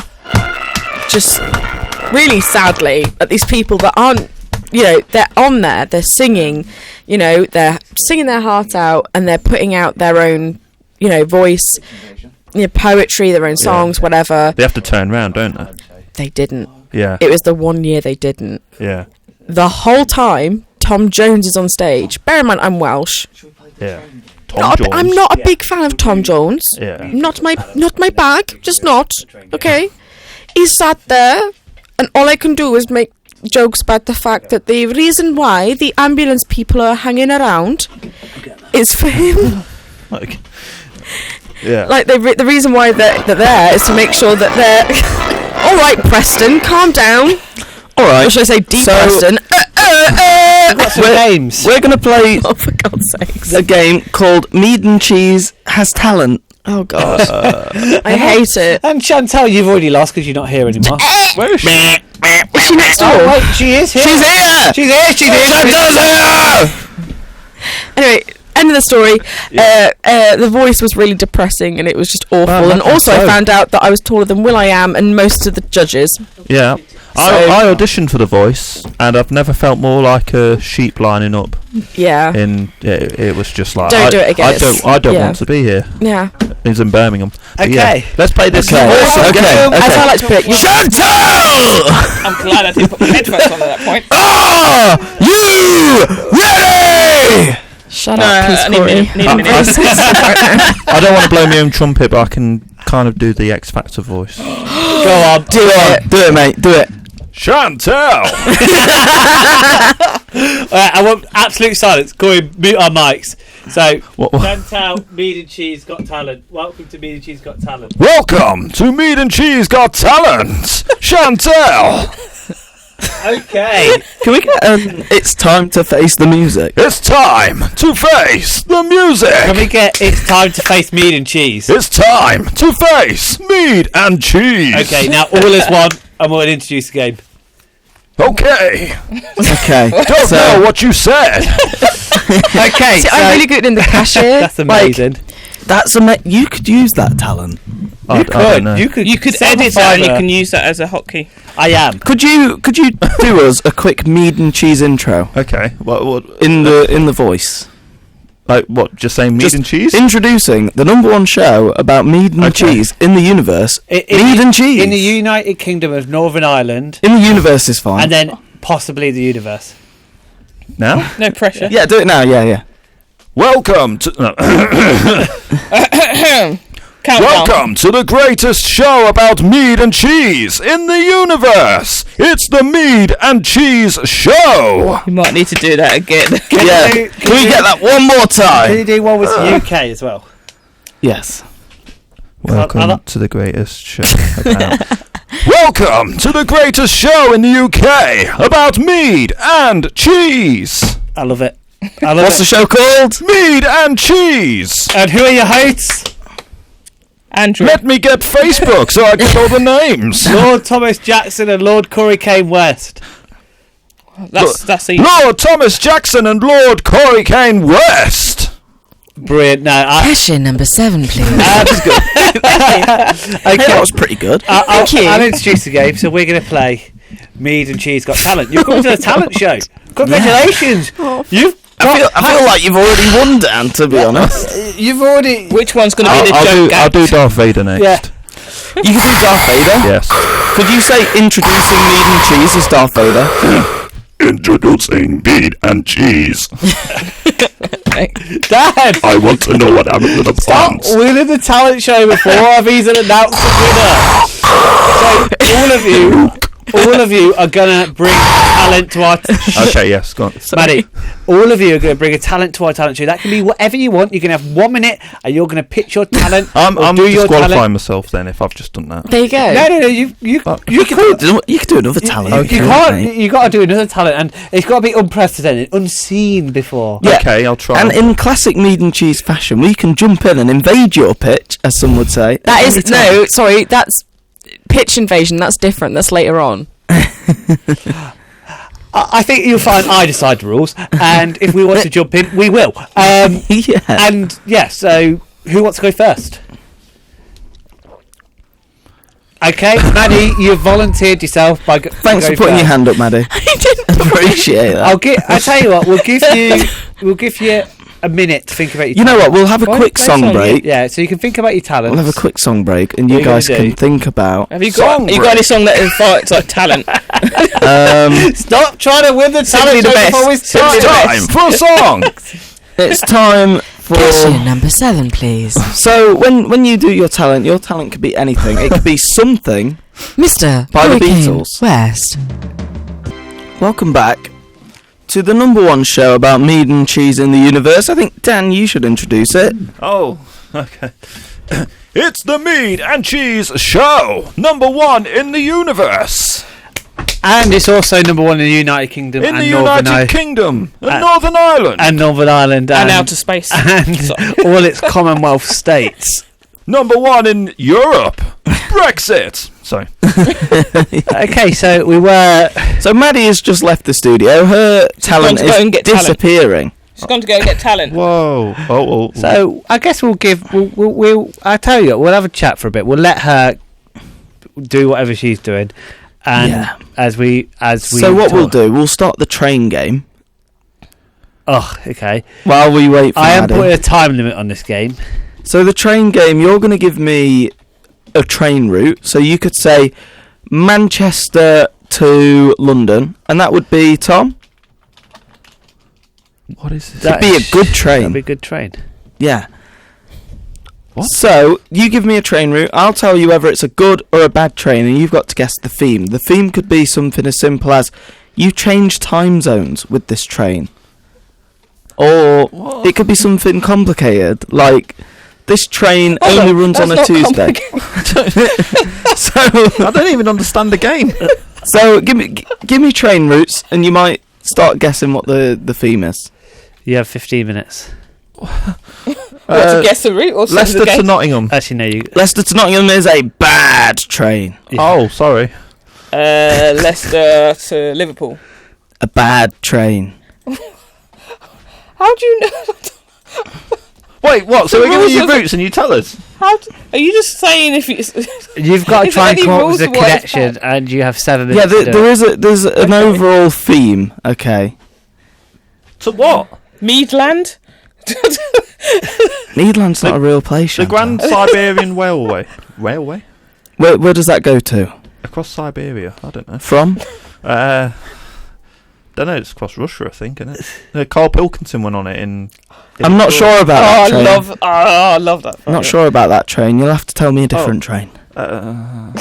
[SPEAKER 6] just really sadly at these people that aren't, they're on there, they're singing, they're singing their heart out and they're putting out their own, voice, poetry, their own songs, whatever.
[SPEAKER 3] They have to turn around, don't they?
[SPEAKER 6] They didn't.
[SPEAKER 3] Yeah.
[SPEAKER 6] It was the 1 year they didn't.
[SPEAKER 3] Yeah.
[SPEAKER 6] The whole time, Tom Jones is on stage. Bear in mind, I'm Welsh.
[SPEAKER 3] Yeah. Tom Jones.
[SPEAKER 6] I'm not a big fan of Tom Jones.
[SPEAKER 3] Yeah.
[SPEAKER 6] Not my bag. Just not. Okay. He sat there, and all I can do is make jokes about the fact that the reason why the ambulance people are hanging around is for him.
[SPEAKER 3] Like, yeah.
[SPEAKER 6] Like the reason why they're there is to make sure that they're. All right, Preston, calm down.
[SPEAKER 1] All right.
[SPEAKER 6] Or should I say, D.
[SPEAKER 1] So-
[SPEAKER 6] Preston?
[SPEAKER 2] Games.
[SPEAKER 1] We're going to play
[SPEAKER 6] Oh, for God's sakes!
[SPEAKER 1] a game called Mead Cheese Has Talent.
[SPEAKER 6] Oh God, I hate it.
[SPEAKER 2] And Chantelle, you've already lost because you're not here anymore.
[SPEAKER 3] Where is she?
[SPEAKER 6] Is she next door?
[SPEAKER 2] Oh wait, she is here.
[SPEAKER 1] She's here!
[SPEAKER 2] She's here. She's here.
[SPEAKER 1] Chantelle's here!
[SPEAKER 6] Anyway, end of the story. The voice was really depressing and it was just awful.
[SPEAKER 3] Well,
[SPEAKER 6] and also I
[SPEAKER 3] so.
[SPEAKER 6] found out that I was taller than Will.i.am and most of the judges.
[SPEAKER 3] Yeah. I auditioned for The Voice, and I've never felt more like a sheep lining up.
[SPEAKER 6] Yeah.
[SPEAKER 3] It was just like
[SPEAKER 6] Don't do it again.
[SPEAKER 3] I don't
[SPEAKER 6] Yeah.
[SPEAKER 3] want to be here.
[SPEAKER 6] Yeah.
[SPEAKER 3] It's in Birmingham. But
[SPEAKER 2] Okay.
[SPEAKER 3] yeah, let's play this.
[SPEAKER 1] Okay.
[SPEAKER 3] awesome
[SPEAKER 1] Okay.
[SPEAKER 3] game.
[SPEAKER 6] As I like to put it, you
[SPEAKER 1] Chantelle!
[SPEAKER 4] I'm glad I didn't put my headphones on at that point.
[SPEAKER 1] Are you ready?
[SPEAKER 6] shut
[SPEAKER 4] No,
[SPEAKER 6] up, please,
[SPEAKER 4] I need a
[SPEAKER 6] Corey.
[SPEAKER 4] minute, need a minute.
[SPEAKER 3] I don't want to blow my own trumpet, but I can kind of do the X Factor voice.
[SPEAKER 2] Go on.
[SPEAKER 1] Do it. Do it, mate. Do it.
[SPEAKER 3] Chantelle!
[SPEAKER 2] I want absolute silence. Go and mute our mics. So,
[SPEAKER 3] What?
[SPEAKER 2] Chantelle, Mead and Cheese Got Talent. Welcome to Mead and Cheese Got Talent.
[SPEAKER 3] Welcome to Mead and Cheese Got Talent! Chantelle!
[SPEAKER 2] Okay.
[SPEAKER 1] Can we get It's Time to Face the Music?
[SPEAKER 3] It's time to face the music!
[SPEAKER 2] Can we get It's Time to Face Mead and Cheese?
[SPEAKER 3] It's time to face Mead and Cheese!
[SPEAKER 2] Okay, now all is one. I'm going to introduce the game.
[SPEAKER 3] Okay.
[SPEAKER 1] Okay.
[SPEAKER 3] Don't know what you said.
[SPEAKER 2] Okay,
[SPEAKER 6] See, I'm really good in the cashier.
[SPEAKER 2] That's amazing.
[SPEAKER 1] You could use that talent.
[SPEAKER 3] I don't know.
[SPEAKER 2] You could
[SPEAKER 4] edit that and you can use that as a hotkey.
[SPEAKER 2] I am.
[SPEAKER 1] Could you do us a quick Mead and Cheese intro
[SPEAKER 3] Okay. What?
[SPEAKER 1] in the voice?
[SPEAKER 3] Like what? Just saying meat and cheese?
[SPEAKER 1] Introducing the #1 show about mead and cheese in the universe. Mead and cheese
[SPEAKER 2] in the United Kingdom of Northern Ireland.
[SPEAKER 1] In the universe is fine.
[SPEAKER 2] And then possibly the universe.
[SPEAKER 3] Now?
[SPEAKER 4] No pressure.
[SPEAKER 1] Yeah, do it now. Yeah.
[SPEAKER 3] Welcome to Welcome to the greatest show about mead and cheese in the universe. It's the Mead and Cheese Show.
[SPEAKER 4] You might need to do that again.
[SPEAKER 1] Can we get that one more time?
[SPEAKER 2] Can you do one with the UK as well?
[SPEAKER 1] Yes.
[SPEAKER 3] Welcome to the greatest show about Welcome to the greatest show in the UK about mead and cheese.
[SPEAKER 2] I love it.
[SPEAKER 1] What's the show called?
[SPEAKER 3] Mead and Cheese.
[SPEAKER 2] And who are your hosts?
[SPEAKER 4] Andrew.
[SPEAKER 3] Let me get Facebook so I get all the names.
[SPEAKER 2] Lord Thomas Jackson and Lord Corey Kaine West.
[SPEAKER 4] That's easy.
[SPEAKER 3] Lord Thomas Jackson and Lord Corey Kaine West.
[SPEAKER 2] Brilliant. No,
[SPEAKER 6] Question number 7, please.
[SPEAKER 1] That was good. Okay, that was pretty good.
[SPEAKER 2] I'll introduce the game. So we're going to play Mead and Cheese Got Talent. You've come to the talent show. Congratulations. You've
[SPEAKER 1] I feel like you've already won, Dan, to be honest.
[SPEAKER 2] You've already...
[SPEAKER 4] Which one's going to be the joke?
[SPEAKER 3] I'll do Darth Vader next.
[SPEAKER 2] Yeah.
[SPEAKER 1] You can do Darth Vader?
[SPEAKER 3] Yes.
[SPEAKER 1] Could you say introducing mead and cheese as Darth Vader?
[SPEAKER 8] Introducing mead and cheese.
[SPEAKER 2] Dad!
[SPEAKER 8] I want to know what happened to the plants.
[SPEAKER 2] We did the talent show before. He's an announced the winner. So all of you are gonna bring talent to our
[SPEAKER 3] Okay, yes, go on.
[SPEAKER 2] Maddie, all of you are gonna bring a talent to our talent show. That can be whatever you want. You can have 1 minute and you're gonna pitch your talent.
[SPEAKER 3] I'm
[SPEAKER 2] do your
[SPEAKER 3] disqualifying
[SPEAKER 2] talent.
[SPEAKER 3] myself then if I've just done that.
[SPEAKER 6] There you go.
[SPEAKER 2] No. You could
[SPEAKER 1] do another talent.
[SPEAKER 2] You can't. You got to do another talent, and it's got to be unprecedented, unseen before.
[SPEAKER 1] Yeah.
[SPEAKER 3] Okay, I'll try.
[SPEAKER 1] And in classic mead and cheese fashion, we can jump in and invade your pitch, as some would say.
[SPEAKER 6] That's pitch invasion. That's different. That's later on.
[SPEAKER 2] I think you'll find I decide the rules, and if we want to jump in, we will.
[SPEAKER 1] Yeah.
[SPEAKER 2] And so who wants to go first? Okay, Maddie, you've volunteered yourself by
[SPEAKER 1] Thanks for putting your hand up, Maddie.
[SPEAKER 6] I didn't
[SPEAKER 1] Appreciate that.
[SPEAKER 2] I'll tell you what. We'll give you a minute to think about your talent.
[SPEAKER 1] You know what? We'll have a
[SPEAKER 4] Why
[SPEAKER 1] quick
[SPEAKER 4] play
[SPEAKER 1] song
[SPEAKER 4] song,
[SPEAKER 1] break.
[SPEAKER 2] Yeah, so you can think about your talent.
[SPEAKER 1] We'll have a quick song break, and
[SPEAKER 2] What
[SPEAKER 1] you
[SPEAKER 2] are you
[SPEAKER 1] guys
[SPEAKER 2] gonna
[SPEAKER 1] can
[SPEAKER 2] do?
[SPEAKER 1] think about.
[SPEAKER 4] Have you got any song that invites like talent?
[SPEAKER 2] Stop trying to win the
[SPEAKER 4] Simply
[SPEAKER 2] talent
[SPEAKER 4] the
[SPEAKER 2] show
[SPEAKER 4] best.
[SPEAKER 2] before we start.
[SPEAKER 4] Simply the
[SPEAKER 3] Time for a song.
[SPEAKER 1] It's time for.
[SPEAKER 6] Question number 7, please.
[SPEAKER 1] So when you do your talent could be anything. It could be something.
[SPEAKER 6] Mr.
[SPEAKER 1] By the
[SPEAKER 6] Hurricane
[SPEAKER 1] Beatles.
[SPEAKER 6] West.
[SPEAKER 1] Welcome back to the #1 show about mead and cheese in the universe. I think, Dan, you should introduce it.
[SPEAKER 3] Oh, okay. It's the Mead and Cheese Show, #1 in the universe.
[SPEAKER 2] And it's also #1 in the United Kingdom
[SPEAKER 3] In
[SPEAKER 2] and
[SPEAKER 3] the
[SPEAKER 2] Northern
[SPEAKER 3] United Kingdom and Northern Ireland.
[SPEAKER 2] and Northern Ireland
[SPEAKER 4] And outer space.
[SPEAKER 2] and all its Commonwealth states.
[SPEAKER 3] #1 in Europe. Brexit. Sorry.
[SPEAKER 2] Okay, so we were.
[SPEAKER 1] So Maddie has just left the studio. Her talent
[SPEAKER 4] gone to go and
[SPEAKER 1] is
[SPEAKER 4] get talent.
[SPEAKER 1] disappearing.
[SPEAKER 4] She's gone to go and get talent.
[SPEAKER 3] Whoa. Oh.
[SPEAKER 2] So I guess we'll I tell you, we'll have a chat for a bit. We'll let her do whatever she's doing, and
[SPEAKER 1] Yeah.
[SPEAKER 2] as we.
[SPEAKER 1] So what we'll do, we'll start the train game
[SPEAKER 2] Oh, okay.
[SPEAKER 1] while we wait for
[SPEAKER 2] I am
[SPEAKER 1] Maddie.
[SPEAKER 2] putting a time limit on this game.
[SPEAKER 1] So the train game, you're going to give me a train route. So you could say Manchester to London, and that would be, Tom?
[SPEAKER 3] What is this?
[SPEAKER 1] It'd be a good train.
[SPEAKER 2] That'd be a good train.
[SPEAKER 1] Yeah.
[SPEAKER 3] What?
[SPEAKER 1] So, you give me a train route, I'll tell you whether it's a good or a bad train, and you've got to guess the theme. The theme could be something as simple as, you change time zones with this train. Or it could be something complicated, like, this train only runs on a Tuesday. So
[SPEAKER 3] I don't even understand the game.
[SPEAKER 1] So, give me train routes, and you might start guessing what the theme is.
[SPEAKER 2] You have 15 minutes.
[SPEAKER 4] To guess the route or
[SPEAKER 3] Leicester
[SPEAKER 4] the
[SPEAKER 3] to
[SPEAKER 4] game?
[SPEAKER 3] Nottingham.
[SPEAKER 2] Actually, no.
[SPEAKER 1] Leicester to Nottingham is a bad train.
[SPEAKER 2] Yeah.
[SPEAKER 3] Oh, sorry.
[SPEAKER 4] Leicester to Liverpool.
[SPEAKER 1] A bad train.
[SPEAKER 4] How do you know?
[SPEAKER 3] Wait, what? So
[SPEAKER 4] The
[SPEAKER 3] we're giving
[SPEAKER 4] rules
[SPEAKER 3] you
[SPEAKER 4] of-
[SPEAKER 3] routes and you tell us?
[SPEAKER 4] Are you just saying if it's?
[SPEAKER 2] You've got to
[SPEAKER 4] Is
[SPEAKER 2] try and
[SPEAKER 4] there any
[SPEAKER 2] come up
[SPEAKER 4] rules
[SPEAKER 2] with a
[SPEAKER 4] of what is
[SPEAKER 2] connection,
[SPEAKER 4] bad?
[SPEAKER 2] and you have 7
[SPEAKER 1] Yeah,
[SPEAKER 2] minutes. to do it.
[SPEAKER 1] there's an overall theme. Okay.
[SPEAKER 3] To what?
[SPEAKER 4] Meadland.
[SPEAKER 1] Needland's not a real place.
[SPEAKER 3] The
[SPEAKER 1] Chantal.
[SPEAKER 3] Grand Siberian Railway. Railway?
[SPEAKER 1] Where does that go to?
[SPEAKER 3] Across Siberia. I don't know.
[SPEAKER 1] From?
[SPEAKER 3] Don't know. It's across Russia, I think, isn't it? Carl Pilkington went on it in.
[SPEAKER 1] I'm not sure about that train.
[SPEAKER 4] I love that.
[SPEAKER 1] I'm not sure about that train. You'll have to tell me a different train.
[SPEAKER 4] Tell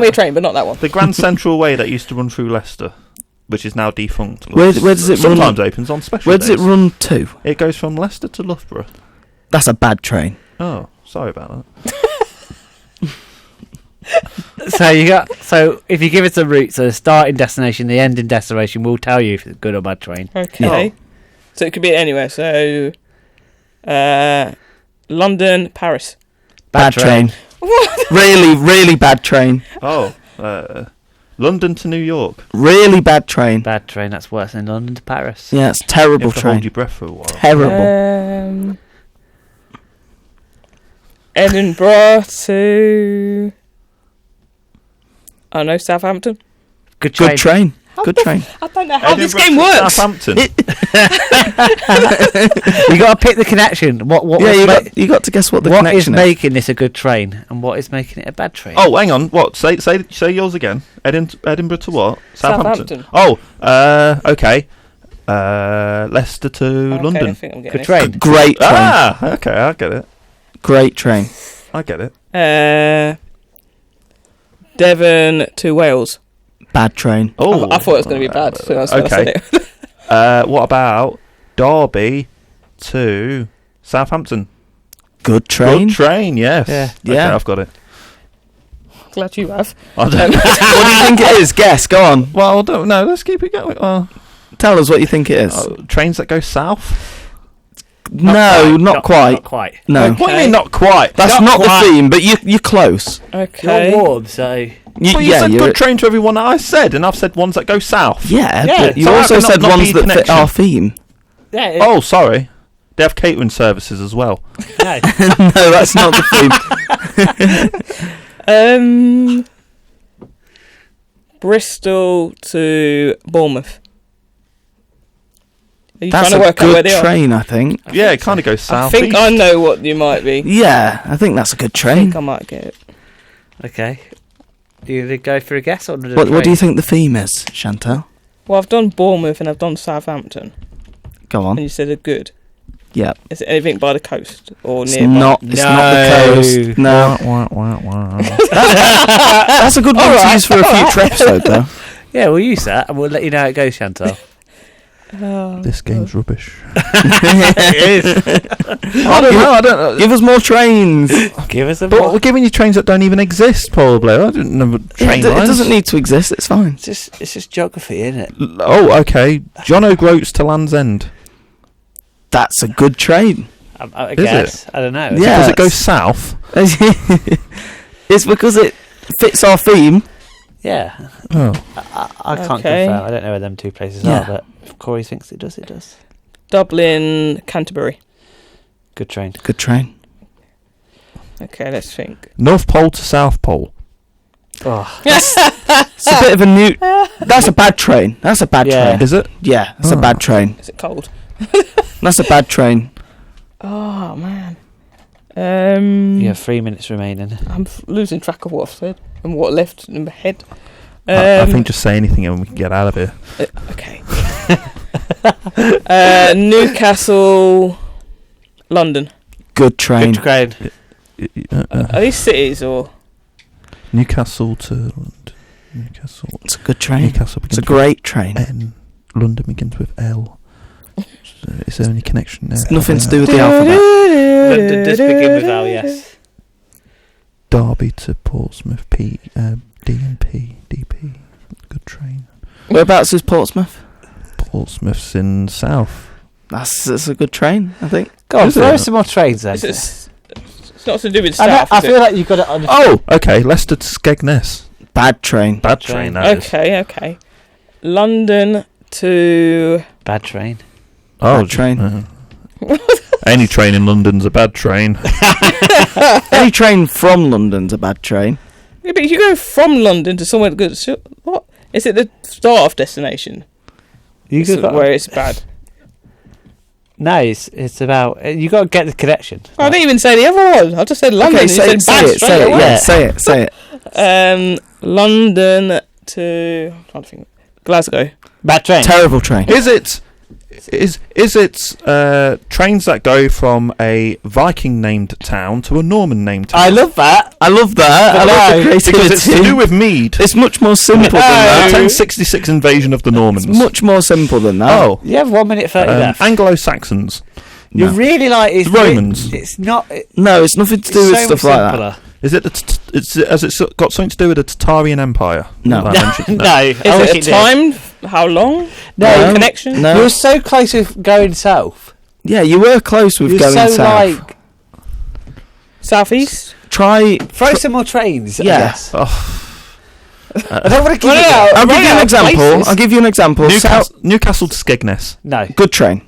[SPEAKER 4] me a train, but not that one.
[SPEAKER 3] The Grand Central Way that used to run through Leicester, which is now defunct.
[SPEAKER 1] Where does it run?
[SPEAKER 3] Sometimes opens on special
[SPEAKER 1] Where does it
[SPEAKER 3] days.
[SPEAKER 1] run to?
[SPEAKER 3] It goes from Leicester to Loughborough.
[SPEAKER 1] That's a bad train.
[SPEAKER 3] Oh, sorry about that.
[SPEAKER 2] So if you give us a route, so the starting destination, the ending destination, we'll tell you if it's a good or bad train.
[SPEAKER 4] Okay. So it could be anywhere. So, London, Paris.
[SPEAKER 1] Bad train. Really, really bad train.
[SPEAKER 3] Oh, London to New York.
[SPEAKER 1] Really bad train.
[SPEAKER 2] Bad train. That's worse than London to Paris.
[SPEAKER 1] Yeah, it's a
[SPEAKER 3] You
[SPEAKER 1] terrible
[SPEAKER 3] have to hold
[SPEAKER 1] train.
[SPEAKER 3] your breath for a while.
[SPEAKER 1] Terrible.
[SPEAKER 4] Edinburgh to. I don't know, Southampton.
[SPEAKER 2] Good train.
[SPEAKER 1] Good train. Good train.
[SPEAKER 4] I don't know how this
[SPEAKER 3] Edinburgh
[SPEAKER 4] game
[SPEAKER 3] to
[SPEAKER 4] works.
[SPEAKER 3] Southampton.
[SPEAKER 2] You got to pick the connection. What
[SPEAKER 1] Yeah,
[SPEAKER 2] was
[SPEAKER 1] you got to guess what the
[SPEAKER 2] what is
[SPEAKER 1] connection is.
[SPEAKER 2] making this a good train, and what is making it a bad train?
[SPEAKER 3] Oh, hang on. What? Say yours again. Edinburgh to what?
[SPEAKER 4] Southampton.
[SPEAKER 3] Oh, okay. Leicester to
[SPEAKER 4] Okay, I
[SPEAKER 3] London.
[SPEAKER 4] think I'm getting
[SPEAKER 2] good train.
[SPEAKER 1] Great train.
[SPEAKER 3] Ah, okay, I get it.
[SPEAKER 1] Great train.
[SPEAKER 3] I get it.
[SPEAKER 4] Devon to Wales.
[SPEAKER 1] Bad train.
[SPEAKER 3] Oh,
[SPEAKER 4] I thought it was going to be bad. So that's why I
[SPEAKER 3] okay.
[SPEAKER 4] said it.
[SPEAKER 3] What about Derby to Southampton?
[SPEAKER 1] Good train.
[SPEAKER 3] Good train, yes.
[SPEAKER 2] Yeah.
[SPEAKER 3] Okay,
[SPEAKER 1] Yeah.
[SPEAKER 3] I've got it.
[SPEAKER 4] Glad you have.
[SPEAKER 3] I don't
[SPEAKER 1] What do you think it is? Guess. Go on.
[SPEAKER 3] Well, I don't know. Let's keep it going.
[SPEAKER 1] Tell us what you think it is.
[SPEAKER 3] Trains that go south?
[SPEAKER 1] No, not quite.
[SPEAKER 2] Not quite.
[SPEAKER 1] No.
[SPEAKER 3] What do you mean not quite?
[SPEAKER 1] That's not the theme, but you're close.
[SPEAKER 4] Okay.
[SPEAKER 2] You're warm, so
[SPEAKER 3] Well, you said good train to everyone that I said, and I've said ones that go south.
[SPEAKER 1] Yeah,
[SPEAKER 2] Yeah,
[SPEAKER 1] but you
[SPEAKER 3] so how
[SPEAKER 1] also
[SPEAKER 3] can
[SPEAKER 1] said
[SPEAKER 3] not be
[SPEAKER 1] ones that fit
[SPEAKER 3] connection?
[SPEAKER 1] our theme.
[SPEAKER 2] yeah.
[SPEAKER 3] Oh, sorry. They have catering services as well.
[SPEAKER 2] No.
[SPEAKER 1] No, that's not the theme.
[SPEAKER 4] Bristol to Bournemouth. Are you
[SPEAKER 1] That's
[SPEAKER 4] trying to
[SPEAKER 1] a
[SPEAKER 4] work out where
[SPEAKER 1] good
[SPEAKER 4] they
[SPEAKER 1] train, I think.
[SPEAKER 3] Yeah, it kind of goes
[SPEAKER 4] are? I
[SPEAKER 3] south.
[SPEAKER 4] think I know what you might be.
[SPEAKER 1] Yeah, I think that's a good
[SPEAKER 4] I
[SPEAKER 1] train.
[SPEAKER 4] think I might get it.
[SPEAKER 2] Okay. Do you go for a guess or do
[SPEAKER 1] What do you think the theme is, Chantelle?
[SPEAKER 4] Well, I've done Bournemouth and I've done Southampton,
[SPEAKER 1] Go
[SPEAKER 4] and
[SPEAKER 1] on.
[SPEAKER 4] you said they're good.
[SPEAKER 1] Yeah.
[SPEAKER 4] Is it anything by the coast or
[SPEAKER 1] It's
[SPEAKER 4] nearby?
[SPEAKER 1] not. It's not the coast. No. That's a good one to use for a future episode, though.
[SPEAKER 2] Yeah, we'll use that and we'll let you know how it goes, Chantelle.
[SPEAKER 3] This game's rubbish.
[SPEAKER 2] It is.
[SPEAKER 3] I don't know.
[SPEAKER 1] Give us more trains.
[SPEAKER 2] Give us a
[SPEAKER 3] But we're giving you trains that don't even exist, probably. I didn't know
[SPEAKER 1] Yeah,
[SPEAKER 3] train
[SPEAKER 1] it
[SPEAKER 3] lines.
[SPEAKER 1] doesn't need to exist. It's fine.
[SPEAKER 2] It's just geography, isn't it?
[SPEAKER 3] Oh, okay. John O'Groats to Land's End.
[SPEAKER 1] That's a good train.
[SPEAKER 2] I
[SPEAKER 3] Is
[SPEAKER 2] guess. I don't know.
[SPEAKER 1] Yeah.
[SPEAKER 3] Because it goes south.
[SPEAKER 1] It's because it fits our theme.
[SPEAKER 2] Yeah.
[SPEAKER 3] Oh.
[SPEAKER 2] I can't
[SPEAKER 4] Okay.
[SPEAKER 2] confirm. I don't know where them two places
[SPEAKER 1] Yeah.
[SPEAKER 2] are, but if Corey thinks it does, it does.
[SPEAKER 4] Dublin, Canterbury.
[SPEAKER 2] Good train.
[SPEAKER 1] Good train.
[SPEAKER 4] Okay, let's think.
[SPEAKER 3] North Pole to South Pole.
[SPEAKER 2] Oh.
[SPEAKER 1] It's a bit of a new. That's a bad train. That's a bad
[SPEAKER 2] Yeah.
[SPEAKER 1] train.
[SPEAKER 3] Is it?
[SPEAKER 1] Yeah, that's a
[SPEAKER 3] Oh.
[SPEAKER 1] bad train.
[SPEAKER 4] Is it cold?
[SPEAKER 1] That's a bad train.
[SPEAKER 4] Oh man.
[SPEAKER 2] You have 3 minutes remaining.
[SPEAKER 4] I'm losing track of what I've said and what left in my head.
[SPEAKER 3] I think just say anything and we can get out of here.
[SPEAKER 4] Okay. Newcastle, London.
[SPEAKER 1] Good train.
[SPEAKER 2] Good train.
[SPEAKER 4] Are these cities or?
[SPEAKER 3] Newcastle to London. Newcastle.
[SPEAKER 1] It's a good train.
[SPEAKER 3] Newcastle
[SPEAKER 1] It's a
[SPEAKER 3] begins
[SPEAKER 1] great train.
[SPEAKER 3] with N. London begins with L. So is there any connection there?
[SPEAKER 1] It's nothing to do with the alphabet.
[SPEAKER 2] London does begin with L, yes.
[SPEAKER 3] Derby to Portsmouth, D and P, DP. Good train.
[SPEAKER 1] Whereabouts is Portsmouth?
[SPEAKER 3] Portsmouth's in south.
[SPEAKER 1] That's a good train, I think.
[SPEAKER 2] Go on,
[SPEAKER 3] Is
[SPEAKER 2] throw
[SPEAKER 3] it?
[SPEAKER 2] some more trains then.
[SPEAKER 4] It's not to do with
[SPEAKER 2] I, know,
[SPEAKER 4] stuff.
[SPEAKER 2] I feel like you've got it on.
[SPEAKER 3] Oh, okay. Leicester to Skegness.
[SPEAKER 1] Bad train.
[SPEAKER 3] Bad
[SPEAKER 2] train.
[SPEAKER 3] train, that is.
[SPEAKER 4] Okay. London to.
[SPEAKER 2] Bad train.
[SPEAKER 3] Oh,
[SPEAKER 1] Bad train.
[SPEAKER 3] Any train in London's a bad train.
[SPEAKER 1] Any train from London's a bad train.
[SPEAKER 4] Yeah, but if you go from London to somewhere good, what is it? The start of destination?
[SPEAKER 2] You
[SPEAKER 4] It's where it's bad.
[SPEAKER 2] No, it's about you got to get the connection.
[SPEAKER 4] I didn't even say the other one. I just said London.
[SPEAKER 1] Okay,
[SPEAKER 4] You said bad straight
[SPEAKER 1] say it.
[SPEAKER 4] away.
[SPEAKER 1] Yeah, say it.
[SPEAKER 4] London to I'm trying to think. Glasgow.
[SPEAKER 2] Bad train.
[SPEAKER 1] Terrible train.
[SPEAKER 3] Is it trains that go from a Viking named town to a Norman named town?
[SPEAKER 2] I love that.
[SPEAKER 1] I love that. I love the
[SPEAKER 3] Because it's to do
[SPEAKER 1] creativity.
[SPEAKER 3] with Mead.
[SPEAKER 1] It's much more simple than that.
[SPEAKER 3] 1066 invasion of the Normans.
[SPEAKER 1] It's much more simple than that.
[SPEAKER 3] Oh,
[SPEAKER 2] You have 1 minute 30 left.
[SPEAKER 3] Anglo-Saxons.
[SPEAKER 2] You
[SPEAKER 1] No.
[SPEAKER 2] really like it's
[SPEAKER 3] The Romans.
[SPEAKER 2] It's not.
[SPEAKER 1] No, it's nothing to do
[SPEAKER 2] It's
[SPEAKER 1] with
[SPEAKER 2] so
[SPEAKER 1] stuff
[SPEAKER 2] much
[SPEAKER 1] like
[SPEAKER 2] simpler.
[SPEAKER 3] Is it? Has it got something to do with the Tatarian Empire?
[SPEAKER 1] No.
[SPEAKER 3] That I mentioned?
[SPEAKER 2] No,
[SPEAKER 4] Is
[SPEAKER 2] I wish
[SPEAKER 4] it a
[SPEAKER 2] it did.
[SPEAKER 4] time? How long?
[SPEAKER 2] No,
[SPEAKER 4] Connection?
[SPEAKER 1] that. No.
[SPEAKER 2] You were so close with going south.
[SPEAKER 1] Yeah, you were close with
[SPEAKER 2] You're
[SPEAKER 1] going
[SPEAKER 2] so
[SPEAKER 1] south.
[SPEAKER 2] like
[SPEAKER 4] Southeast?
[SPEAKER 1] Try.
[SPEAKER 2] throw some more trains. I
[SPEAKER 1] Yeah.
[SPEAKER 2] guess.
[SPEAKER 3] Oh,
[SPEAKER 2] I don't want to give
[SPEAKER 4] Run
[SPEAKER 2] you
[SPEAKER 4] it out.
[SPEAKER 1] I'll give you an
[SPEAKER 4] Right,
[SPEAKER 1] example.
[SPEAKER 4] places.
[SPEAKER 1] I'll give you an example.
[SPEAKER 3] Newcastle to Skegness.
[SPEAKER 2] No,
[SPEAKER 1] Good train.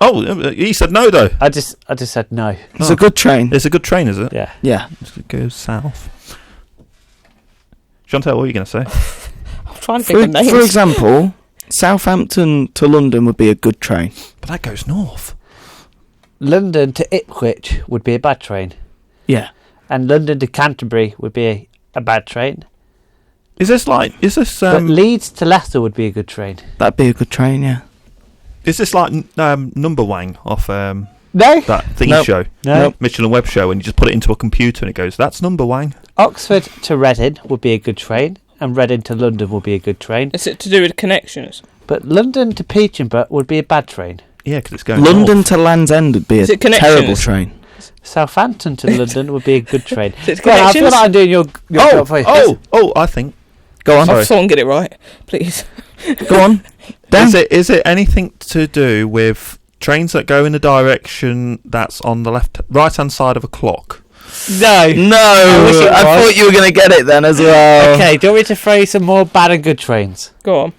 [SPEAKER 3] Oh, he said no though.
[SPEAKER 2] I just said no.
[SPEAKER 1] It's a good train.
[SPEAKER 3] It's a good train, is it?
[SPEAKER 2] Yeah.
[SPEAKER 1] Yeah.
[SPEAKER 3] It goes south. Chantelle, what are you going to say?
[SPEAKER 4] I'm trying to think of names.
[SPEAKER 1] For example, Southampton to London would be a good train.
[SPEAKER 3] But that goes north.
[SPEAKER 2] London to Ipswich would be a bad train,
[SPEAKER 1] Yeah.
[SPEAKER 2] and London to Canterbury would be a bad train.
[SPEAKER 3] Is this like? Is this
[SPEAKER 2] But Leeds to Leicester would be a good train.
[SPEAKER 1] That'd be a good train, yeah.
[SPEAKER 3] is this like Number Wang off
[SPEAKER 2] No,
[SPEAKER 3] that thingy
[SPEAKER 1] Nope.
[SPEAKER 3] show,
[SPEAKER 2] no.
[SPEAKER 3] Mitchell and Webb show, and you just put it into a computer and it goes, "That's Number Wang."
[SPEAKER 2] Oxford to Reading would be a good train, and Reading to London would be a good train.
[SPEAKER 4] Is it to do with connections?
[SPEAKER 2] But London to Peterborough would be a bad train.
[SPEAKER 3] Yeah, because it's going
[SPEAKER 1] London
[SPEAKER 3] north.
[SPEAKER 1] to Land's End would be
[SPEAKER 4] Is
[SPEAKER 1] a
[SPEAKER 4] it connections?
[SPEAKER 1] terrible train.
[SPEAKER 2] Southampton to London would be a good train.
[SPEAKER 4] Is it
[SPEAKER 2] Go on, I feel
[SPEAKER 4] connections?
[SPEAKER 2] like I'm doing your job for you.
[SPEAKER 3] I think.
[SPEAKER 1] Go on.
[SPEAKER 3] Sorry.
[SPEAKER 4] Someone get it right, please.
[SPEAKER 1] Go on. Dan.
[SPEAKER 3] Is it anything to do with trains that go in the direction that's on the right hand side of a clock?
[SPEAKER 2] No.
[SPEAKER 1] No,
[SPEAKER 2] wish it
[SPEAKER 1] I
[SPEAKER 2] was.
[SPEAKER 1] thought you were going to get it then as well.
[SPEAKER 2] Okay, do you want me to throw you some more bad and good trains?
[SPEAKER 4] Go on.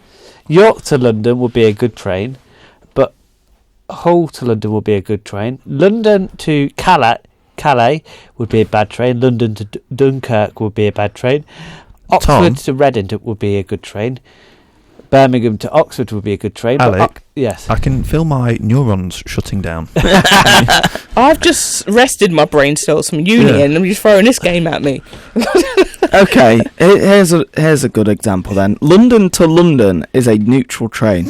[SPEAKER 2] York to London would be a good train, but Hull to London would be a good train. London to Calais would be a bad train. London to Dunkirk would be a bad train. Oxford
[SPEAKER 3] Tom?
[SPEAKER 2] to Reading would be a good train. Birmingham to Oxford would be a good train. but
[SPEAKER 3] Alec?
[SPEAKER 2] yes.
[SPEAKER 3] I can feel my neurons shutting down.
[SPEAKER 4] I've just rested my brain cells from uni
[SPEAKER 3] Yeah.
[SPEAKER 4] and I'm just throwing this game at me.
[SPEAKER 1] Okay, here's a good example then. London to London is a neutral train.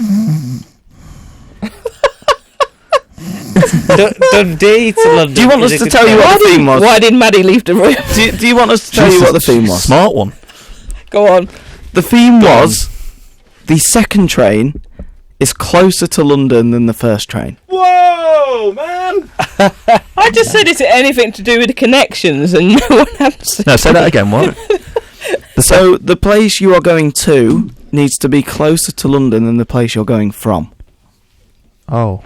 [SPEAKER 2] Dundee to London.
[SPEAKER 1] Do you want
[SPEAKER 2] is
[SPEAKER 1] us
[SPEAKER 2] a
[SPEAKER 1] to
[SPEAKER 2] good
[SPEAKER 1] tell you
[SPEAKER 2] train.
[SPEAKER 1] what the theme was?
[SPEAKER 4] Why did Maddie leave the room?
[SPEAKER 1] Do you want us to tell you what the theme was?
[SPEAKER 3] Smart one.
[SPEAKER 4] Go on.
[SPEAKER 1] The theme was the second train is closer to London than the first train.
[SPEAKER 3] Whoa, man!
[SPEAKER 4] I just said, is it anything to do with the connections? And no one answered.
[SPEAKER 3] No, say that again. What?
[SPEAKER 1] So the place you are going to needs to be closer to London than the place you're going from.
[SPEAKER 3] Oh,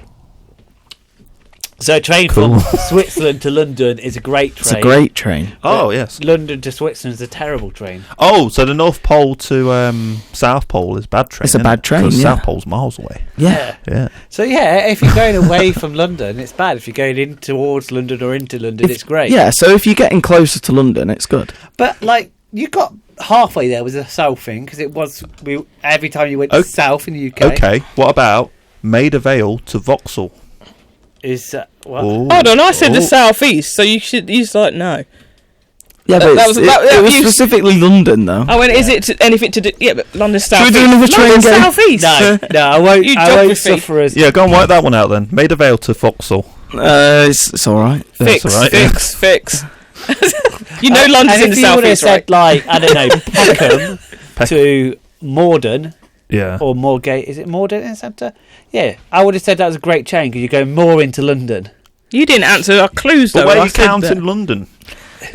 [SPEAKER 2] So a train
[SPEAKER 3] Cool.
[SPEAKER 2] from Switzerland to London is a great train.
[SPEAKER 1] It's a great train.
[SPEAKER 3] oh yes.
[SPEAKER 2] London to Switzerland is a terrible train.
[SPEAKER 3] Oh, so the North Pole to South Pole is bad train.
[SPEAKER 1] It's a
[SPEAKER 3] isn't
[SPEAKER 1] bad
[SPEAKER 3] it?
[SPEAKER 1] train,
[SPEAKER 3] 'Cause
[SPEAKER 1] yeah.
[SPEAKER 3] South Pole's miles away.
[SPEAKER 1] Yeah.
[SPEAKER 3] Yeah.
[SPEAKER 2] So yeah, if you're going away from London, it's bad. If you're going in towards London or into London, it's great.
[SPEAKER 1] Yeah, so if you're getting closer to London, it's good.
[SPEAKER 2] But like you got halfway there was a south thing because it was every time you went
[SPEAKER 3] Okay.
[SPEAKER 2] south in the UK.
[SPEAKER 3] Okay. What about Maida Vale to Vauxhall?
[SPEAKER 2] Is what?
[SPEAKER 3] Ooh.
[SPEAKER 4] Hold on, I said the
[SPEAKER 3] Ooh.
[SPEAKER 4] southeast, so you should. He's like, no.
[SPEAKER 1] Yeah,
[SPEAKER 4] That
[SPEAKER 1] but
[SPEAKER 4] was-
[SPEAKER 1] it
[SPEAKER 4] that
[SPEAKER 1] was
[SPEAKER 4] you-
[SPEAKER 1] specifically London, though.
[SPEAKER 4] I went, is it anything to do? Yeah, but London
[SPEAKER 1] Should we
[SPEAKER 4] southeast.
[SPEAKER 1] do another train
[SPEAKER 4] London
[SPEAKER 1] game?
[SPEAKER 4] southeast.
[SPEAKER 2] No, I won't.
[SPEAKER 4] You
[SPEAKER 2] I won't
[SPEAKER 4] geography.
[SPEAKER 2] suffer as.
[SPEAKER 3] Yeah, go and work that one out then. Maida Vale to Vauxhall.
[SPEAKER 1] It's all right.
[SPEAKER 4] Fix,
[SPEAKER 3] all right,
[SPEAKER 4] fix. You know London's in the
[SPEAKER 2] if you would have
[SPEAKER 4] southeast, right?
[SPEAKER 2] said, like, I don't know, Peckham to Morden,
[SPEAKER 3] Yeah.
[SPEAKER 2] or Moorgate, is it Morden in the centre? Yeah, I would have said that was a great chain because you go more into London.
[SPEAKER 4] You didn't answer our clues, though.
[SPEAKER 3] But where
[SPEAKER 4] I
[SPEAKER 3] you
[SPEAKER 4] said
[SPEAKER 3] count
[SPEAKER 4] that.
[SPEAKER 3] in London?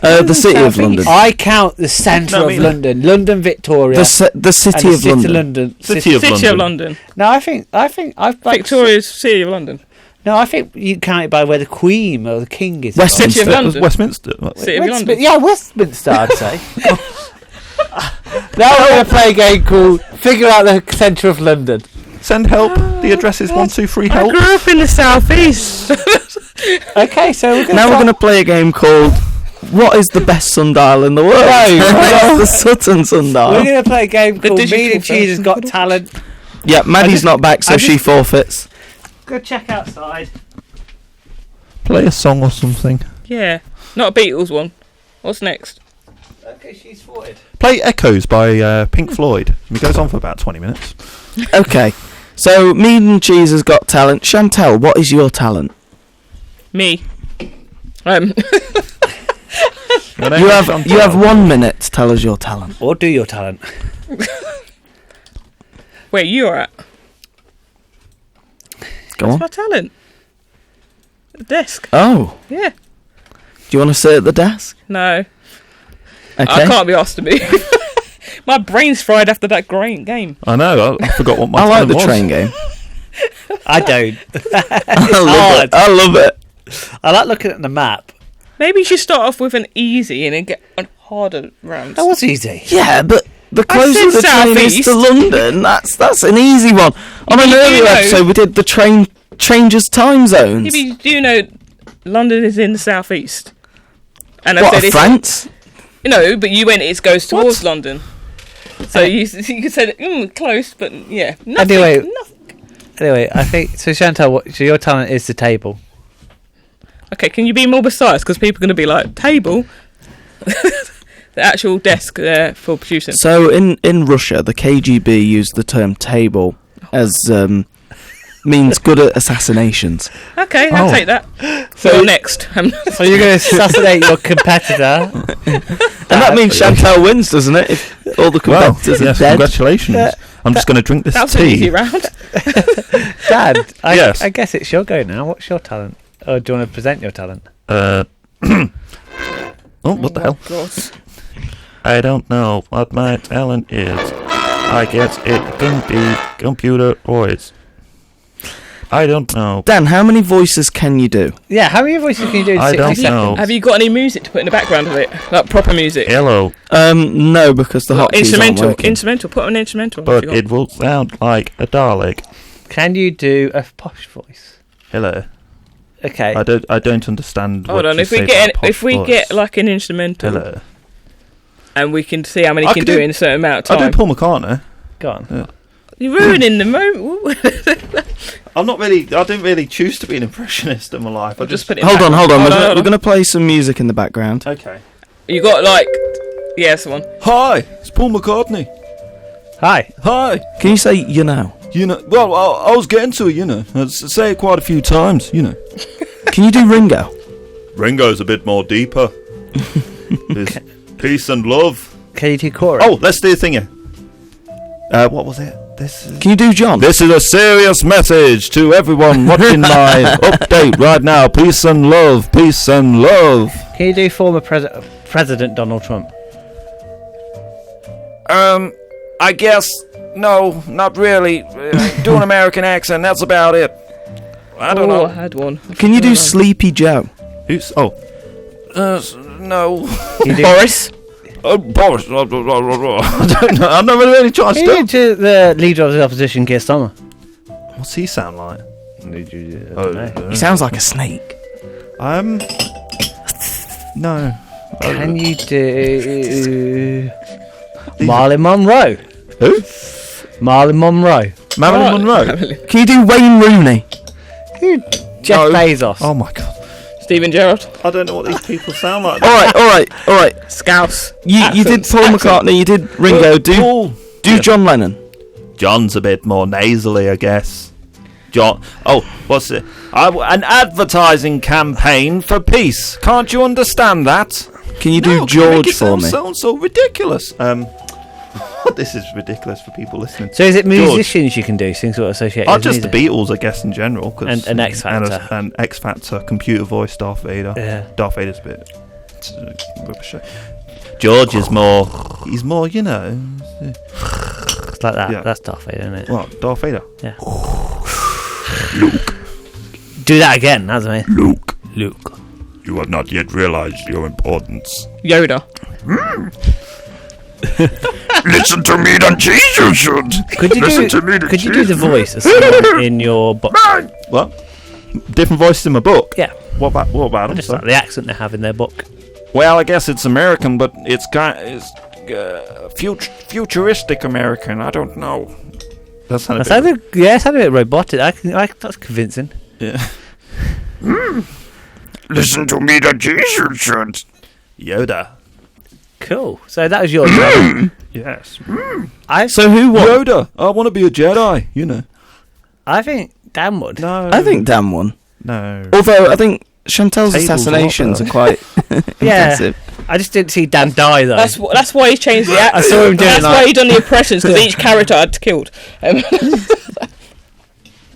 [SPEAKER 1] The city of London.
[SPEAKER 2] I count the centre
[SPEAKER 3] No, I
[SPEAKER 2] of
[SPEAKER 3] mean-
[SPEAKER 2] London, London, Victoria,
[SPEAKER 1] The city
[SPEAKER 2] and the
[SPEAKER 1] of
[SPEAKER 2] City
[SPEAKER 1] London.
[SPEAKER 2] of London.
[SPEAKER 3] City of
[SPEAKER 4] City of
[SPEAKER 3] London.
[SPEAKER 4] London.
[SPEAKER 2] No, I think I've
[SPEAKER 4] Victoria's City of London.
[SPEAKER 2] No, I think you count it by where the Queen or the King is.
[SPEAKER 1] Westminster.
[SPEAKER 4] City of London.
[SPEAKER 3] Westminster.
[SPEAKER 4] City of London.
[SPEAKER 2] Yeah, Westminster, I'd say. Now we're going to play a game called Figure Out the Centre of London.
[SPEAKER 3] Send help. The address is 123
[SPEAKER 4] I
[SPEAKER 3] help.
[SPEAKER 4] grew up in the southeast.
[SPEAKER 2] Okay, so we're going
[SPEAKER 1] Now we're going to play a game called What is the best sundial in the world? That's the Sutton sundial.
[SPEAKER 2] We're going to play a game
[SPEAKER 4] The
[SPEAKER 2] called
[SPEAKER 4] digital
[SPEAKER 2] Mead Cheese has got
[SPEAKER 4] version.
[SPEAKER 2] talent.
[SPEAKER 1] Yeah, Maddie's not back, so
[SPEAKER 2] I
[SPEAKER 1] she
[SPEAKER 2] just-
[SPEAKER 1] forfeits.
[SPEAKER 2] Go check outside.
[SPEAKER 3] Play a song or something.
[SPEAKER 4] Yeah, not a Beatles one. What's next?
[SPEAKER 2] Okay, she's forwarded.
[SPEAKER 3] Play Echoes by Pink Floyd. It goes on for about 20 minutes.
[SPEAKER 1] Okay, so Mead Cheese has got talent. Chantelle, what is your talent?
[SPEAKER 4] Me.
[SPEAKER 1] You have 1 minute to tell us your talent.
[SPEAKER 2] Or do your talent.
[SPEAKER 4] Where you are at?
[SPEAKER 1] Go
[SPEAKER 4] What's
[SPEAKER 1] on.
[SPEAKER 4] my talent? The desk.
[SPEAKER 1] Oh,
[SPEAKER 4] Yeah.
[SPEAKER 1] do you want to sit at the desk?
[SPEAKER 4] No.
[SPEAKER 1] Okay.
[SPEAKER 4] I can't be asked to move. My brain's fried after that great game.
[SPEAKER 3] I know. I forgot what my
[SPEAKER 1] I like
[SPEAKER 3] talent
[SPEAKER 1] the
[SPEAKER 3] was.
[SPEAKER 1] train game.
[SPEAKER 2] I don't.
[SPEAKER 1] I love it. I love it.
[SPEAKER 2] I like looking at the map.
[SPEAKER 4] Maybe you should start off with an easy and then get on harder rounds.
[SPEAKER 2] That was easy.
[SPEAKER 1] Yeah, but the
[SPEAKER 4] I
[SPEAKER 1] closer
[SPEAKER 4] said
[SPEAKER 1] the train is
[SPEAKER 4] southeast.
[SPEAKER 1] to London, that's an easy one. On an
[SPEAKER 4] You
[SPEAKER 1] earlier
[SPEAKER 4] know-
[SPEAKER 1] episode, we did the train changes time zones.
[SPEAKER 4] Maybe do you know London is in the southeast? And I
[SPEAKER 1] What,
[SPEAKER 4] said
[SPEAKER 1] of France?
[SPEAKER 4] No, but you went. It goes towards London. So you said close, but yeah. Nothing,
[SPEAKER 2] Anyway.
[SPEAKER 4] nothing.
[SPEAKER 2] Anyway, I think so. Chantelle, so your talent is the table.
[SPEAKER 4] Okay, can you be more precise? Because people are going to be like table. The actual desk there for producing.
[SPEAKER 1] So in Russia, the KGB used the term table as means good at assassinations.
[SPEAKER 4] Okay, I'll take that. So next.
[SPEAKER 2] So you're going to assassinate your competitor.
[SPEAKER 1] And that means Chantelle wins, doesn't it? If all the
[SPEAKER 3] Well,
[SPEAKER 1] competitors
[SPEAKER 3] yes,
[SPEAKER 1] are dead.
[SPEAKER 3] congratulations. I'm just going to drink this
[SPEAKER 4] That was an easy
[SPEAKER 3] tea.
[SPEAKER 4] round.
[SPEAKER 2] Dad,
[SPEAKER 3] Yes.
[SPEAKER 2] I guess it's your go now. What's your talent? Or do you want to present your talent?
[SPEAKER 3] Oh, what the hell?
[SPEAKER 4] God.
[SPEAKER 3] I don't know what my talent is. I guess it can be computer voice. I don't know.
[SPEAKER 1] Dan, how many voices can you do?
[SPEAKER 2] Yeah, how many voices can you do in
[SPEAKER 3] I
[SPEAKER 2] 60
[SPEAKER 3] don't
[SPEAKER 2] seconds?
[SPEAKER 3] know.
[SPEAKER 4] Have you got any music to put in the background of it? Like proper music?
[SPEAKER 3] Hello,
[SPEAKER 1] No, because the hotkeys aren't
[SPEAKER 4] Instrumental.
[SPEAKER 1] working.
[SPEAKER 4] Instrumental. Put on an instrumental.
[SPEAKER 3] but
[SPEAKER 4] if you got.
[SPEAKER 3] it will sound like a Dalek.
[SPEAKER 2] Can you do a posh voice?
[SPEAKER 3] Hello.
[SPEAKER 2] Okay.
[SPEAKER 3] I don't understand.
[SPEAKER 4] Hold
[SPEAKER 3] what
[SPEAKER 4] on.
[SPEAKER 3] you
[SPEAKER 4] If we
[SPEAKER 3] say
[SPEAKER 4] get
[SPEAKER 3] about
[SPEAKER 4] if we
[SPEAKER 3] posh
[SPEAKER 4] get
[SPEAKER 3] voice.
[SPEAKER 4] like an instrumental,
[SPEAKER 3] Hello.
[SPEAKER 4] and we can see how many
[SPEAKER 3] I
[SPEAKER 4] you can
[SPEAKER 3] could
[SPEAKER 4] do
[SPEAKER 3] do-
[SPEAKER 4] in a certain amount of
[SPEAKER 3] I
[SPEAKER 4] time.
[SPEAKER 3] do Paul McCartney.
[SPEAKER 2] Go on.
[SPEAKER 4] You're ruining the moment.
[SPEAKER 3] I'm not really. I didn't really choose to be an impressionist in my life. I
[SPEAKER 4] Just
[SPEAKER 3] just
[SPEAKER 4] put it. in
[SPEAKER 1] Hold on.
[SPEAKER 4] background.
[SPEAKER 1] We're going to play some music in the background.
[SPEAKER 3] Okay.
[SPEAKER 4] You got like, yeah, that's the one.
[SPEAKER 3] Hi, it's Paul McCartney.
[SPEAKER 2] Hi.
[SPEAKER 3] Hi.
[SPEAKER 1] Can you say you know?
[SPEAKER 3] You know, well, I was getting to it. You know, I say it quite a few times. You know.
[SPEAKER 1] Can you do Ringo?
[SPEAKER 3] Ringo's a bit more deeper. It's peace and love.
[SPEAKER 2] Can you do chorus?
[SPEAKER 3] Oh, let's do the thing here. What was it? This is.
[SPEAKER 1] Can you do John?
[SPEAKER 3] This is a serious message to everyone watching my update right now. Peace and love. Peace and love.
[SPEAKER 2] Can you do former President Donald Trump?
[SPEAKER 10] I guess no, not really. Do an American accent. That's about it. I don't
[SPEAKER 4] I
[SPEAKER 10] know.
[SPEAKER 4] had one.
[SPEAKER 1] Can you do Sleepy Joe?
[SPEAKER 3] Who's? Oh,
[SPEAKER 10] No.
[SPEAKER 2] Can you do,
[SPEAKER 4] Boris.
[SPEAKER 10] Boris.
[SPEAKER 3] I don't know. I've never really tried
[SPEAKER 2] Can
[SPEAKER 3] to.
[SPEAKER 2] you do the leader of the opposition, Keir Starmer?
[SPEAKER 3] What's he sound like?
[SPEAKER 1] He sounds like a snake.
[SPEAKER 3] No.
[SPEAKER 2] Can you do Marilyn Monroe?
[SPEAKER 3] Who?
[SPEAKER 2] Marilyn Monroe.
[SPEAKER 3] Marilyn Monroe.
[SPEAKER 1] Can you do Wayne Rooney?
[SPEAKER 2] Jeff Bezos.
[SPEAKER 3] Oh my god.
[SPEAKER 4] Stephen Gerrard.
[SPEAKER 3] I don't know what these people sound like.
[SPEAKER 1] All right.
[SPEAKER 4] Scouse.
[SPEAKER 1] You did Paul McCartney. You did Ringo. Do
[SPEAKER 3] Paul.
[SPEAKER 1] John Lennon.
[SPEAKER 3] John's a bit more nasally, I guess.
[SPEAKER 10] John. Oh, what's it? An advertising campaign for peace. Can't you understand that?
[SPEAKER 1] Can you do George for me?
[SPEAKER 3] Sounds so ridiculous. This is ridiculous for people listening.
[SPEAKER 2] So is it musicians you can do things sort of associated?
[SPEAKER 3] Oh,
[SPEAKER 2] with
[SPEAKER 3] just the
[SPEAKER 2] music?
[SPEAKER 3] Beatles, I guess, in general.
[SPEAKER 2] And X Factor.
[SPEAKER 3] And X Factor, computer voice, Darth Vader.
[SPEAKER 2] Yeah.
[SPEAKER 3] Darth Vader's a bit rubbish. George is more. He's more,
[SPEAKER 2] It's like that.
[SPEAKER 3] Yeah.
[SPEAKER 2] That's Darth Vader, isn't it?
[SPEAKER 3] What? Darth Vader?
[SPEAKER 2] Yeah.
[SPEAKER 3] Luke.
[SPEAKER 2] Do that again. That's me.
[SPEAKER 3] Luke.
[SPEAKER 8] You have not yet realized your importance.
[SPEAKER 4] Yoda.
[SPEAKER 8] Listen to Mead and Cheese, you should.
[SPEAKER 2] Could you
[SPEAKER 8] Listen
[SPEAKER 2] do?
[SPEAKER 8] to Mead and
[SPEAKER 2] Could you do
[SPEAKER 8] Cheese.
[SPEAKER 2] the voice of someone in your book?
[SPEAKER 3] What? Different voices in my book?
[SPEAKER 2] Yeah.
[SPEAKER 3] What about them?
[SPEAKER 2] Just like the accent they have in their book.
[SPEAKER 10] Well, I guess it's American, but it's futuristic American. I don't know.
[SPEAKER 3] That sounded
[SPEAKER 2] That sounded a bit robotic. That's convincing.
[SPEAKER 3] Yeah.
[SPEAKER 8] Listen to Mead and Cheese, you should.
[SPEAKER 3] Yoda.
[SPEAKER 2] Cool. So that was your job.
[SPEAKER 3] Yes.
[SPEAKER 1] So who won?
[SPEAKER 3] Yoda. I want to be a Jedi. You know.
[SPEAKER 2] I think Dan would.
[SPEAKER 3] No.
[SPEAKER 1] I think Dan won.
[SPEAKER 3] No.
[SPEAKER 1] Although I think Chantelle's
[SPEAKER 3] Tables
[SPEAKER 1] assassinations
[SPEAKER 3] are
[SPEAKER 1] are quite intensive.
[SPEAKER 2] I just didn't see Dan die though.
[SPEAKER 4] That's why he changed the accent.
[SPEAKER 2] I saw him doing
[SPEAKER 4] That's why he done the impressions, because each character I'd killed.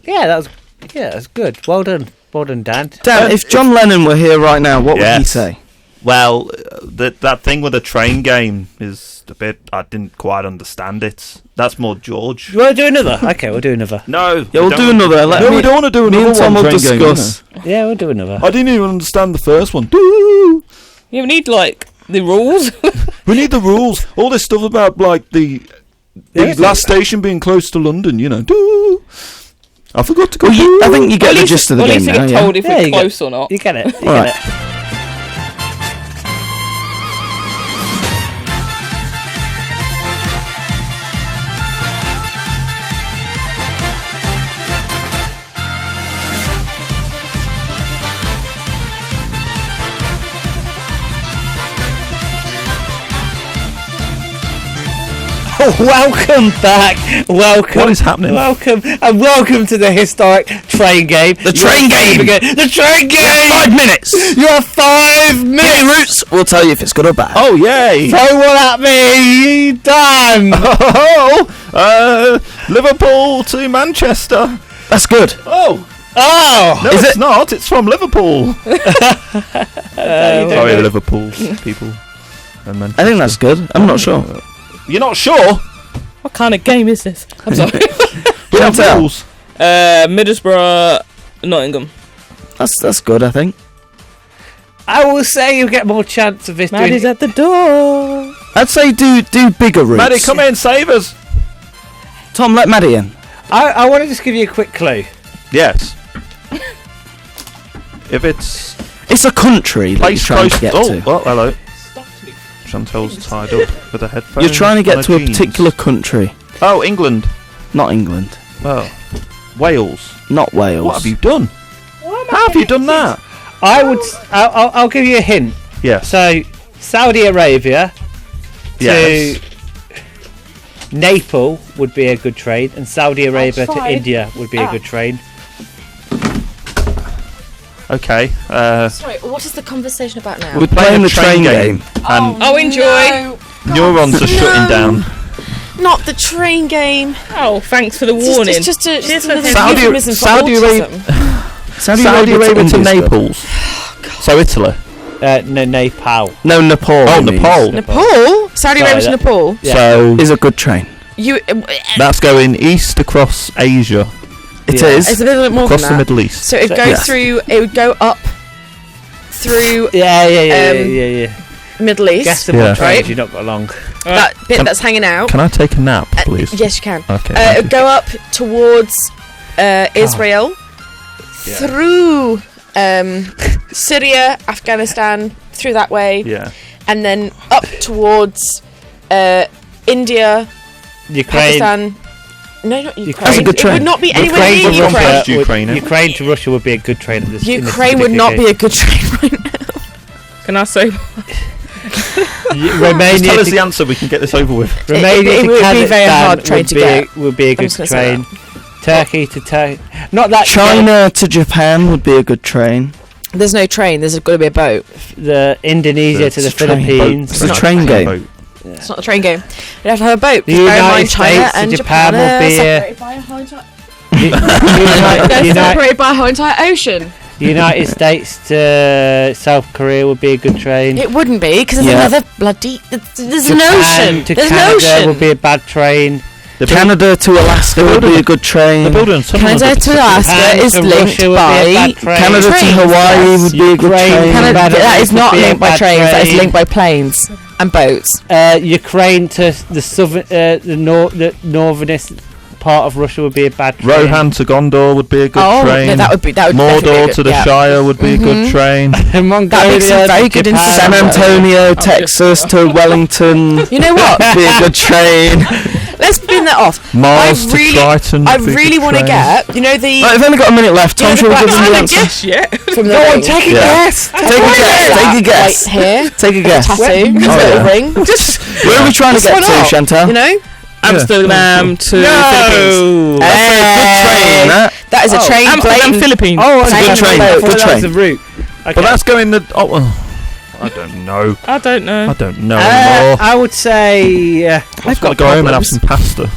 [SPEAKER 2] That's good. Well done, Dan.
[SPEAKER 1] Dan, if John Lennon were here right now, what would he
[SPEAKER 3] Yes.
[SPEAKER 1] say?
[SPEAKER 3] Well, that thing with the train game is a bit. I didn't quite understand it. That's more George.
[SPEAKER 2] You want to do another? Okay, we'll do another.
[SPEAKER 3] No.
[SPEAKER 1] Yeah, we'll do another.
[SPEAKER 3] We don't want to do
[SPEAKER 1] Me
[SPEAKER 3] another
[SPEAKER 1] and Tom
[SPEAKER 3] one.
[SPEAKER 1] will
[SPEAKER 3] Train game,
[SPEAKER 1] discuss.
[SPEAKER 2] Yeah, we'll do another.
[SPEAKER 3] I didn't even understand the first one. Doo!
[SPEAKER 4] You need, like, the rules.
[SPEAKER 3] We need the rules. All this stuff about like the last station being close to London. You know. Doo! I forgot to go.
[SPEAKER 1] Well, I think you get the gist of the
[SPEAKER 4] at
[SPEAKER 1] game
[SPEAKER 4] least
[SPEAKER 1] now.
[SPEAKER 4] you get
[SPEAKER 1] Yeah.
[SPEAKER 4] told if
[SPEAKER 2] Yeah,
[SPEAKER 4] we're
[SPEAKER 2] you get-
[SPEAKER 4] close or not.
[SPEAKER 2] You get it. You
[SPEAKER 1] All
[SPEAKER 2] get
[SPEAKER 1] right.
[SPEAKER 2] it. Welcome back. Welcome.
[SPEAKER 3] What is happening?
[SPEAKER 2] Welcome and welcome to the historic train game.
[SPEAKER 1] The train game.
[SPEAKER 2] The train game.
[SPEAKER 1] 5 minutes.
[SPEAKER 2] You have 5 minutes.
[SPEAKER 1] Roots. We'll tell you if it's good or bad.
[SPEAKER 3] Oh yay!
[SPEAKER 2] Throw one at me, Dan.
[SPEAKER 3] Liverpool to Manchester.
[SPEAKER 1] That's good.
[SPEAKER 3] Oh
[SPEAKER 2] Oh,
[SPEAKER 3] no, it's not. It's from Liverpool. Sorry, Liverpool people. And
[SPEAKER 1] I think that's good. I'm not sure.
[SPEAKER 3] You're not sure?
[SPEAKER 4] What kind of game is this? I'm sorry.
[SPEAKER 3] We have
[SPEAKER 1] Chantelle.
[SPEAKER 3] rules.
[SPEAKER 4] Middlesbrough, Nottingham.
[SPEAKER 1] That's good. I think.
[SPEAKER 2] I will say you get more chance of this.
[SPEAKER 4] Maddie's
[SPEAKER 2] doing-
[SPEAKER 4] at the door.
[SPEAKER 1] I'd say do bigger routes.
[SPEAKER 3] Maddie, come in, save us.
[SPEAKER 1] Tom, let Maddie in.
[SPEAKER 2] I want to just give you a quick clue.
[SPEAKER 3] Yes. If it's
[SPEAKER 1] It's a country that you're
[SPEAKER 3] place
[SPEAKER 1] trying
[SPEAKER 3] close.
[SPEAKER 1] to get
[SPEAKER 3] Oh,
[SPEAKER 1] to.
[SPEAKER 3] well, hello. Chantelle's tied up with a headphone.
[SPEAKER 1] You're trying to get
[SPEAKER 3] and
[SPEAKER 1] to a
[SPEAKER 3] jeans.
[SPEAKER 1] particular country.
[SPEAKER 3] Oh, England.
[SPEAKER 1] Not England.
[SPEAKER 3] Oh, Wales.
[SPEAKER 1] Not Wales.
[SPEAKER 3] What have you done? How have you done that?
[SPEAKER 2] I'll give you a hint.
[SPEAKER 3] Yes.
[SPEAKER 2] So, Saudi Arabia
[SPEAKER 3] Yes.
[SPEAKER 2] to Nepal would be a good train, and Saudi Arabia to
[SPEAKER 4] tried.
[SPEAKER 2] India would be a good train.
[SPEAKER 3] Okay.
[SPEAKER 12] Sorry, what is the conversation about now?
[SPEAKER 1] We're playing the train game.
[SPEAKER 3] And
[SPEAKER 4] Oh, enjoy.
[SPEAKER 12] No,
[SPEAKER 3] neurons are shutting down.
[SPEAKER 12] not the train game.
[SPEAKER 4] Oh, thanks for the warning.
[SPEAKER 12] It's just
[SPEAKER 4] Cheers for
[SPEAKER 12] another
[SPEAKER 3] Saudi-
[SPEAKER 12] euphemism for
[SPEAKER 3] Saudi
[SPEAKER 12] autism.
[SPEAKER 1] Saudi
[SPEAKER 3] Arabia to
[SPEAKER 1] India's good.
[SPEAKER 3] Naples. So Italy.
[SPEAKER 2] No, Nepal.
[SPEAKER 1] No, Nepal.
[SPEAKER 3] Oh,
[SPEAKER 1] he means.
[SPEAKER 3] Nepal.
[SPEAKER 12] Nepal? Saudi
[SPEAKER 2] Sorry,
[SPEAKER 12] Arabia to
[SPEAKER 2] that-
[SPEAKER 12] Nepal?
[SPEAKER 2] Yeah.
[SPEAKER 3] So
[SPEAKER 1] Is a good train.
[SPEAKER 12] You,
[SPEAKER 3] that's going east across Asia,
[SPEAKER 1] It
[SPEAKER 2] Yeah.
[SPEAKER 1] is.
[SPEAKER 12] it's a little bit more
[SPEAKER 3] across
[SPEAKER 12] than
[SPEAKER 3] the
[SPEAKER 12] that.
[SPEAKER 3] Middle East.
[SPEAKER 12] So it would go
[SPEAKER 1] Yes.
[SPEAKER 12] through, it would go up through
[SPEAKER 2] Yeah.
[SPEAKER 12] Middle East.
[SPEAKER 2] Guess the
[SPEAKER 3] Yeah.
[SPEAKER 2] one train
[SPEAKER 12] Right.
[SPEAKER 2] you've not got long.
[SPEAKER 12] That bit that's hanging out.
[SPEAKER 3] Can I take a nap, please?
[SPEAKER 12] Yes, you can.
[SPEAKER 3] Okay.
[SPEAKER 12] It would go up towards Israel, through Syria, Afghanistan, through that way,
[SPEAKER 3] yeah.
[SPEAKER 12] and then up towards India,
[SPEAKER 2] Ukraine.
[SPEAKER 12] Pakistan. No, not Ukraine.
[SPEAKER 1] That's a good
[SPEAKER 12] It
[SPEAKER 1] train.
[SPEAKER 12] would not be anywhere
[SPEAKER 2] Ukraine
[SPEAKER 12] near
[SPEAKER 2] to
[SPEAKER 12] Ukraine.
[SPEAKER 2] Russia.
[SPEAKER 3] Ukraine. Ukraine, eh?
[SPEAKER 2] Ukraine to Russia would be a good train. In this
[SPEAKER 12] Ukraine would not be a good train right now.
[SPEAKER 4] Can I say?
[SPEAKER 3] Just
[SPEAKER 2] Romania.
[SPEAKER 3] tell us
[SPEAKER 2] to-
[SPEAKER 3] the answer. We can get this over with.
[SPEAKER 2] Romania
[SPEAKER 12] It
[SPEAKER 2] to
[SPEAKER 12] would be a very
[SPEAKER 2] Kazakhstan
[SPEAKER 12] hard train to get.
[SPEAKER 2] would be a
[SPEAKER 12] I'm
[SPEAKER 2] good
[SPEAKER 12] just gonna say
[SPEAKER 2] train. Turkey to Turkey. Not that
[SPEAKER 1] China to Japan would be a good train.
[SPEAKER 12] There's no train. There's got to be a boat.
[SPEAKER 2] The Indonesia to the Philippines.
[SPEAKER 1] It's a train game.
[SPEAKER 12] It's not a train game. You have to have a boat.
[SPEAKER 2] The
[SPEAKER 12] Bear in
[SPEAKER 2] United
[SPEAKER 12] mind, China
[SPEAKER 2] States
[SPEAKER 12] and
[SPEAKER 2] to Japan
[SPEAKER 12] Japan
[SPEAKER 2] will
[SPEAKER 12] are
[SPEAKER 2] be
[SPEAKER 12] separated by a whole entire.
[SPEAKER 2] United,
[SPEAKER 12] Separated by a whole entire ocean.
[SPEAKER 2] United States to South Korea would be a good train.
[SPEAKER 12] It wouldn't be because there's another bloody. There's an
[SPEAKER 2] Japan
[SPEAKER 12] ocean.
[SPEAKER 2] to
[SPEAKER 12] There's
[SPEAKER 2] Canada
[SPEAKER 12] an ocean.
[SPEAKER 2] would be a bad train.
[SPEAKER 1] Canada to Alaska would be a good train.
[SPEAKER 12] Canada to Alaska
[SPEAKER 2] Japan
[SPEAKER 12] is
[SPEAKER 2] to
[SPEAKER 12] linked
[SPEAKER 2] Russia would be a
[SPEAKER 12] by
[SPEAKER 2] bad train.
[SPEAKER 1] Canada to
[SPEAKER 12] trains.
[SPEAKER 1] Hawaii would be a good
[SPEAKER 2] Ukraine
[SPEAKER 1] train.
[SPEAKER 2] to
[SPEAKER 12] Canada, that is not
[SPEAKER 2] would be a
[SPEAKER 12] linked by
[SPEAKER 2] bad
[SPEAKER 12] trains. That is
[SPEAKER 2] train.
[SPEAKER 12] linked by planes and boats.
[SPEAKER 2] Ukraine to the southern, the northernest part of Russia would be a bad train.
[SPEAKER 3] Rohan to Gondor would be a good train.
[SPEAKER 12] No, that would definitely
[SPEAKER 3] Mordor
[SPEAKER 12] be
[SPEAKER 3] to
[SPEAKER 12] good,
[SPEAKER 3] the Shire would be a good train.
[SPEAKER 2] Mongolia
[SPEAKER 12] That makes some very good
[SPEAKER 2] Japan.
[SPEAKER 1] San Antonio, Texas to Wellington.
[SPEAKER 12] You know what?
[SPEAKER 1] Be a good train.
[SPEAKER 12] Let's spin that off.
[SPEAKER 3] Mars to Triton.
[SPEAKER 12] I
[SPEAKER 3] would be a
[SPEAKER 12] really
[SPEAKER 3] good
[SPEAKER 12] want to
[SPEAKER 3] train.
[SPEAKER 12] get. You know the.
[SPEAKER 1] Right, I've only got a minute left. Tom, shall we give them the answer?
[SPEAKER 4] Guess yet.
[SPEAKER 12] From the
[SPEAKER 2] Go on,
[SPEAKER 12] ring.
[SPEAKER 2] take a
[SPEAKER 1] Yeah.
[SPEAKER 2] guess.
[SPEAKER 1] Take a guess. Take a guess.
[SPEAKER 12] Right here.
[SPEAKER 1] Take a guess.
[SPEAKER 12] Tattoo.
[SPEAKER 1] Oh,
[SPEAKER 12] Little
[SPEAKER 1] yeah.
[SPEAKER 12] ring. Just.
[SPEAKER 1] Where are we trying to get to, Chantelle?
[SPEAKER 12] You know.
[SPEAKER 4] Amsterdam to Philippines.
[SPEAKER 1] That's a good train, that.
[SPEAKER 12] That is a train.
[SPEAKER 4] Amsterdam,
[SPEAKER 12] blatant-
[SPEAKER 4] Philippines.
[SPEAKER 2] Oh,
[SPEAKER 1] It's a good train.
[SPEAKER 2] I thought
[SPEAKER 1] Good
[SPEAKER 2] that
[SPEAKER 1] train.
[SPEAKER 2] was the route. Okay.
[SPEAKER 3] But that's going the. I don't know.
[SPEAKER 4] I don't know.
[SPEAKER 3] I don't know anymore.
[SPEAKER 2] I would say
[SPEAKER 3] I've got to go home and have some pasta.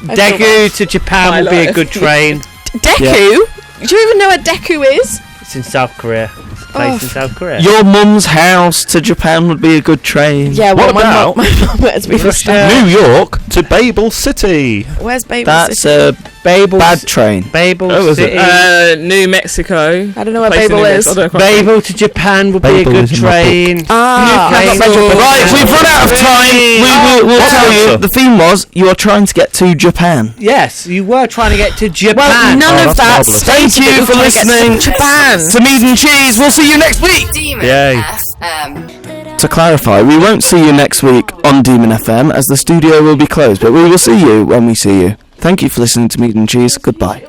[SPEAKER 2] Daegu to Japan would be a
[SPEAKER 4] life.
[SPEAKER 2] good train.
[SPEAKER 12] Deku. Do you even know what Deku is?
[SPEAKER 2] It's in South Korea. It's a place in South Korea.
[SPEAKER 1] Your mum's house to Japan would be a good train.
[SPEAKER 12] Yeah.
[SPEAKER 3] What
[SPEAKER 12] Well,
[SPEAKER 3] about
[SPEAKER 12] my mum has been.
[SPEAKER 2] Russia.
[SPEAKER 3] New York to Babel City.
[SPEAKER 12] Where's baby?
[SPEAKER 1] That's
[SPEAKER 12] City?
[SPEAKER 1] a
[SPEAKER 2] Babel.
[SPEAKER 1] bad train.
[SPEAKER 2] Babel
[SPEAKER 3] Oh, is it?
[SPEAKER 2] City.
[SPEAKER 4] New Mexico.
[SPEAKER 12] I don't know where
[SPEAKER 4] Place in
[SPEAKER 12] Babel
[SPEAKER 4] New
[SPEAKER 12] is.
[SPEAKER 4] Mexico. I don't know.
[SPEAKER 2] Babel to Japan would
[SPEAKER 3] Babel
[SPEAKER 2] be a
[SPEAKER 3] is
[SPEAKER 2] good
[SPEAKER 3] in my book.
[SPEAKER 2] train.
[SPEAKER 12] Ah.
[SPEAKER 2] Babel.
[SPEAKER 1] Right, we've run out of time. We'll
[SPEAKER 3] What's
[SPEAKER 1] tell
[SPEAKER 3] the
[SPEAKER 1] you.
[SPEAKER 3] answer?
[SPEAKER 1] The theme was you are trying to get to Japan.
[SPEAKER 2] Yes, you were trying to get to Japan.
[SPEAKER 12] Well, none
[SPEAKER 3] Oh,
[SPEAKER 12] of
[SPEAKER 3] that's
[SPEAKER 12] that.
[SPEAKER 3] marvellous.
[SPEAKER 1] Thank you for listening
[SPEAKER 12] Japan.
[SPEAKER 1] to Mead and Cheese. We'll see you next week.
[SPEAKER 3] Yay.
[SPEAKER 1] To clarify, we won't see you next week on Demon FM as the studio will be closed, but we will see you when we see you. Thank you for listening to Mead and Cheese. Goodbye.